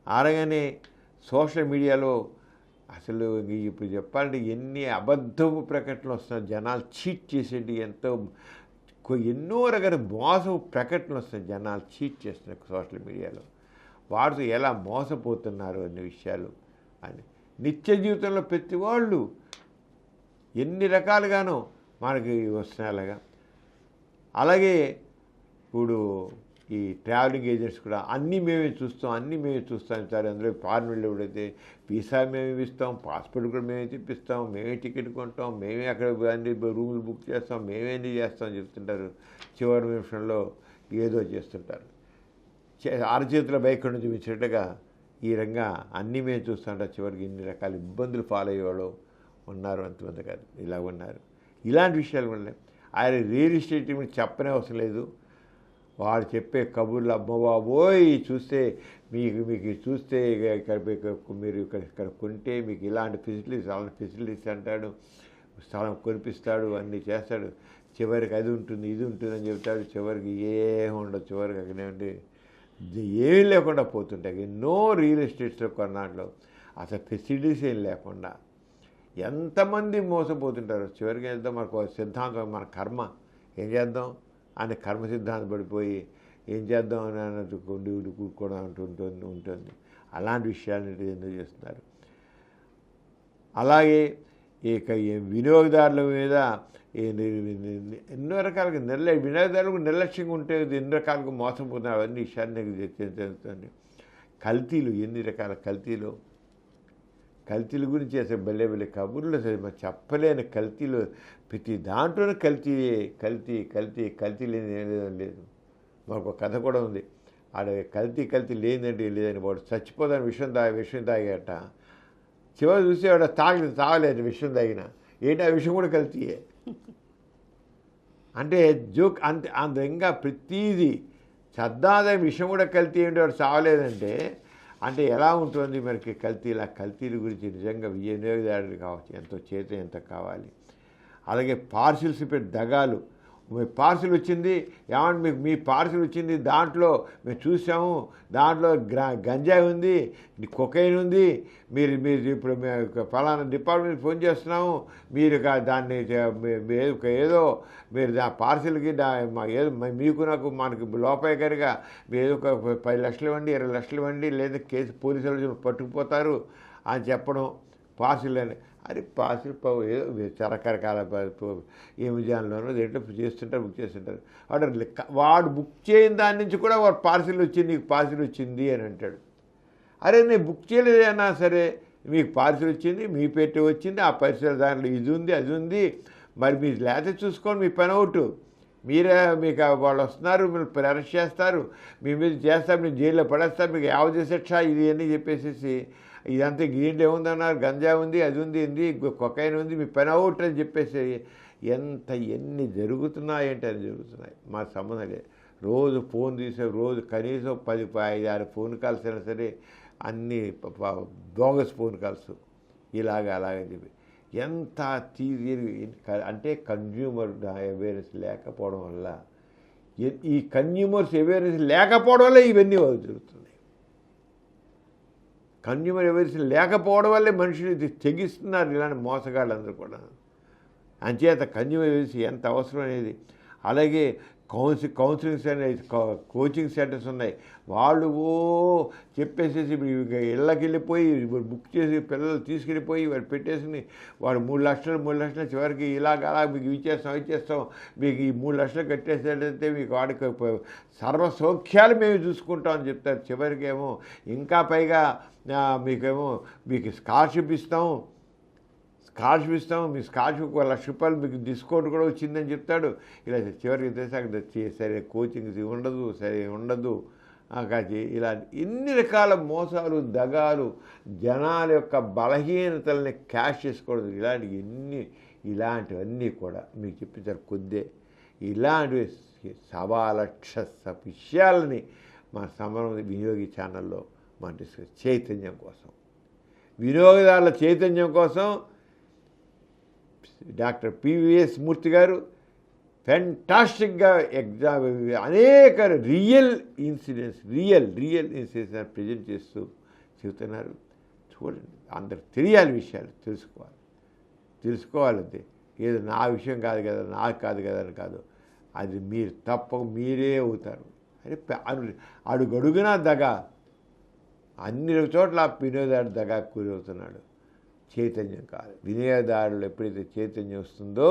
ఆరగానే సోషల్ మీడియాలో అసలు ఇప్పుడు చెప్పాలంటే ఎన్ని అబద్ధపు ప్రకటనలు వస్తున్నాయి. జనాలు చీట్ చేసేటి ఎన్నో రకాల మోసపు ప్రకటనలు వస్తున్నాయి. జనాలు చీట్ చేస్తున్నారు సోషల్ మీడియాలో. వాటితో ఎలా మోసపోతున్నారు అనే విషయాలు అని నిత్య జీవితంలో ప్రతి వాళ్ళు ఎన్ని రకాలుగానో మనకి వస్తున్నాయి. అలాగే ఇప్పుడు ఈ ట్రావెలింగ్ ఏజెంట్స్ కూడా అన్నీ మేమే చూస్తాం సార్. అందులో ఫారెన్ వెళ్ళి ఎవడైతే వీసా మేమే ఇస్తాం, పాస్పోర్ట్ కూడా మేమే తెప్పిస్తాం, మేమే టికెట్ కొంటాం, మేమే అక్కడ అన్ని రూములు బుక్ చేస్తాం, మేమే అన్నీ చేస్తాం చెప్తుంటారు. చివరి నిమిషంలో ఏదో చేస్తుంటారు. అరచేతిలో బైక్ చూపించినట్టుగా ఈ రంగా అన్నీ మేము చూస్తుంటాం. చివరికి ఇన్ని రకాల ఇబ్బందులు ఫాలో అయ్యేవాళ్ళు ఉన్నారు. అంతమంది కాదు, ఇలా ఉన్నారు. ఇలాంటి విషయాలు కూడా ఆయన రియల్ ఎస్టేట్ చెప్పనే అవసరం లేదు. వాడు చెప్పే కబుర్లు అమ్మబాబోయ్ చూస్తే మీకు చూస్తే మీరు ఇక్కడ కొంటే మీకు ఇలాంటి ఫెసిలిటీస్ అంటాడు, స్థలం కొనిపిస్తాడు, అన్నీ చేస్తాడు. చివరికి అది ఉంటుంది ఇది ఉంటుంది అని చెప్తాడు. చివరికి ఏమి ఉండదు. చివరికి అక్కడే ఉండి ఏమీ లేకుండా పోతుంటాయి. ఎన్నో రియల్ ఎస్టేట్స్లో కొన్నాళ్ళు అసలు ఫెసిలిటీస్ ఏం లేకుండా ఎంతమంది మోసపోతుంటారు. చివరికి వెళ్తాం మనకు సిద్ధాంతం, మన కర్మ ఏం చేద్దాం అని కర్మ సిద్ధాంతం పడిపోయి ఏం చేద్దాం అని అన్నట్టు కొండి కూడుకోవడం ఉంటుంది. అలాంటి విషయాలు ఎందుకు చేస్తున్నారు. అలాగే ఇక వినియోగదారుల మీద ఎన్నో రకాలుగా వినియోగదారులకు నిర్లక్ష్యంగా ఉంటే ఎన్ని రకాలుగా మోసపోతున్నారు. అవన్నీ విషయాన్ని జరుగుతుంది. కల్తీలు, ఎన్ని రకాల కల్తీల గురించి అసలు భలే కబుర్లు అసలు చెప్పలేని కల్తీలు. ప్రతి దాంట్లోనే కల్తీ లేదు. మాకు కథ కూడా ఉంది. ఆడ కల్తీ లేదని వాడు చచ్చిపోదని విషయం తాగాట. చివరి చూసి ఆడ తాగలేదు విషయం తాగిన. ఏంటి ఆ విషయం కూడా కల్తీయే. అంటే జోక్ అంత ఇంకా ప్రతీది చద్దాద విషయం కూడా కల్తీ ఏంటి, వాడు చావలేదంటే అంటే ఎలా ఉంటుంది మనకి కల్తీల గురించి నిజంగా వినియోగదారులు కావచ్చు, ఎంత కావాలి. అలాగే పార్సిల్స్ పెట్టి దగాలు. మీ పార్సిల్ వచ్చింది, ఏమంటే మీకు మీ పార్సిల్ వచ్చింది, దాంట్లో మేము చూసాము, దాంట్లో గంజాయి ఉంది, కొకైన్ ఉంది, మీరు మీరు ఇప్పుడు మేము ఫలానా డిపార్ట్మెంట్ ఫోన్ చేస్తున్నాము, మీరు దాన్ని ఏదో మీరు పార్సిల్కి ఏదో మీకు నాకు మనకి లోపాయి కనుక మీరు ఏదో ఒక 10 లక్షలు ఇవ్వండి, 20 లక్షలు ఇవ్వండి, లేదా కేసు పోలీసులు పట్టుకుపోతారు అని చెప్పడం. పార్సిల్ అని అది పార్సిల్ ఏదో రకరకాల అమెజాన్లోనో దేంట్లో చేస్తుంటారు, బుక్ చేస్తుంటారు. వాడు బుక్ చేయని దాని నుంచి కూడా వాడు పార్సిల్ వచ్చింది, నీకు పార్సిల్ వచ్చింది అని అంటాడు. అరే నేను బుక్ చేయలేదన్నా సరే, మీకు పార్సిల్ వచ్చింది, మీ పెట్టి వచ్చింది, ఆ పార్సిల్ దాంట్లో ఇది ఉంది అది ఉంది, మరి మీరు లేకపోతే చూసుకోండి, మీ పని అవుట్. మీరే మీకు వాళ్ళు వస్తున్నారు, మీరు అరెస్ట్ చేస్తారు, మీ మీద చేస్తారు, మీరు జైల్లో పడేస్తారు, మీకు యావజ శిక్ష ఇది అని చెప్పేసి ఇదంతా దీంట్లో ఏముందన్నారు, గంజా ఉంది, అది ఉంది, కొకైన్ ఉంది, మీ పని అవుట్ అని చెప్పేసి ఎన్ని జరుగుతున్నాయంటే అది జరుగుతున్నాయి. మా సంబంధం లేదు. రోజు ఫోన్ తీసే రోజు కనీసం 10-5-6 ఫోన్ కాల్స్ అయినా సరే అన్నీ బోగస్ ఫోన్ కాల్స్ అలాగని చెప్పి ఎంత అంటే కన్జ్యూమర్ అవేర్నెస్ లేకపోవడం వల్ల, ఈ కన్జ్యూమర్స్ అవేర్నెస్ లేకపోవడం వల్ల ఇవన్నీ జరుగుతున్నాయి. కన్జ్యూమర్ అవేర్నెస్ లేకపోవడం వల్లే మనుషులు ఇది తెగిస్తున్నారు ఇలాంటి మోసగాళ్ళందరూ కూడా. అంచేత కన్జ్యూమర్ అవేర్నెస్ ఎంత అవసరం అనేది. అలాగే కౌన్సిలింగ్స్ అనేది కోచింగ్ సెంటర్స్ ఉన్నాయి. వాళ్ళు చెప్పేసేసి ఇళ్ళకి వెళ్ళిపోయి బుక్ చేసి పిల్లలు తీసుకెళ్ళిపోయి వాడు పెట్టేసి వాడు 3 లక్షలు చివరికి అలా మీకు ఇచ్చేస్తాం మీకు ఈ 3 లక్షలు కట్టేసేటంటే మీకు వాడికి సర్వ సౌఖ్యాలు మేము చూసుకుంటాం అని చెప్తారు. చివరికి ఏమో ఇంకా పైగా మీకు స్కాలర్షిప్ ఇస్తాం, మీ స్కాలర్షిప్ ₹1 లక్ష మీకు డిస్కౌంట్ కూడా వచ్చిందని చెప్తాడు. ఇలా చివరికి తెలిసాక సరే కోచింగ్ ఉండదు ఇలా ఎన్ని రకాల మోసాలు, దగాలు, జనాల యొక్క బలహీనతల్ని క్యాష్ చేసుకోవడం, ఇలాంటివన్నీ కూడా మీకు చెప్పించారు కొద్దే. ఇలాంటివి 1.25 లక్ష విషయాలని మా సమరం వినియోగి ఛానల్లో మనం డిస్కస్ చైతన్యం కోసం, వినియోగదారుల చైతన్యం కోసం డాక్టర్ పివిఎస్ మూర్తి గారు ఫెంటాస్టిక్గా అనేక రియల్ ఇన్సిడెంట్స్ ప్రజెంట్ చేస్తూ చెబుతున్నారు. చూడండి, అందరు తెలియాలి, విషయాలు తెలుసుకోవాలంతే. ఏదో నా విషయం కాదు కదా, నాకు కాదు కదా అని కాదు, అది మీరు మీరే అవుతారు. అని అడుగడుగునా దగా, అన్ని చోట్ల వినియోగదారుడు దగా కూరవుతున్నాడు. చైతన్యం కాదు. వినియోగదారులు ఎప్పుడైతే చైతన్యం వస్తుందో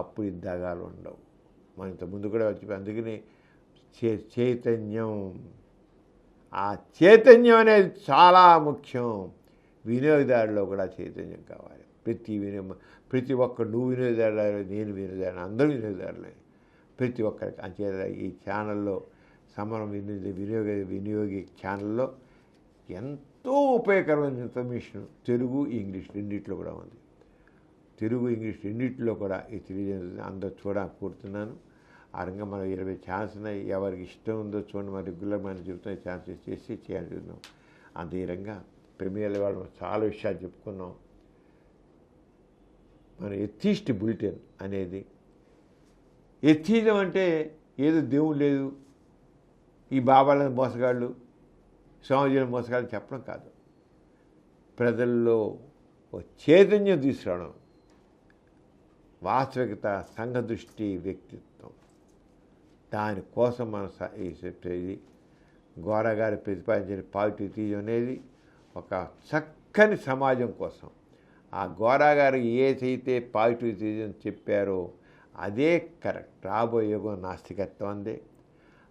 అప్పుడు ఈ దగాలు ఉండవు. మనం ఇంతకుముందు కూడా వచ్చి అందుకని చైతన్యం, ఆ చైతన్యం అనేది చాలా ముఖ్యం. వినియోగదారులో కూడా చైతన్యం కావాలి. ప్రతి ఒక్కరు, నువ్వు వినియోగదారులు, నేను వినియోగదారులు, అందరూ వినియోగదారులే. ప్రతి ఒక్కరికి అంచేత ఈ ఛానల్లో సమరం వినియోగి ఛానల్లో ఎంతో ఉపయోగకరమైన ఇన్ఫర్మేషన్ తెలుగు, ఇంగ్లీష్ రెండిట్లో కూడా ఉంది. తెలుగు, ఇంగ్లీష్ రెండిట్లో కూడా ఈ తెలియజేస్తుంది. అందరూ చూడకూడుతున్నాను. ఆ రంగా మనం 20 ఛాన్స్ ఉన్నాయి. ఎవరికి ఇష్టం ఉందో చూడండి. మన రెగ్యులర్ మనం చెబుతున్న ఛాన్స్ చేసి చేయాలని చూద్దాం. అంత ఈ రంగా ప్రీమియర్ వాళ్ళు చాలా విషయాలు చెప్పుకున్నాం. మన ఎథీస్ట్ బులెటిన్ అనేది, ఎథీజం అంటే ఏదో దేవుడు లేదు, ఈ బాబాల మోసగాళ్ళు, సమాజంలో మోసగాళ్ళు చెప్పడం కాదు. ప్రజల్లో చైతన్యం తీసుకురావడం, వాస్తవికత, సంఘ దృష్టి, వ్యక్తిత్వం, దానికోసం మనం ఇది గోరా గారు ప్రతిపాదించిన పాజిటివ్ తీజం అనేది ఒక చక్కని సమాజం కోసం. ఆ గోరా గారు ఏదైతే పాజిటివ్ తీజం చెప్పారో అదే కరెక్ట్. రాబోయే యుగం నాస్తికత్వం అందే,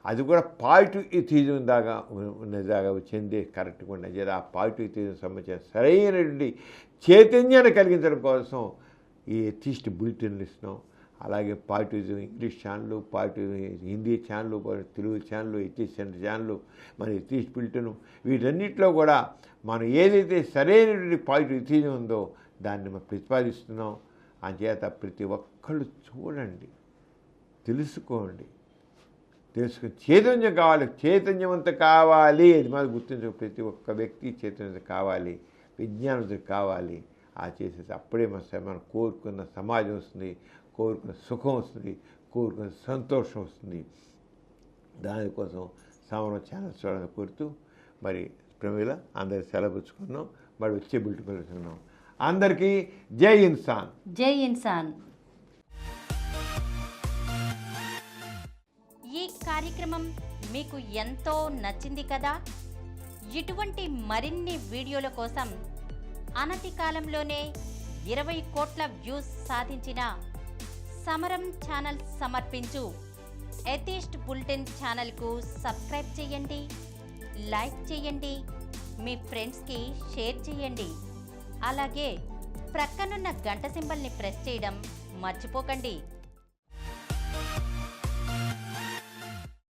అది కూడా పాజిటివ్ ఇథిజం దాకా చెందే కరెక్ట్గా ఉండేది. ఆ పాజిటివ్ ఇథిజం సంబంధించిన సరైనటువంటి చైతన్యాన్ని కలిగించడం కోసం ఈ ఎథిస్ట్ బులెటిన్లు ఇస్తున్నాం. అలాగే పాజిటివ్ ఇంగ్లీష్ ఛానళ్ళు, పాజిటివ్ హిందీ ఛానళ్ళు, తెలుగు ఛానళ్ళు, ఎథిస్ట్ సెంటర్ ఛానళ్ళు, మన ఎథిస్ట్ బులెటిన్, వీటన్నిటిలో కూడా మనం ఏదైతే సరైనటువంటి పాజిటివ్ ఇథిజం ఉందో దాన్ని మనం ప్రతిపాదిస్తున్నాం. అంచేత ప్రతి ఒక్కళ్ళు చూడండి, తెలుసుకుని చైతన్యం కావాలి, చైతన్యవంతం కావాలి. అది మాకు గుర్తించు. ప్రతి ఒక్క వ్యక్తి చైతన్యత కావాలి, విజ్ఞానవంతుడు కావాలి. ఆ చేసేసి అప్పుడే మనం కోరుకున్న సమాజం వస్తుంది, కోరుకున్న సుఖం వస్తుంది, కోరుకున్న సంతోషం వస్తుంది. దానికోసం సమరం ఛానల్ చూడాలని కోరుతూ మరి ప్రమీల అందరి సెలవుచ్చుకున్నాం. మరి వచ్చే బిల్టు కలుసుకున్నాం. అందరికీ జై ఇన్సాన్. జై ఇన్సాన్. ఈ కార్యక్రమం మీకు ఎంతో నచ్చింది కదా. ఇటువంటి మరిన్ని వీడియోల కోసం అనతి కాలంలోనే 20 కోట్ల వ్యూస్ సాధించిన సమరం ఛానల్ సమర్పించు ఎథిస్ట్ బులెటిన్ ఛానల్కు సబ్స్క్రైబ్ చేయండి, లైక్ చేయండి, మీ ఫ్రెండ్స్కి షేర్ చేయండి. అలాగే ప్రక్కనున్న గంట సింబల్ని ప్రెస్ చేయడం మర్చిపోకండి.